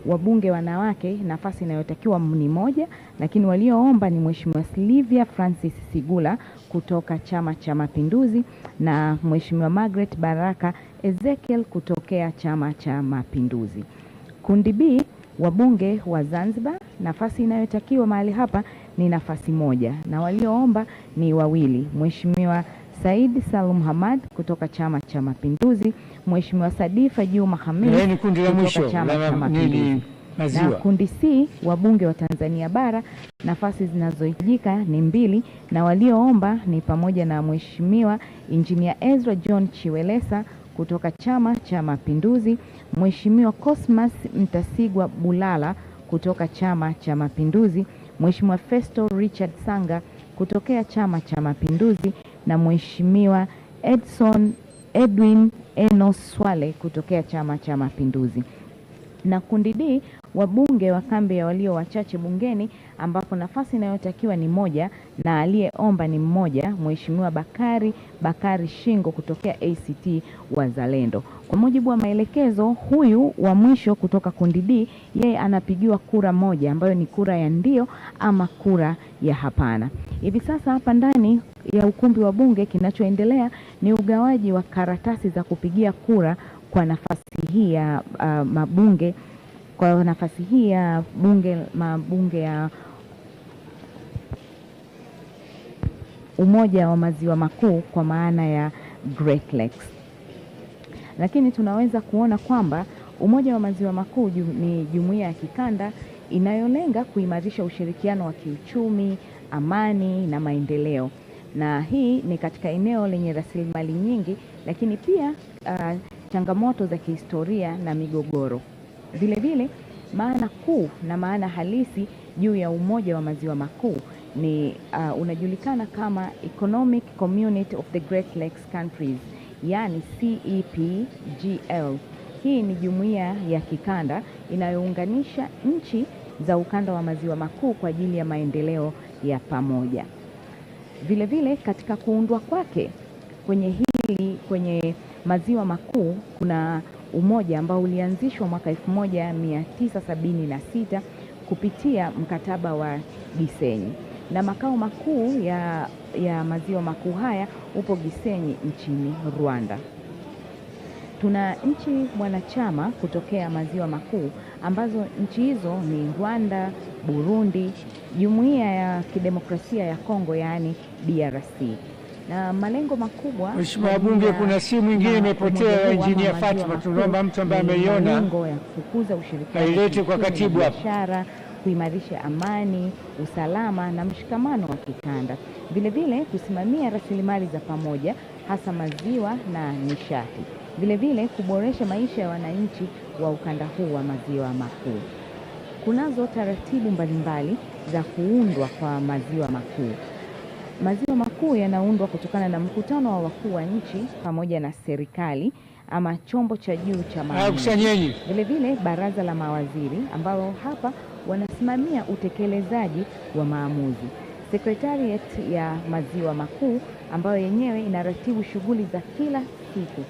wabunge wanawake, nafasi inayotakiwa ni 1, lakini walioomba ni Mheshimiwa Sylvia Sigula kutoka Chama cha Mapinduzi na Mheshimiwa Margaret Ezekiel kutokea Chama cha Mapinduzi. Kundi B, wabunge wa Zanzibar, nafasi inayotakiwa mahali hapa ni nafasi 1, na walioomba ni 2, Mheshimiwa Said Salum Hamad kutoka Chama cha Mapinduzi, Mheshimiwa Sadifa Hames kutoka Chama cha Mapinduzi. Na kundi C, wabunge wa Tanzania bara, nafasi zinazohitajika ni 2, na walioomba ni pamoja na Mheshimiwa Engineer Ezra Chiwelesa kutoka Chama cha Mapinduzi, Mheshimiwa Cosmas Bulala kutoka Chama cha Mapinduzi, Mheshimiwa Festo Sanga kutokea Chama cha Mapinduzi, na Mheshimiwa Edwin Sware kutokea Chama cha Mapinduzi. Na kundi D, wabunge wa kambi ya walio wachache bungeni, ambapo nafasi inayotakiwa ni 1 na aliyeomba ni 1, Mheshimiwa Bakari Shingo kutokea ACT Wazalendo. Kwa mujibu wa maelekezo, huyu wa mwisho kutoka kundi D, yeye anapigiwa kura 1 ambayo ni kura ya ndio ama kura ya hapana. Hivi sasa hapa ndani ya ukumbi wa bunge kinachoendelea ni ugawaji wa karatasi za kupigia kura kwa nafasi hii ya mabunge, kwa nafasi hii ya mabunge ya Umoja wa Maziwa Makuu kwa maana ya Great Lakes. Lakini tunaweza kuona kwamba Umoja wa Maziwa Makuu ni jumuiya ya kikanda inayolenga kuimarisha ushirikiano wa kiuchumi, amani na maendeleo. Na hii ni katika eneo lenye rasilimali nyingi, lakini pia changamoto za kihistoria na migogoro. Vile vile, maana kuu na maana halisi juu ya Umoja wa Maziwa Makuu ni unajulikana kama Economic Community of the Great Lakes Countries, yani CEPGL. Hii ni jumuiya ya kikanda inayounganisha nchi za ukanda wa Maziwa Makuu kwa ajili ya maendeleo ya pamoja. Vile vile, katika kuundwa kwake kwenye Maziwa Makuu kuna umoja ambao ulianzishwa mwaka 1976 kupitia mkataba wa Gisenyi, na makao makuu ya maziwa makuu haya upo Gisenyi nchini Rwanda. Tuna nchi wanachama kutokea maziwa makuu ambazo nchi hizo ni Rwanda, Burundi, Jumuiya ya Kidemokrasia ya Kongo yaani DRC. Na malengo makubwa, Mheshimiwa Bunge, kuna simu nyingine imepotea Engineer Fatma, tunaomba mtu ambaye ameiona malengo ya kukuza ushirikiano ailete kwa katibu hapa, biashara, kuimarisha amani, usalama na mshikamano wa kikanda. Vile vile kusimamia rasilimali za pamoja hasa maziwa na nishati. Vile vile kuboresha maisha ya wananchi wa ukanda huu wa maziwa makuu. Kunazo taratibu mbalimbali za kuundwa kwa maziwa makuu. Maziwa makuu yanaundwa kutokana na mkutano wa wakuu wa nchi pamoja na serikali ama chombo cha juu cha maamuzi. Vile vile baraza la mawaziri ambao hapa wanasimamia utekelezaji wa maamuzi. Secretariat ya maziwa makuu ambayo yenyewe inaratibu shughuli za kila siku.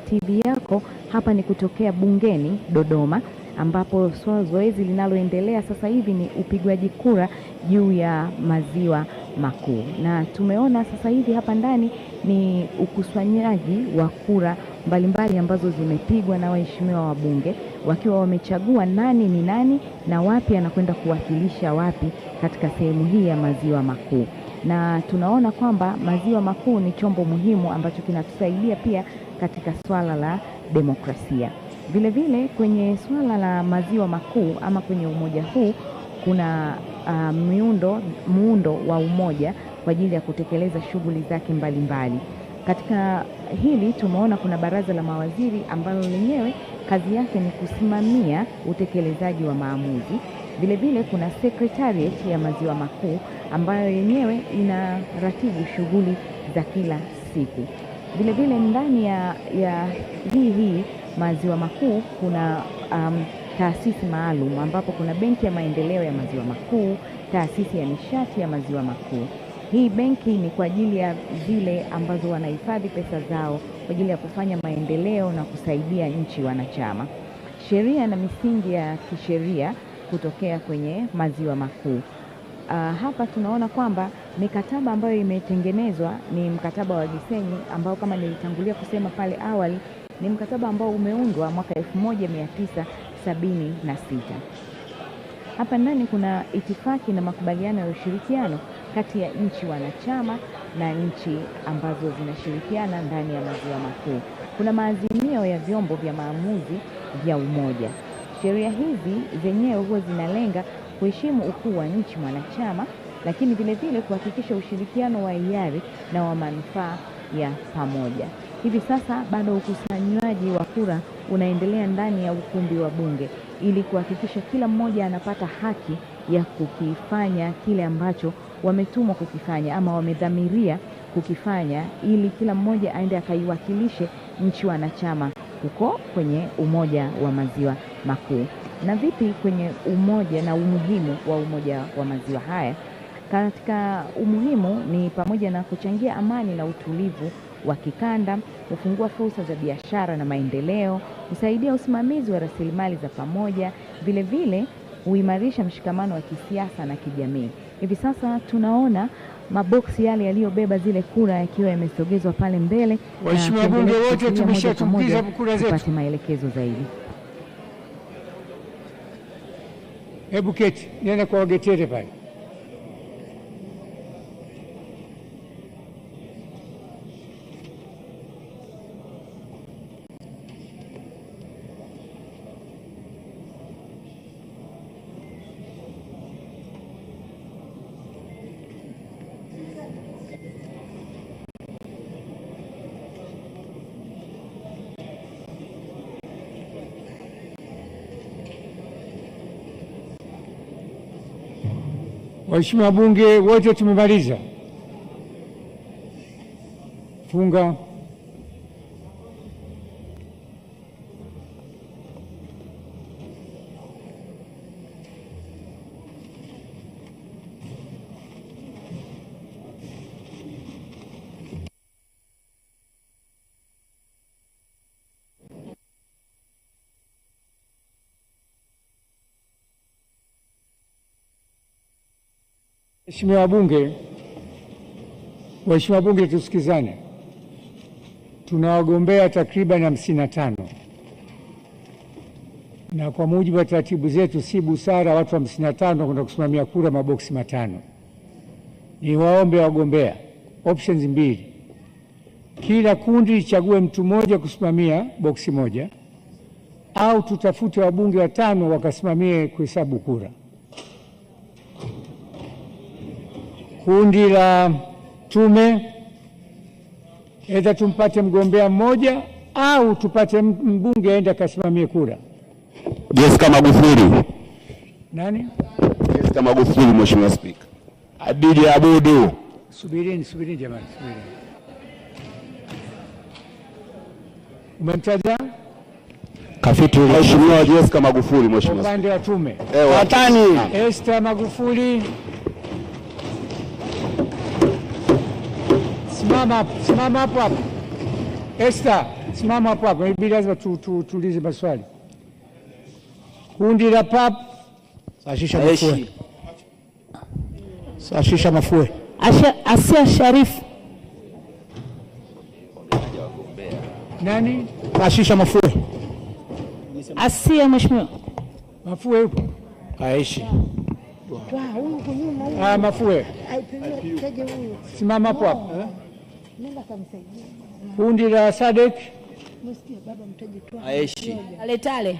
TV yako hapa ni kutokea bungeni Dodoma, ambapo zoezi linaloendelea sasa hivi ni upigwaji kura juu ya maziwa makuu. Na tumeona sasa hivi hapa ndani ni ukusanyaji wa kura mbalimbali ambazo zimepigwa na waheshimiwa wabunge wakiwa wamechagua nani ni nani na wapi anakwenda kuwakilisha wapi katika sehemu hii ya maziwa makuu. Na tunaona kwamba maziwa makuu ni chombo muhimu ambacho kinatusaidia pia katika swala la demokrasia. Vile vile kwenye swala la maziwa makuu ama kwenye umoja huu kuna muundo wa umoja kwa ajili ya kutekeleza shughuli zake mbalimbali. Katika hili tumeona kuna baraza la mawaziri ambalo lenyewe kazi yake ni kusimamia utekelezaji wa maamuzi. Vile vile kuna secretariat ya maziwa makuu ambayo yenyewe inaratibu shughuli za kila siku. Vile vile ndani ya hii maziwa makuu kuna taasisi maalum ambapo kuna benki ya maendeleo ya maziwa makuu, taasisi ya nishati ya maziwa makuu. Hii benki ni kwa ajili ya zile ambazo wanahifadhi pesa zao kwa ajili ya kufanya maendeleo na kusaidia nchi wanachama. Sheria na misingi ya kisheria kutokea kwenye maziwa makuu. Hapa tunaona kwamba mikataba ambayo imetengenezwa ni mkataba wa Gisenyi ambao kama nilitangulia kusema pale awali ni mkataba ambao umeundwa mwaka 1976. Hapa ndani kuna itifaki na makubaliano ya ushirikiano kati ya nchi wanachama na nchi ambazo zinashirikiana ndani ya maziwa makuu. Kuna maazimio ya vyombo vya maamuzi vya umoja. Sheria hizi zenyewe huwa zinalenga kuheshimu ukuu wa nchi mwanachama, lakini vile vile kuhakikisha ushirikiano wa hiari na wa manufaa ya pamoja. Hivi sasa bado ukusanyaji wa kura unaendelea ndani ya ukumbi wa bunge ili kuhakikisha kila mmoja anapata haki ya kukifanya kile ambacho wametumwa kukifanya ama wamedhamiria kukifanya, ili kila mmoja aende akaiwakilishe nchi wanachama huko kwenye umoja wa maziwa makuu. Na vipi kwenye umoja na umuhimu wa umoja wa maziwa haya? Katika umuhimu ni pamoja na kuchangia amani na utulivu wa kikanda, kufungua fursa za biashara na maendeleo, kusaidia usimamizi wa rasilimali za pamoja, vile vile huimarisha mshikamano wa kisiasa na kijamii. Hivi sasa tunaona maboksi yale yaliyobeba zile kura yakiwa yamesogezwa pale mbele. Waheshimiwa bunge wote tumeshatupiza kura zetu. Tupate maelekezo zaidi. Hebu keti, nenda kwa wagetere pale. Waheshimiwa wabunge wote tumemaliza. Funga. Waheshimiwa wabunge tusikizane. Tuna wagombea takriban 55. Na kwa mujibu wa taratibu zetu si busara watu 55 kwenda kusimamia kura maboksi 5. Ni waombe wagombea options 2. Kila kundi lichague mtu mmoja kusimamia boksi moja au tutafute wabunge 5 wakasimamie kuhesabu kura. Kundi la tume, aidha tumpate mgombea mmoja au tupate mbunge aende akasimamie kura. Jessica Magufuli. Nani? Jessica Magufuli, Mheshimiwa Spika. Adili Abudu. Subirini jamani, subirini. Umemtaja? Kafiti Mheshimiwa Jessica Magufuli, Mheshimiwa. Upande wa tume. Watani. Esther Magufuli. Simama hapo. Esther, simama hapo. Hivi lazima tuulize maswali. Kundi la PAP. Sashisha Mafue. Asia Sharif. Nani? Sashisha Mafue. Asia Mheshimiwa. Mafue yupo? Aishi. Mafue. Simama hapo. Kundi la Sadek. Aishi. Tale.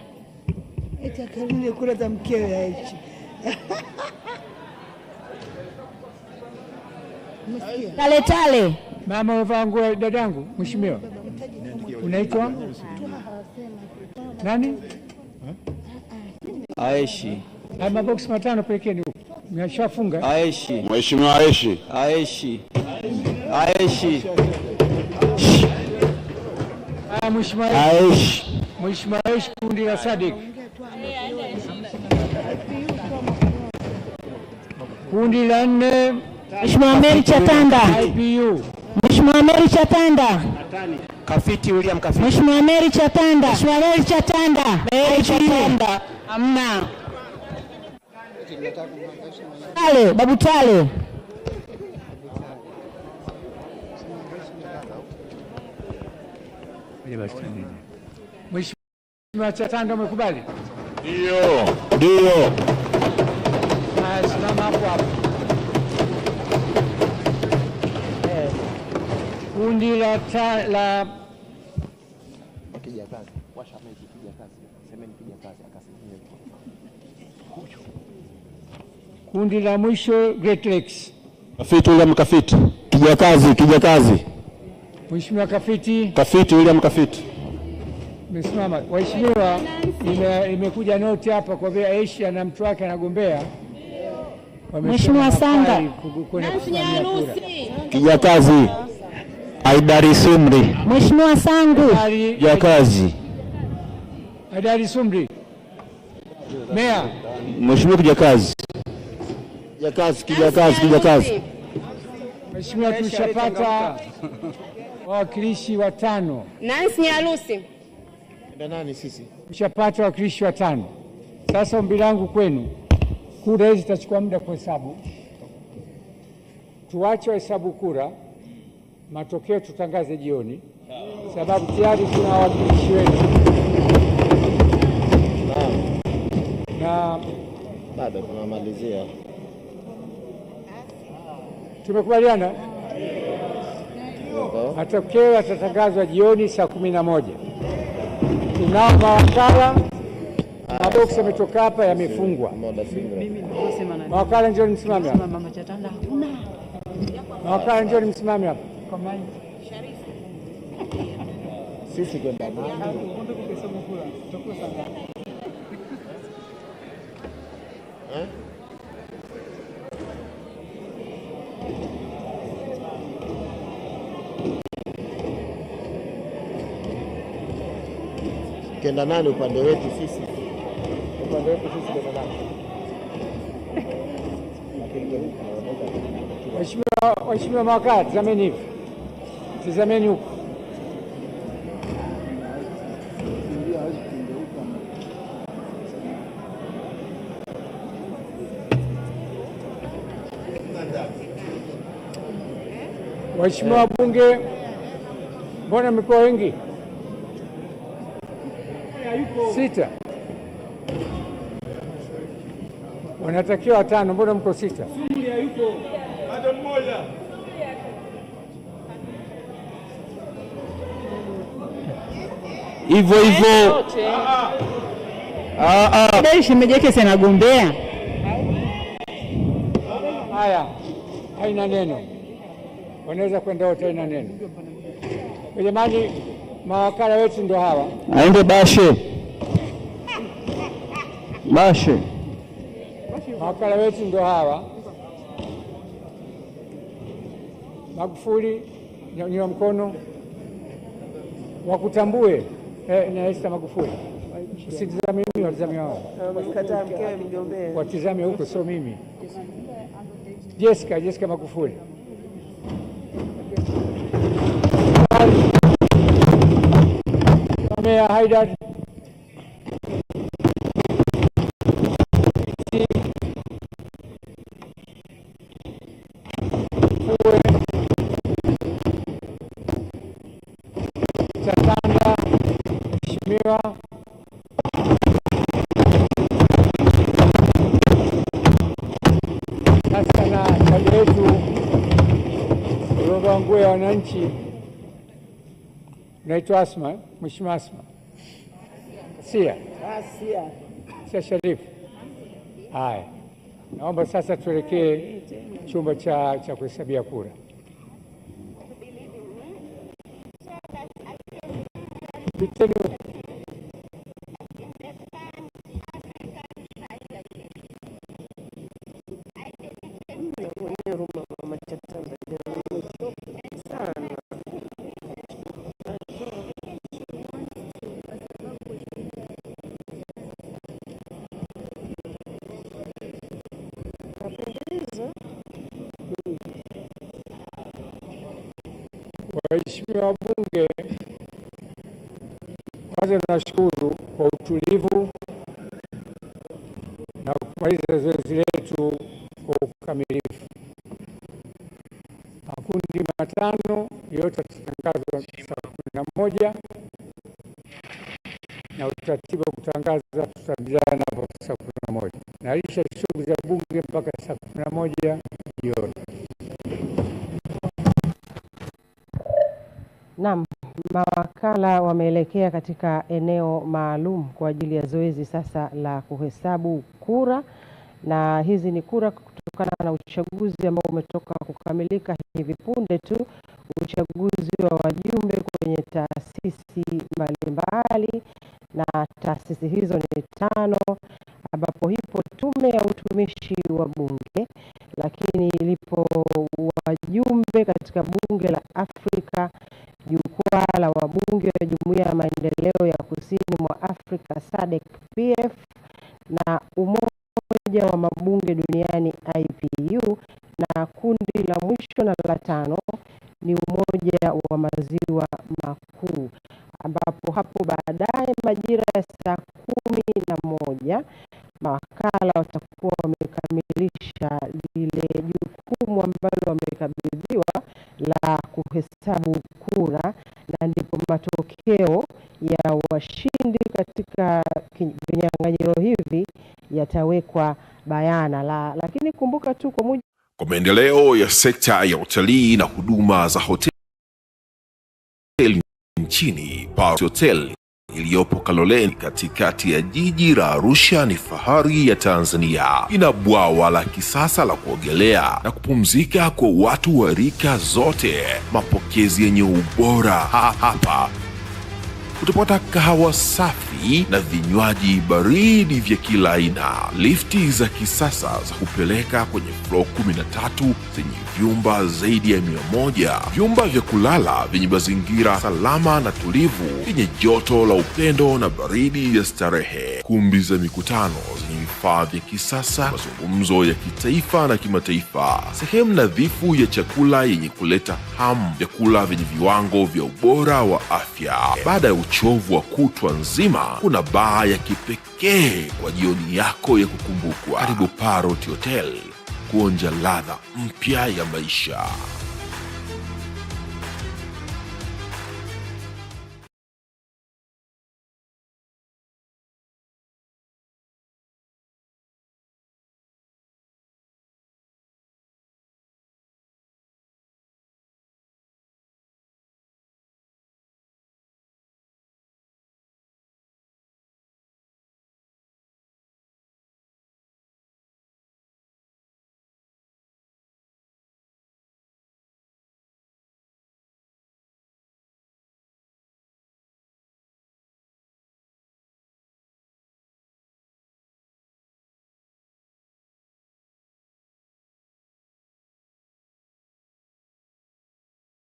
Eti akalile kura za mkewe Aishi. Tale. Mama umevaa nguo dadangu, mheshimiwa. Unaitwa? Nani? Aishi. Maboksi 5 pekee ni huko. Nimeshafunga. Aishi. Mheshimiwa Aishi. Aishi. Mheshimiwa Aishi. Mheshimiwa Aishi, kundi la Sadik. Kundi la 4. Mheshimiwa Mary Chatanda. IPU. Mheshimiwa Mary Chatanda. Kafiti William Kafiti. Mheshimiwa Mary Chatanda. Mheshimiwa Mary Chatanda. Amna. Babu Tale. Mheshimiwa Chatanda umekubali? Ndio. Simama hapo. Kundi la Wakija kazi, washa meji piga kazi. Semeni piga kazi akasimamia. Kundi la mwisho Great Lakes. Kafiti William Kafiti. Kija kazi. Mheshimiwa Kafiti. Kafiti William Kafiti. Msimama. Waheshimiwa, imekuja noti hapa kwa vile Aisha na mtu wake anagombea. Mheshimiwa Sanga. Kija kazi. Aidari Sumri. Mheshimiwa Sangu. Kija kazi. Aidari Sumri. Meya. Mheshimiwa kija kazi. Kija kazi. Mheshimiwa, tulishapata wawakilishi 5. Nancy Nyalusi. Nani sisi? Tulishapata wawakilishi 5. Sasa ombi langu kwenu, kura hizi zitachukua muda kuhesabu. Tuache wahesabu kura, matokeo tutangaze jioni, sababu tayari tuna wawakilishi wetu. Na bado tunamalizia. Tumekubaliana? Matokeo yatatangazwa jioni saa 11. Tunao mawakala, maboksi yametoka hapa yamefungwa. Mawakala njoni msimame hapa. Mawakala njoni msimame hapa. Sisi kwenda nani? Kenda nani upande wetu sisi? Upande wetu sisi kenda nani? Waheshimiwa mawakala, tazameni hivi. Tazameni huko. Waheshimiwa wabunge, mbona mko wengi? 6. Wanatakiwa 5, mbona mko 6? Bado mmoja. Hivyo. Dai shemeji yake sana gombea. Haya, haina neno. Wanaweza kwenda wote, haina neno. Jamani, mawakala wetu ndio hawa. Aende Bashe. Mawakala wetu ndio hawa. Magufuli, nyanyua mkono. Wakutambue na Esther Magufuli. Usitizame mimi, watizame wao. Mkataa mkewe mgombea. Watizame huko, sio mimi. Jessica Magufuli. Samia Haidar. Satanda, Mheshimiwa. Sasa na dada yetu Roho ya wananchi, naitwa Asma, Mheshimiwa Asma. Sia Sharifu. Haya, naomba sasa tuelekee chumba cha kuhesabia kura. Waheshimiwa wabunge, kwanza tunashukuru kwa utulivu na kumaliza zoezi letu kwa ukamilifu. Makundi matano yote yatatangazwa saa 11 na utaratibu wa kutangaza tutaendelea hapo saa 11. Nairisha shughuli za bunge mpaka saa 11 jioni. Naam, mawakala wameelekea katika eneo maalum kwa ajili ya zoezi sasa la kuhesabu kura, na hizi ni kura kutokana na uchaguzi ambao umetoka kukamilika hivi punde tu, uchaguzi wa wajumbe kwenye taasisi mbalimbali, na taasisi hizo ni 5, ambapo ipo tume ya utumishi wa bunge, lakini lipo wajumbe katika bunge la Afrika, jukwaa la wabunge wa Jumuiya ya Maendeleo ya Kusini mwa Afrika SADC PF, na umoja wa mabunge duniani IPU, na kundi la mwisho na la 5 ni umoja wa maziwa makuu, ambapo hapo baadaye majira ya saa 11 mawakala watakuwa wamekamilisha lile jukumu ambalo wamekabidhiwa la kuhesabu kura, na ndipo matokeo ya washindi katika vinyang'anyiro hivi yatawekwa bayana. Lakini kumbuka tu kwa maendeleo ya sekta ya utalii na huduma za hoteli nchini, Park Hotel iliyopo Kaloleni katikati ya jiji la Arusha ni fahari ya Tanzania. Ina bwawa la kisasa la kuogelea na kupumzika kwa watu wa rika zote, mapokezi yenye ubora hapa. Utapata kahawa safi na vinywaji baridi vya kila aina. Lifti za kisasa za kupeleka kwenye floor 13 zenye vyumba zaidi ya 100. Vyumba vya kulala vyenye mazingira salama na tulivu, vyenye joto la upendo na baridi ya starehe. Kumbi za mikutano zenye vifaa vya kisasa, mazungumzo ya kitaifa na kimataifa. Sehemu nadhifu ya chakula yenye kuleta hamu, vyakula vyenye viwango vya ubora wa afya. Baada ya uchovu wa kutwa nzima, kuna baa ya kipekee kwa jioni yako ya kukumbukwa. Karibu Parrot Hotel kuonja ladha mpya ya maisha.